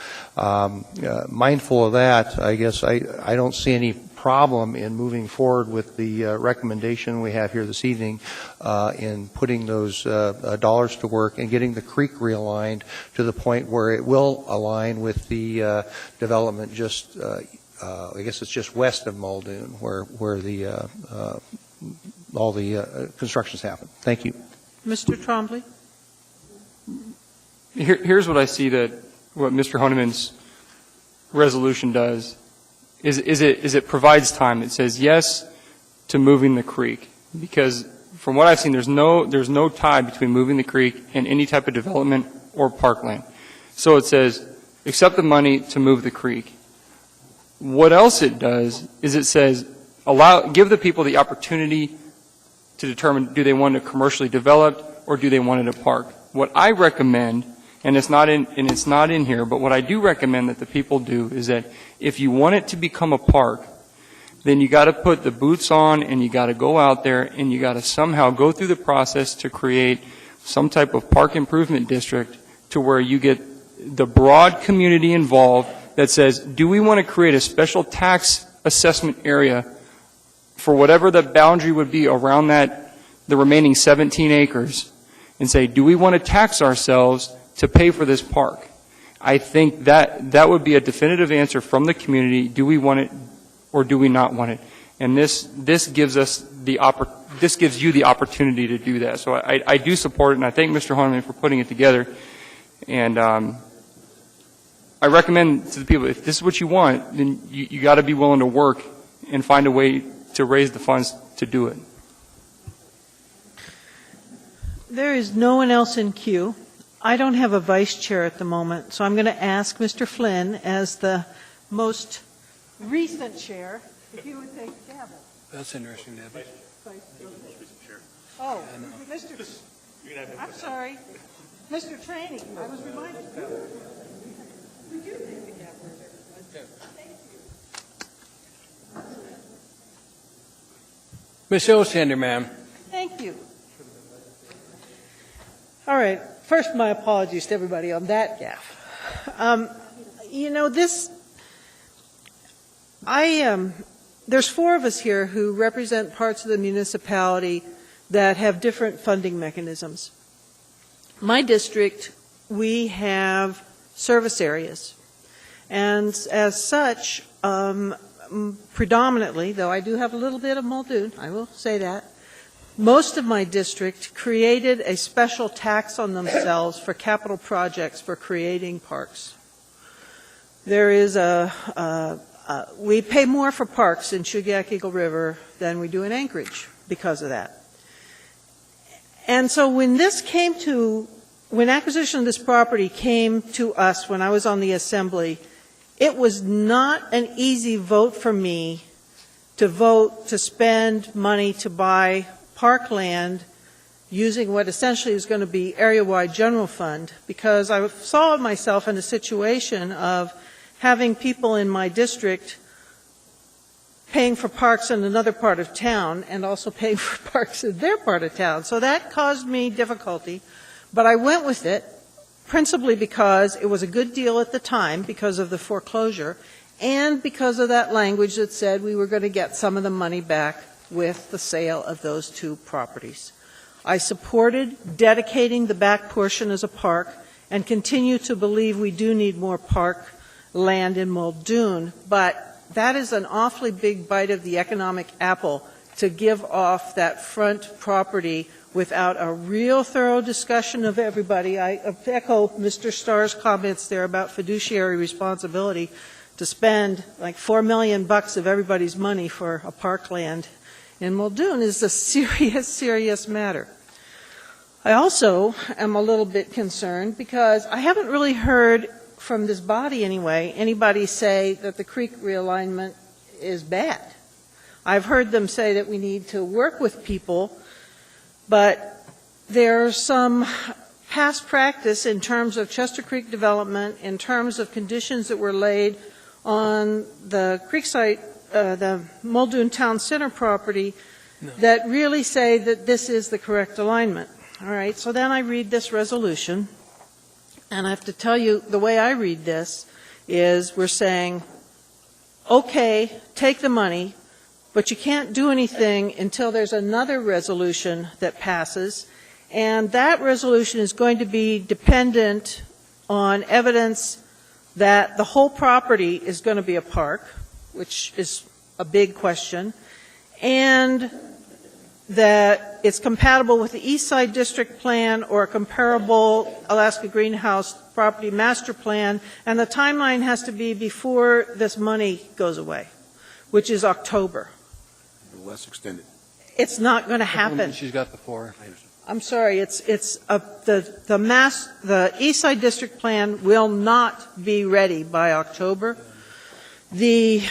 mindful of that, I guess I don't see any problem in moving forward with the recommendation we have here this evening in putting those dollars to work and getting the creek realigned to the point where it will align with the development just, I guess it's just west of Muldoon where the all the constructions happen. Thank you. Mr. Trombley? Here's what I see that what Mr. Honeman's resolution does is it provides time. It says yes to moving the creek, because from what I've seen, there's no tie between moving the creek and any type of development or parkland. So it says accept the money to move the creek. What else it does is it says give the people the opportunity to determine, do they want it commercially developed or do they want it a park? What I recommend, and it's not in here, but what I do recommend that the people do is that if you want it to become a park, then you got to put the boots on and you got to go out there and you got to somehow go through the process to create some type of park improvement district to where you get the broad community involved that says, do we want to create a special tax assessment area for whatever the boundary would be around the remaining 17 acres, and say, do we want to tax ourselves to pay for this park? I think that would be a definitive answer from the community. Do we want it or do we not want it? And this gives you the opportunity to do that. So I do support it, and I thank Mr. Honeman for putting it together. And I recommend to the people, if this is what you want, then you got to be willing to work and find a way to raise the funds to do it. There is no one else in queue. I don't have a vice chair at the moment, so I'm going to ask Mr. Flynn, as the most recent chair, if you would take the gavel. That's interesting, Debbie. Oh, I'm sorry. Mr. Traney, I was reminded. Would you take the gavel? Thank you. Ms. Osander, ma'am. Thank you. All right. First, my apologies to everybody on that gaffe. There's four of us here who represent parts of the municipality that have different funding mechanisms. My district, we have service areas. And as such, predominantly, though I do have a little bit of Muldoon, I will say that, most of my district created a special tax on themselves for capital projects for creating parks. There is we pay more for parks in Shugiak Eagle River than we do in Anchorage because of that. And so when acquisition of this property came to us when I was on the assembly, it was not an easy vote for me to vote to spend money to buy parkland using what essentially is going to be area-wide general fund, because I saw myself in a situation of having people in my district paying for parks in another part of town and also paying for parks in their part of town. So that caused me difficulty, but I went with it principally because it was a good deal at the time because of the foreclosure and because of that language that said we were going to get some of the money back with the sale of those two properties. I supported dedicating the back portion as a park and continue to believe we do need more park land in Muldoon, but that is an awfully big bite of the economic apple to give off that front property without a real thorough discussion of everybody. I echo Mr. Starr's comments there about fiduciary responsibility to spend like $4 million of everybody's money for a parkland in Muldoon is a serious, serious matter. I also am a little bit concerned because I haven't really heard from this body anyway anybody say that the creek realignment is bad. I've heard them say that we need to work with people, but there are some past practice in terms of Chester Creek development, in terms of conditions that were laid on the Creekside, the Muldoon Town Center property that really say that this is the correct alignment. All right, so then I read this resolution, and I have to tell you, the way I read this is we're saying, okay, take the money, but you can't do anything until there's another resolution that passes, and that resolution is going to be dependent on evidence that the whole property is going to be a park, which is a big question, and that it's compatible with the East Side District Plan or a comparable Alaska Greenhouse Property Master Plan, and the timeline has to be before this money goes away, which is October. Less extended. It's not going to happen. She's got the floor. I'm sorry, the East Side District Plan will not be ready by October. There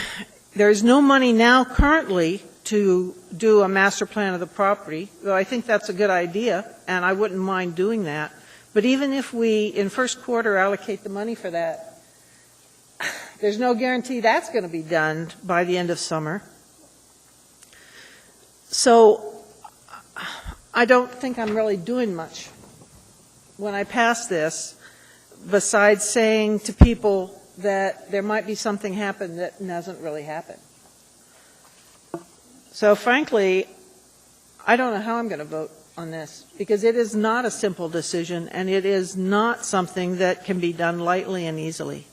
is no money now currently to do a master plan of the property, though I think that's a good idea, and I wouldn't mind doing that. But even if we, in first quarter, allocate the money for that, there's no guarantee that's going to be done by the end of summer. So I don't think I'm really doing much when I pass this, besides saying to people that there might be something happen that hasn't really happened. So frankly, I don't know how I'm going to vote on this, because it is not a simple decision, and it is not something that can be done lightly and easily.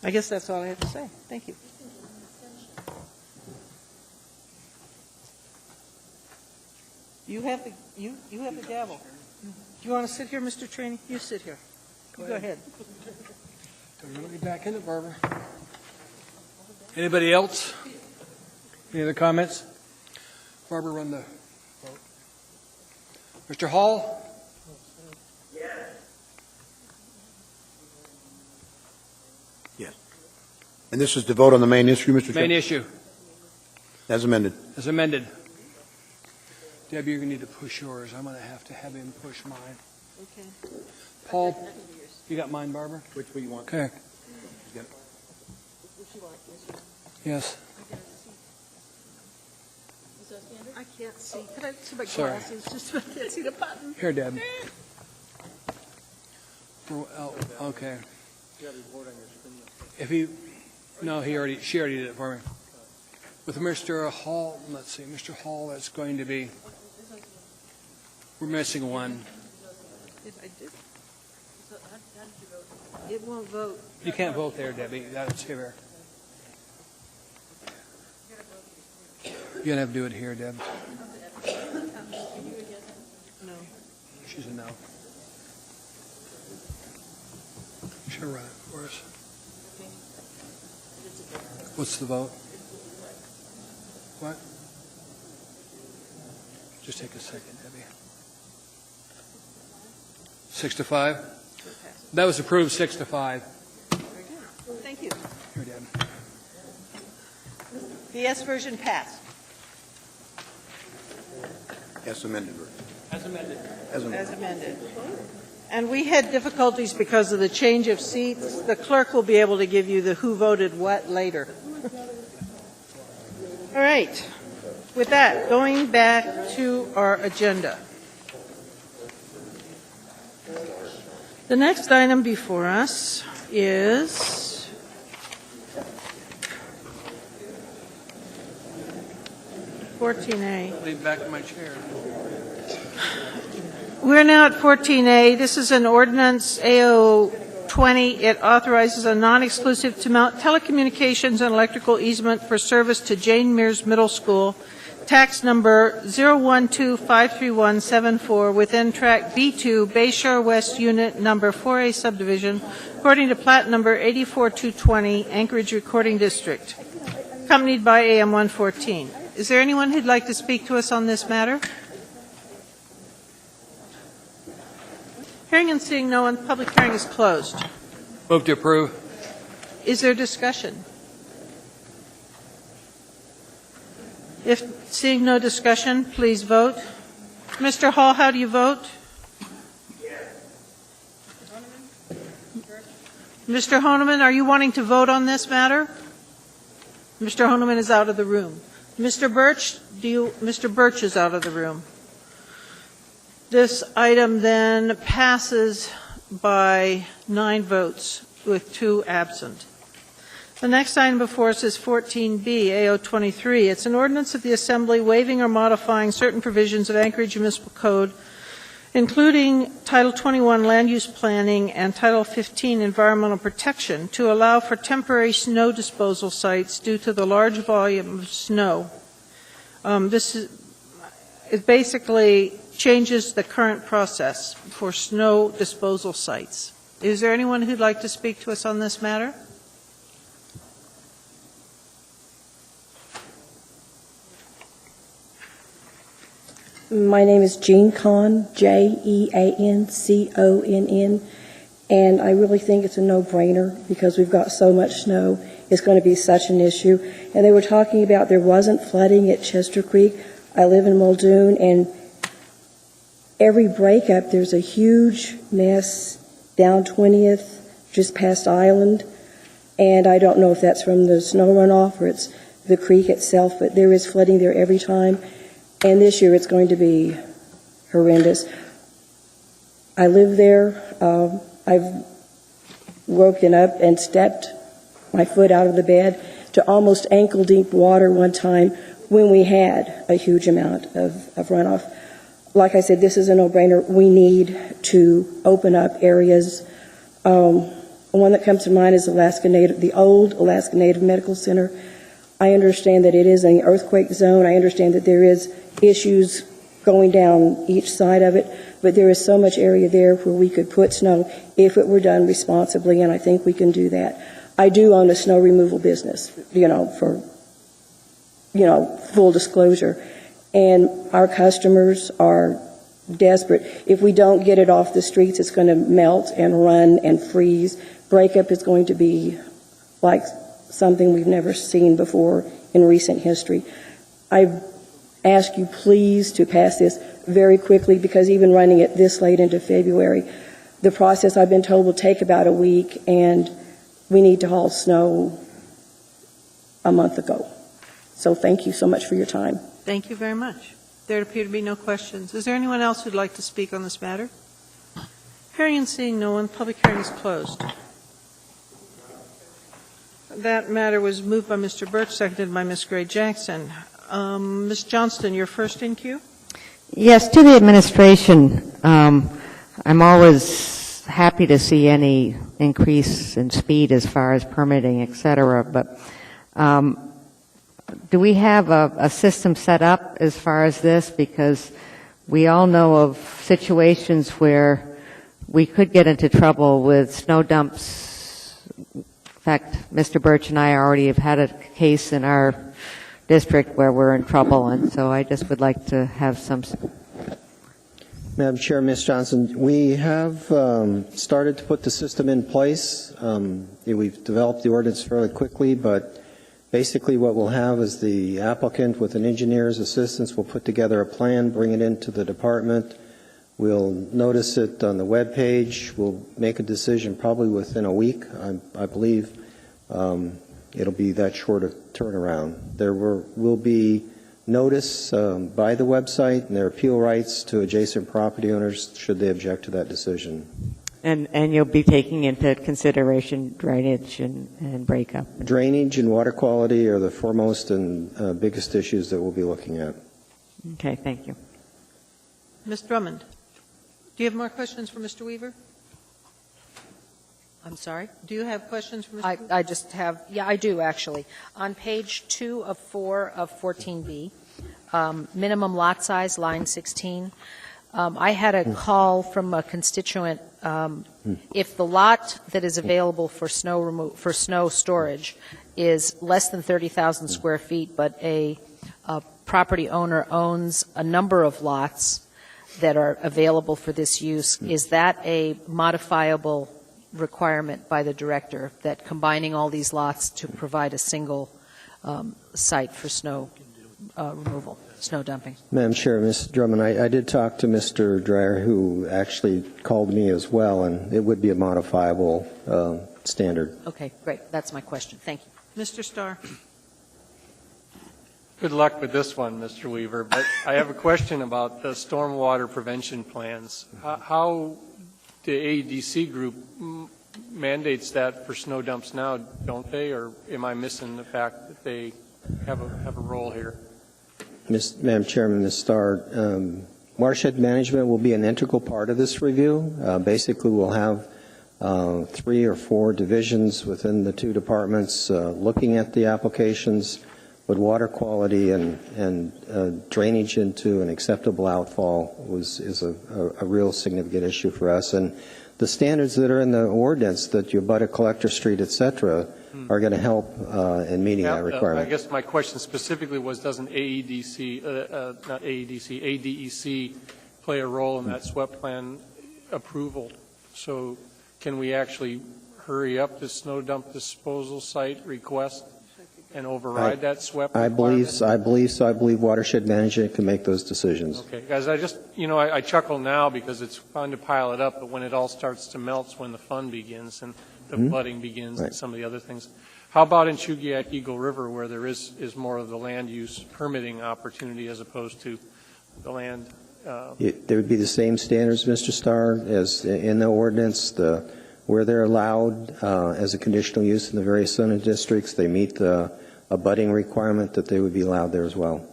I guess that's all I have to say. Thank you. You have the gavel. Do you want to sit here, Mr. Traney? You sit here. Go ahead. Don't let me back in it, Barbara. Anybody else? Any other comments? Barbara, run the vote. Mr. Hall? Yes. And this is to vote on the main issue, Mr. Chairman? Main issue. As amended. As amended. Debbie, you're going to need to push yours. I'm going to have him push mine. Okay. Paul, you got mine, Barbara? Which one you want? Okay. Yes. I can't see. Could I see my Sorry. glasses? Just I can't see the button. Here, Deb. Oh, okay. If he, no, she already did it for me. With Mr. Hall, let's see, Mr. Hall, that's going to be, we're missing one. If I did, it won't vote. You can't vote there, Debbie. That's here. You're going to have to do it here, Deb. No. She's a no. She'll run it for us. What's the vote? What? Just take a second, Debbie. 6 to 5? That was approved 6 to 5. Thank you. Here, Deb. The yes version passed. As amended. As amended. As amended. As amended. And we had difficulties because of the change of seats. The clerk will be able to give you the who voted what later. All right. With that, going back to our agenda. The next item before us is 14A. Lean back in my chair. We're now at 14A. This is an ordinance AO 20. It authorizes a non-exclusive telecommunications and electrical easement for service to Jane Mears Middle School, tax number 012-53174 within tract B2, Bayshore West Unit number 4A subdivision, according to plat number 84220, Anchorage Recording District, accompanied by AM 114. Is there anyone who'd like to speak to us on this matter? Hearing and seeing no one, public hearing is closed. Move to approve. Is there discussion? If seeing no discussion, please vote. Mr. Hall, how do you vote? Mr. Honeman, are you wanting to vote on this matter? Mr. Honeman is out of the room. Mr. Birch, Mr. Birch is out of the room. This item then passes by 9 votes with 2 absent. The next item before us is 14B, AO23. It's an ordinance of the Assembly waiving or modifying certain provisions of Anchorage Municipal Code, including Title 21 Land Use Planning and Title 15 Environmental Protection, to allow for temporary snow disposal sites due to the large volume of snow. It basically changes the current process for snow disposal sites. Is there anyone who'd like to speak to us on this matter? My name is Jean Conn, Jeanconn, and I really think it's a no-brainer because we've got so much snow. It's going to be such an issue. And they were talking about there wasn't flooding at Chester Creek. I live in Muldoon, and every breakup there's a huge mess down 20th, just past Island. And I don't know if that's from the snow runoff or it's the creek itself, but there is flooding there every time. And this year it's going to be horrendous. I live there. I've woken up and stepped my foot out of the bed to almost ankle-deep water one time when we had a huge amount of runoff. Like I said, this is a no-brainer. We need to open up areas. One that comes to mind is the old Alaska Native Medical Center. I understand that it is an earthquake zone. I understand that there is issues going down each side of it, but there is so much area there where we could put snow if it were done responsibly, and I think we can do that. I do own a snow removal business, for full disclosure, and our customers are desperate. If we don't get it off the streets, it's going to melt and run and freeze. Breakup is going to be like something we've never seen before in recent history. I ask you please to pass this very quickly, because even running it this late into February, the process I've been told will take about a week, and we need to haul snow a month ago. So thank you so much for your time. Thank you very much. There appear to be no questions. Is there anyone else who'd like to speak on this matter? Hearing and seeing no one, public hearing is closed. That matter was moved by Mr. Birch, seconded by Ms. Gray Jackson. Ms. Johnston, you're first in queue. Yes, to the administration, I'm always happy to see any increase in speed as far as permitting, et cetera, but do we have a system set up as far as this? Because we all know of situations where we could get into trouble with snow dumps. In fact, Mr. Birch and I already have had a case in our district where we're in trouble, and so I just would like to have some. Madam Chair, Ms. Johnson, we have started to put the system in place. We've developed the ordinance fairly quickly, but basically what we'll have is the applicant with an engineer's assistance will put together a plan, bring it into the department. We'll notice it on the web page. We'll make a decision probably within a week, I believe. It'll be that short a turnaround. There will be notice by the website and their appeal rights to adjacent property owners should they object to that decision. And you'll be taking into consideration drainage and breakup. Drainage and water quality are the foremost and biggest issues that we'll be looking at. Okay, thank you. Ms. Drummond, do you have more questions for Mr. Weaver? I'm sorry? Do you have questions for Mr. Weaver? I just have, yeah, I do actually. On page 2 of 4 of 14B, minimum lot size, line 16, I had a call from a constituent. If the lot that is available for snow storage is less than 30,000 square feet, but a property owner owns a number of lots that are available for this use, is that a modifiable requirement by the director, that combining all these lots to provide a single site for snow removal? snow dumping. Madam Chair, Ms. Drummond, I did talk to Mr. Dreyer, who actually called me as well, and it would be a modifiable standard. Okay, great. That's my question. Thank you. Mr. Starr. Good luck with this one, Mr. Weaver, but I have a question about the stormwater prevention plans. How the AEDC group mandates that for snow dumps now, don't they? Or am I missing the fact that they have a role here? Madam Chairman, Ms. Starr, watershed management will be an integral part of this review. Basically, we'll have 3 or 4 divisions within the 2 departments looking at the applications with water quality and drainage into an acceptable outfall is a real significant issue for us. And the standards that are in the ordinance that you abut a collector street, et cetera, are going to help in meeting that requirement. I guess my question specifically was, doesn't AEDC, not AEDC, ADEC play a role in that SWEP plan approval? So can we actually hurry up the snow dump disposal site request and override that SWEP I believe requirement? so. I believe watershed management can make those decisions. Okay, guys, I just, I chuckle now because it's fun to pile it up, but when it all starts to melt, when the fun begins and the flooding begins and some of the other things. How about in Chugiak Eagle River, where there is more of the land use permitting opportunity as opposed to the land? There would be the same standards, Mr. Starr, as in the ordinance. Where they're allowed as a conditional use in the various zoning districts, they meet the abutting requirement that they would be allowed there as well.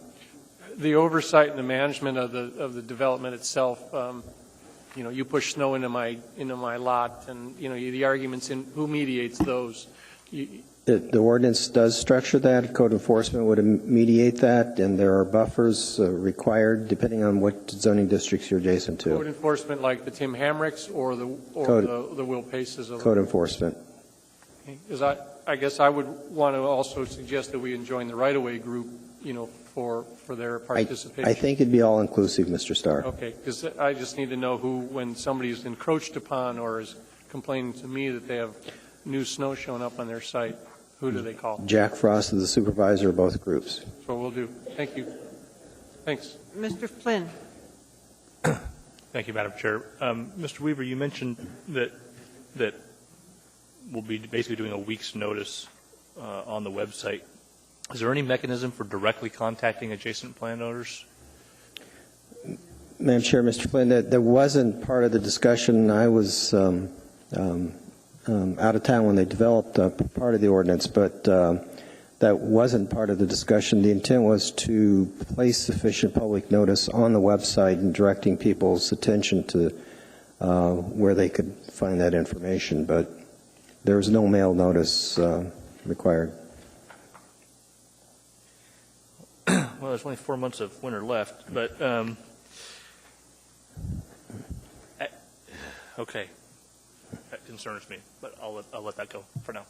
The oversight and the management of the development itself, you push snow into my lot, and the arguments in who mediates those. The ordinance does structure that. Code enforcement would mediate that, and there are buffers required depending on what zoning districts you're adjacent to. Code enforcement, like the Tim Hamricks or the Will Paces of Code enforcement. Because I guess I would want to also suggest that we join the right-of-way group, for their participation. I think it'd be all inclusive, Mr. Starr. Okay, because I just need to know who, when somebody is encroached upon or is complaining to me that they have new snow showing up on their site, who do they call? Jack Frost is the supervisor of both groups. That's what we'll do. Thank you. Thanks. Mr. Flynn. Thank you, Madam Chair. Mr. Weaver, you mentioned that we'll be basically doing a week's notice on the website. Is there any mechanism for directly contacting adjacent landowners? Madam Chair, Mr. Flynn, that wasn't part of the discussion. I was out of town when they developed part of the ordinance, but that wasn't part of the discussion. The intent was to place sufficient public notice on the website and directing people's attention to where they could find that information, but there was no mail notice required. Well, there's only 4 months of winter left, but okay, that concerns me, but I'll let that go for now.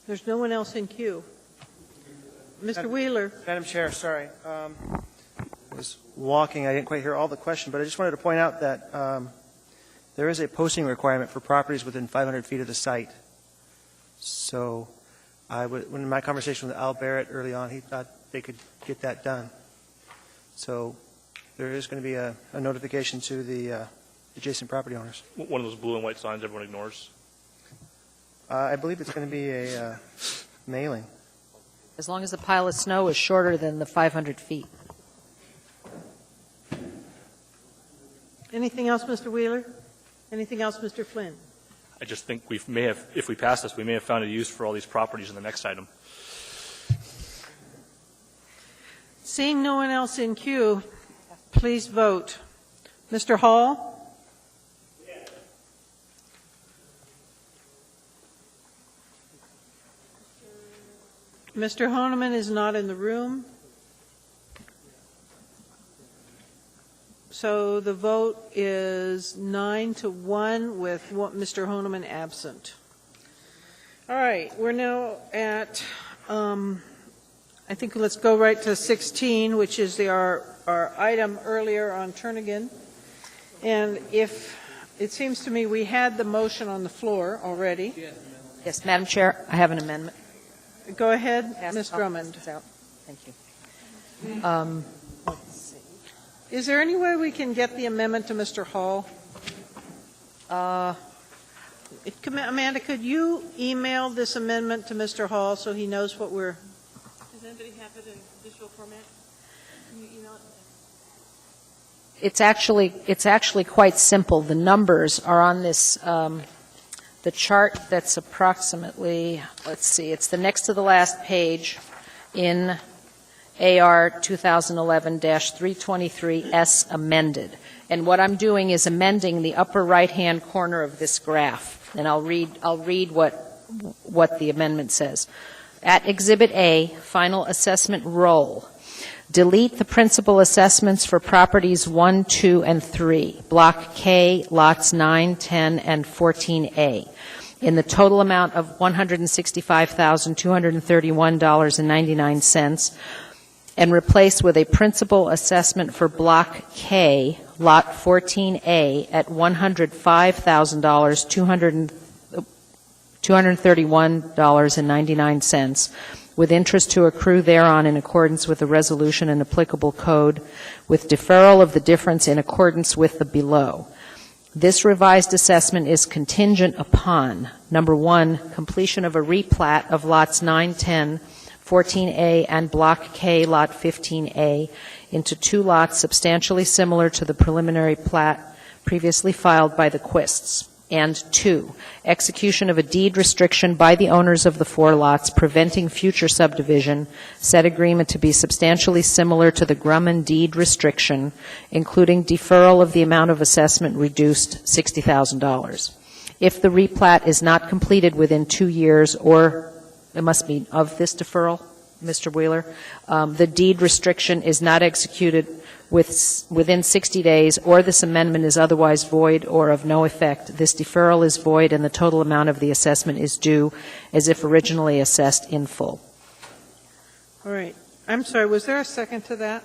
There's no one else in queue. Mr. Wheeler. Madam Chair, sorry. I was walking. I didn't quite hear all the question, but I just wanted to point out that there is a posting requirement for properties within 500 feet of the site. So when my conversation with Al Barrett early on, he thought they could get that done. So there is going to be a notification to the adjacent property owners. One of those blue and white signs everyone ignores? I believe it's going to be a mailing. As long as the pile of snow is shorter than the 500 feet. Anything else, Mr. Wheeler? Anything else, Mr. Flynn? I just think we may have, if we pass this, we may have found a use for all these properties in the next item. Seeing no one else in queue, please vote. Mr. Hall? Yes. Mr. Honeman is not in the room. So the vote is 9-1 with Mr. Honeman absent. All right, we're now at, I think let's go right to 16, which is our item earlier on Turnagain. And if it seems to me we had the motion on the floor already. Yes, Madam Chair, I have an amendment. Go ahead, Ms. Drummond. Thank you. Is there any way we can get the amendment to Mr. Hall? Amanda, could you email this amendment to Mr. Hall so he knows what we're... Does anybody have it in visual format? Can you email it? It's actually quite simple. The numbers are on this, the chart that's approximately, let's see, it's the next to the last page in AR 2011-323S amended. And what I'm doing is amending the upper right-hand corner of this graph. And I'll read what the amendment says. At Exhibit A, final assessment roll. Delete the principal assessments for properties 1, 2, and 3, Block K, lots 9, 10, and 14A, in the total amount of $165,231.99, and replace with a principal assessment for Block K, Lot 14A, at $105,231.99, with interest to accrue thereon in accordance with the resolution and applicable code, with deferral of the difference in accordance with the below. This revised assessment is contingent upon, number 1, completion of a replat of lots 9, 10, 14A, and Block K, Lot 15A, into 2 lots substantially similar to the preliminary plat previously filed by the Quists. And 2, execution of a deed restriction by the owners of the 4 lots preventing future subdivision, said agreement to be substantially similar to the Grumman deed restriction, including deferral of the amount of assessment reduced $60,000. If the replat is not completed within 2 years, or it must be of this deferral, Mr. Wheeler, the deed restriction is not executed within 60 days, or this amendment is otherwise void or of no effect, this deferral is void and the total amount of the assessment is due as if originally assessed in full. All right. I'm sorry, was there a second to that?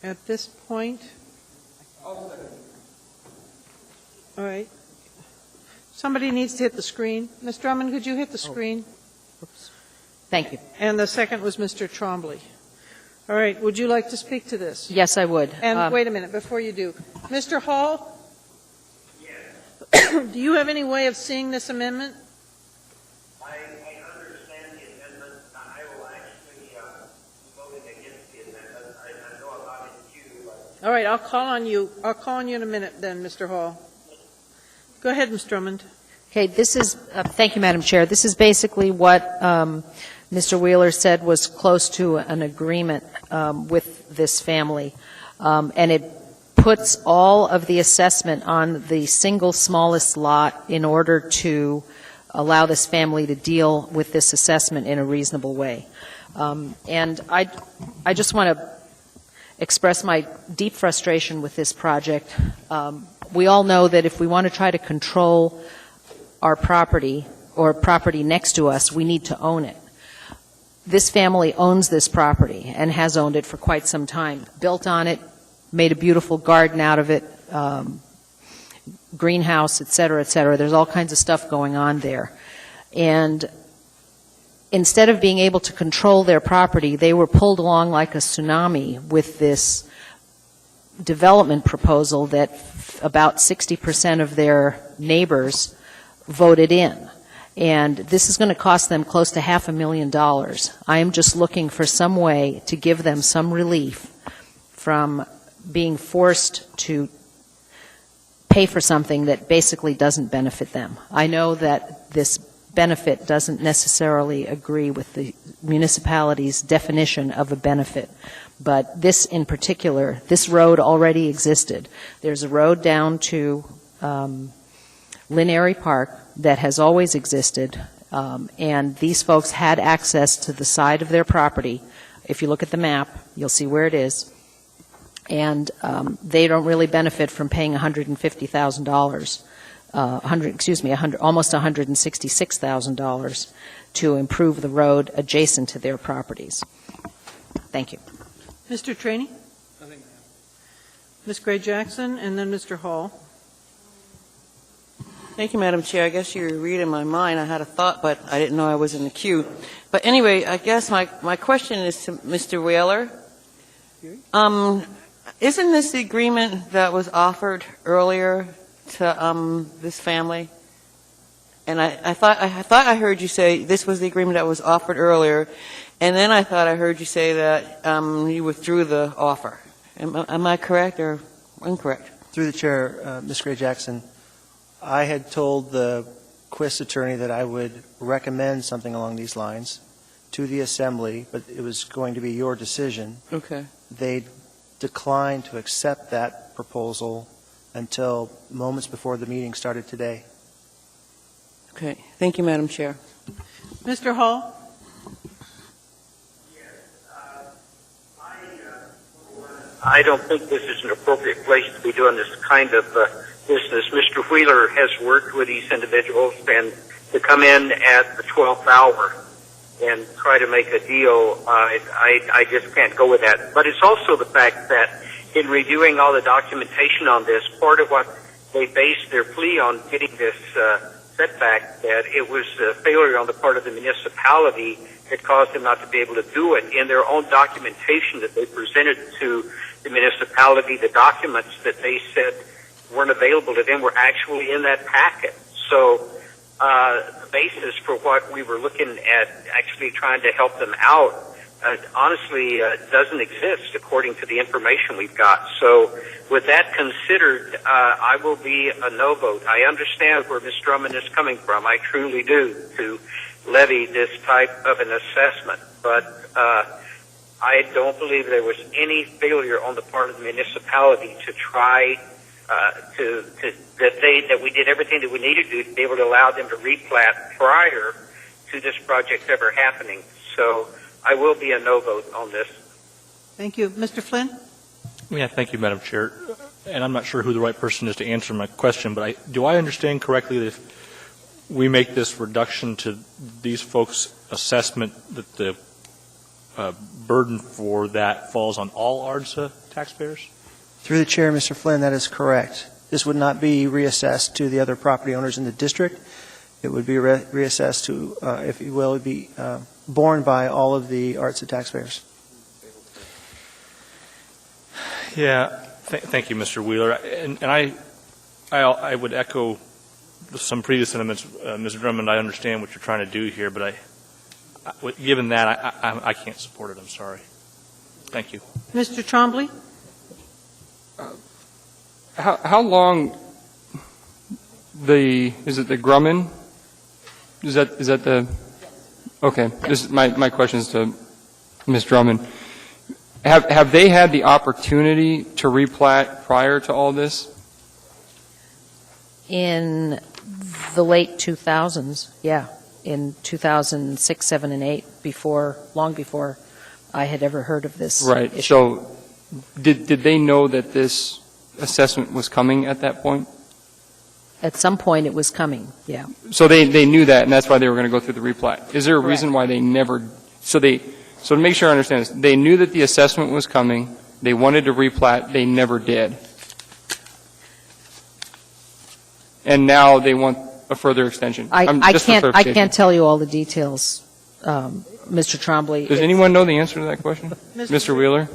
At this point? All right. Somebody needs to hit the screen. Ms. Drummond, could you hit the screen? Oops. Thank you. And the second was Mr. Trombley. All right. Would you like to speak to this? Yes, I would. And wait a minute before you do. Mr. Hall? Yes. Do you have any way of seeing this amendment? I understand the amendment. I will actually vote against the amendment. I know I'm not in queue. All right. I'll call on you. I'll call on you in a minute then, Mr. Hall. Go ahead, Ms. Drummond. Okay. This is, thank you, Madam Chair. This is basically what Mr. Wheeler said was close to an agreement with this family, and it puts all of the assessment on the single smallest lot in order to allow this family to deal with this assessment in a reasonable way. And I just want to express my deep frustration with this project. We all know that if we want to try to control our property or property next to us, we need to own it. This family owns this property and has owned it for quite some time, built on it, made a beautiful garden out of it, greenhouse, et cetera, et cetera. There's all kinds of stuff going on there. And instead of being able to control their property, they were pulled along like a tsunami with this development proposal that about 60% of their neighbors voted in. And this is going to cost them close to $500,000. I am just looking for some way to give them some relief from being forced to pay for something that basically doesn't benefit them. I know that this benefit doesn't necessarily agree with the municipality's definition of a benefit, but this in particular, this road already existed. There's a road down to Lynn Airy Park that has always existed, and these folks had access to the side of their property. If you look at the map, you'll see where it is. And they don't really benefit from paying $150,000, almost $166,000 to improve the road adjacent to their properties. Thank you. Mr. Traney? Ms. Gray Jackson, and then Mr. Hall. Thank you, Madam Chair. I guess you were reading my mind. I had a thought, but I didn't know I was in the queue. But anyway, I guess my question is to Mr. Whaler. Isn't this the agreement that was offered earlier to this family? And I thought I heard you say this was the agreement that was offered earlier, and then I thought I heard you say that you withdrew the offer. Am I correct or incorrect? Through the chair, Ms. Gray Jackson, I had told the Quist attorney that I would recommend something along these lines to the assembly, but it was going to be your decision. Okay. They declined to accept that proposal until moments before the meeting started today. Okay. Thank you, Madam Chair. Mr. Hall? I don't think this is an appropriate place to be doing this kind of business. Mr. Wheeler has worked with these individuals, and to come in at the 12th hour and try to make a deal, I just can't go with that. But it's also the fact that in reviewing all the documentation on this, part of what they based their plea on getting this setback, that it was a failure on the part of the municipality that caused them not to be able to do it. In their own documentation that they presented to the municipality, the documents that they said weren't available to them were actually in that packet. So the basis for what we were looking at actually trying to help them out honestly doesn't exist according to the information we've got. So with that considered, I will be a no vote. I understand where Ms. Drummond is coming from. I truly do, to levy this type of an assessment. But I don't believe there was any failure on the part of the municipality to try that we did everything that we needed to do to be able to allow them to replat prior to this project ever happening. So I will be a no vote on this. Thank you. Mr. Flynn? Yeah, thank you, Madam Chair. And I'm not sure who the right person is to answer my question, but do I understand correctly that if we make this reduction to these folks' assessment, that the burden for that falls on all ARDSA taxpayers? Through the chair, Mr. Flynn, that is correct. This would not be reassessed to the other property owners in the district. It would be reassessed to, if you will, be borne by all of the ARDSA taxpayers. Yeah, thank you, Mr. Wheeler. And I would echo some previous sentiments. Ms. Drummond, I understand what you're trying to do here, but given that, I can't support it. I'm sorry. Thank you. Mr. Trombley? How long is it the Grumman? Is that the, okay, my question is to Ms. Drummond. Have they had the opportunity to replat prior to all this? In the late 2000s, yeah. In 2006, 7, and 8, long before I had ever heard of this Right. issue. So did they know that this assessment was coming at that point? At some point it was coming, yeah. So they knew that, and that's why they were going to go through the replat. Is there a reason why they never, so to make sure I understand this, they knew that the assessment was coming, they wanted to replat, they never did. And now they want a further extension. I can't tell you all the details, Mr. Trombley. Does anyone know the answer to that question? Mr. Wheeler?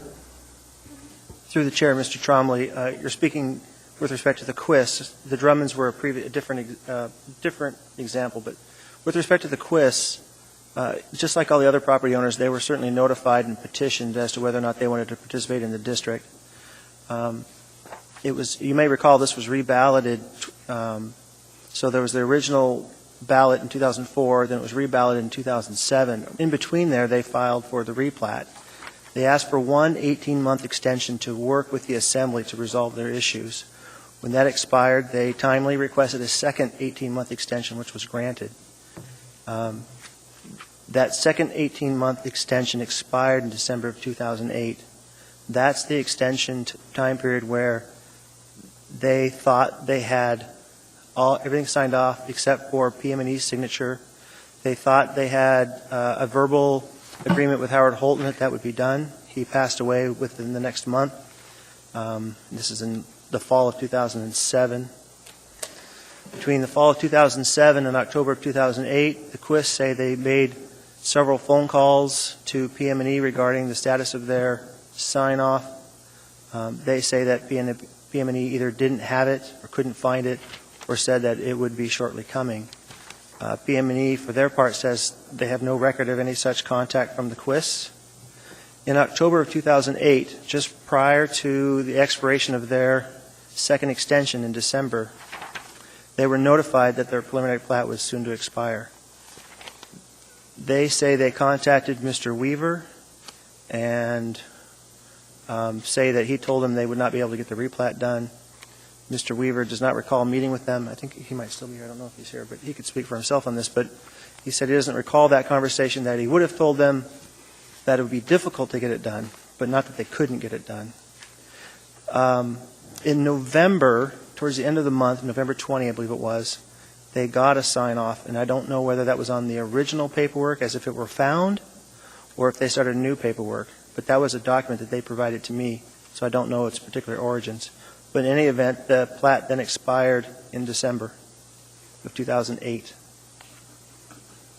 Through the chair, Mr. Trombley, you're speaking with respect to the Quist. The Drummonds were a different example, but with respect to the Quist, just like all the other property owners, they were certainly notified and petitioned as to whether or not they wanted to participate in the district. You may recall this was reballoted. So there was the original ballot in 2004, then it was reballoted in 2007. In between there, they filed for the replat. They asked for one 18-month extension to work with the Assembly to resolve their issues. When that expired, they timely requested a second 18-month extension, which was granted. That second 18-month extension expired in December of 2008. That's the extension time period where they thought they had everything signed off except for PM&E's signature. They thought they had a verbal agreement with Howard Holton that would be done. He passed away within the next month. This is in the fall of 2007. Between the fall of 2007 and October of 2008, the Quists say they made several phone calls to PM&E regarding the status of their sign-off. They say that PM&E either didn't have it or couldn't find it or said that it would be shortly coming. PM&E, for their part, says they have no record of any such contact from the Quists. In October of 2008, just prior to the expiration of their second extension in December, they were notified that their preliminary plat was soon to expire. They say they contacted Mr. Weaver and say that he told them they would not be able to get the replat done. Mr. Weaver does not recall meeting with them. I think he might still be here. I don't know if he's here, but he could speak for himself on this. But he said he doesn't recall that conversation, that he would have told them that it would be difficult to get it done, but not that they couldn't get it done. In November, towards the end of the month, November 20, I believe it was, they got a sign-off, and I don't know whether that was on the original paperwork as if it were found or if they started new paperwork. But that was a document that they provided to me, so I don't know its particular origins. But in any event, the plat then expired in December of 2008.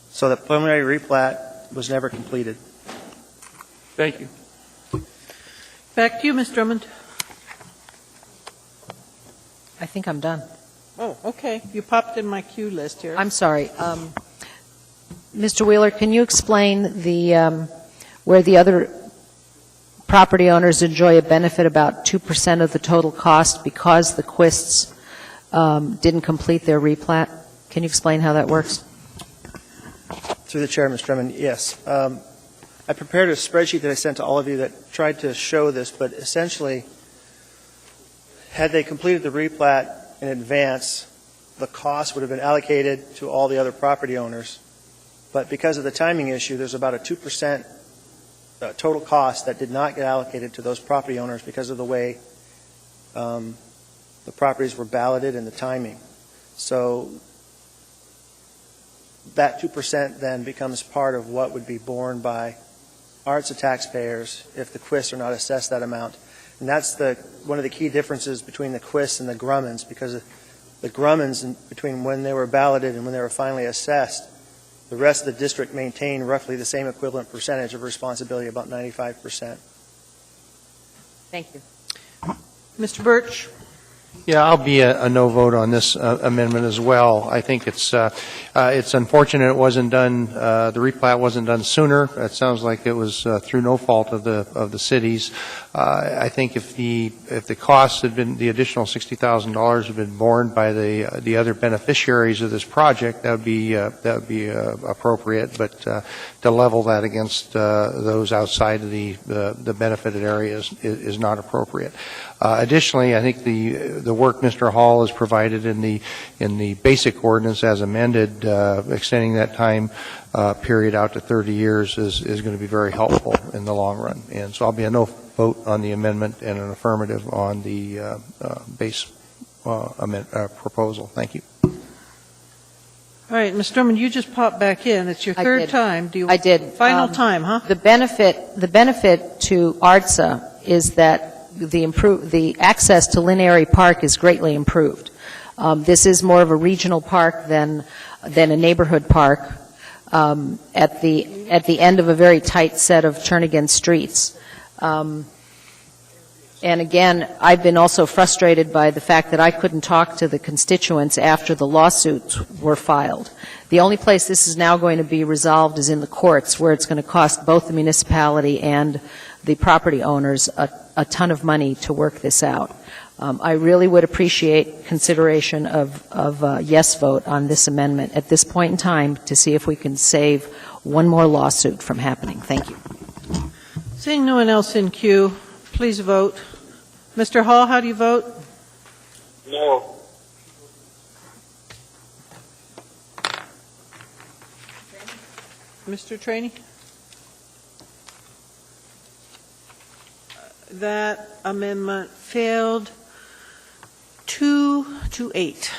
So the preliminary replat was never completed. Thank you. Back to you, Ms. Drummond. I think I'm done. Oh, okay. You popped in my queue list here. I'm sorry. Mr. Wheeler, can you explain where the other property owners enjoy a benefit about 2% of the total cost because the Quists didn't complete their replat? Can you explain how that works? Through the chair, Ms. Drummond, yes. I prepared a spreadsheet that I sent to all of you that tried to show this, but essentially, had they completed the replat in advance, the cost would have been allocated to all the other property owners. But because of the timing issue, there's about a 2% total cost that did not get allocated to those property owners because of the way the properties were balloted and the timing. So that 2% then becomes part of what would be borne by Arts of taxpayers if the Quists are not assessed that amount. And that's one of the key differences between the Quists and the Grummans, because the Grummans, between when they were balloted and when they were finally assessed, the rest of the district maintained roughly the same equivalent percentage of responsibility, about 95%. Thank you. Mr. Birch. Yeah, I'll be a no vote on this amendment as well. I think it's unfortunate it wasn't done. The replat wasn't done sooner. It sounds like it was through no fault of the cities. I think if the costs had been, the additional $60,000 had been borne by the other beneficiaries of this project, that would be appropriate. But to level that against those outside of the benefited areas is not appropriate. Additionally, I think the work Mr. Hall has provided in the basic ordinance as amended, extending that time period out to 30 years is going to be very helpful in the long run. And so I'll be a no vote on the amendment and an affirmative on the base proposal. Thank you. All right, Ms. Drummond, you just popped back in. It's your third time. I did. Final time, huh? The benefit to ARTSA is that the access to Lynn Airy Park is greatly improved. This is more of a regional park than a neighborhood park at the end of a very tight set of Jernigan streets. And again, I've been also frustrated by the fact that I couldn't talk to the constituents after the lawsuits were filed. The only place this is now going to be resolved is in the courts, where it's going to cost both the municipality and the property owners a ton of money to work this out. I really would appreciate consideration of a yes vote on this amendment at this point in time to see if we can save one more lawsuit from happening. Thank you. Seeing no one else in queue, please vote. Mr. Hall, how do you vote? No. Mr. Traney? That amendment failed 2-8.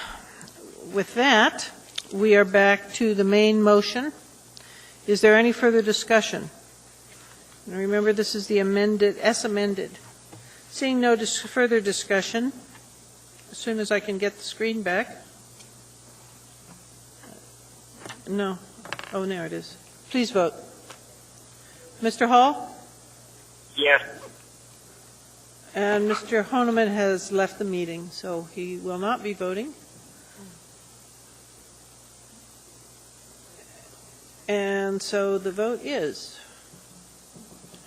With that, we are back to the main motion. Is there any further discussion? And remember, this is the amended, as amended. Seeing no further discussion, as soon as I can get the screen back. No. Oh, there it is. Please vote. Mr. Hall? Yes. And Mr. Honeman has left the meeting, so he will not be voting. And so the vote is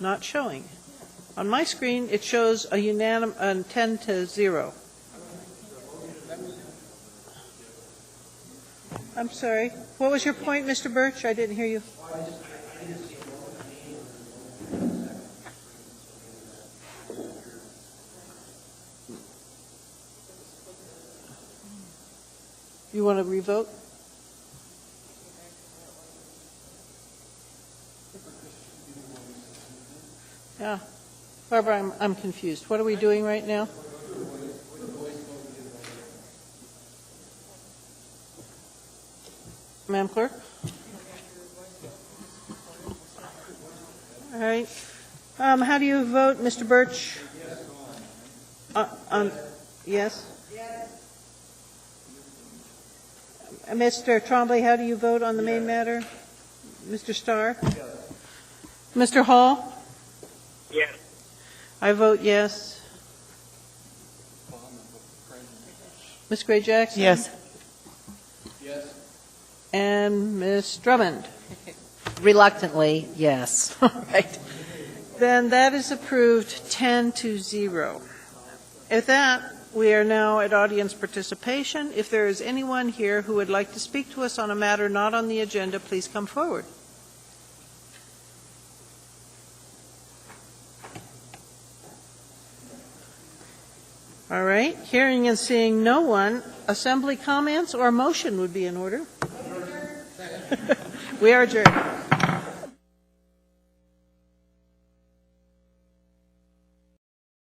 not showing. On my screen, it shows a unanimous 10-0. I'm sorry. What was your point, Mr. Birch? I didn't hear you. You want to revote? Yeah. Barbara, I'm confused. What are we doing right now? Madam Clerk? All right. How do you vote, Mr. Birch? Yes? Mr. Trombley, how do you vote on the main matter? Mr. Starr? Mr. Hall? Yes. I vote yes. Ms. Gray Jackson? Yes. And Ms. Drummond? Reluctantly, yes. Right. Then that is approved 10-0. With that, we are now at audience participation. If there is anyone here who would like to speak to us on a matter not on the agenda, please come forward. All right. Hearing and seeing no one, assembly comments or motion would be in order. We are adjourned.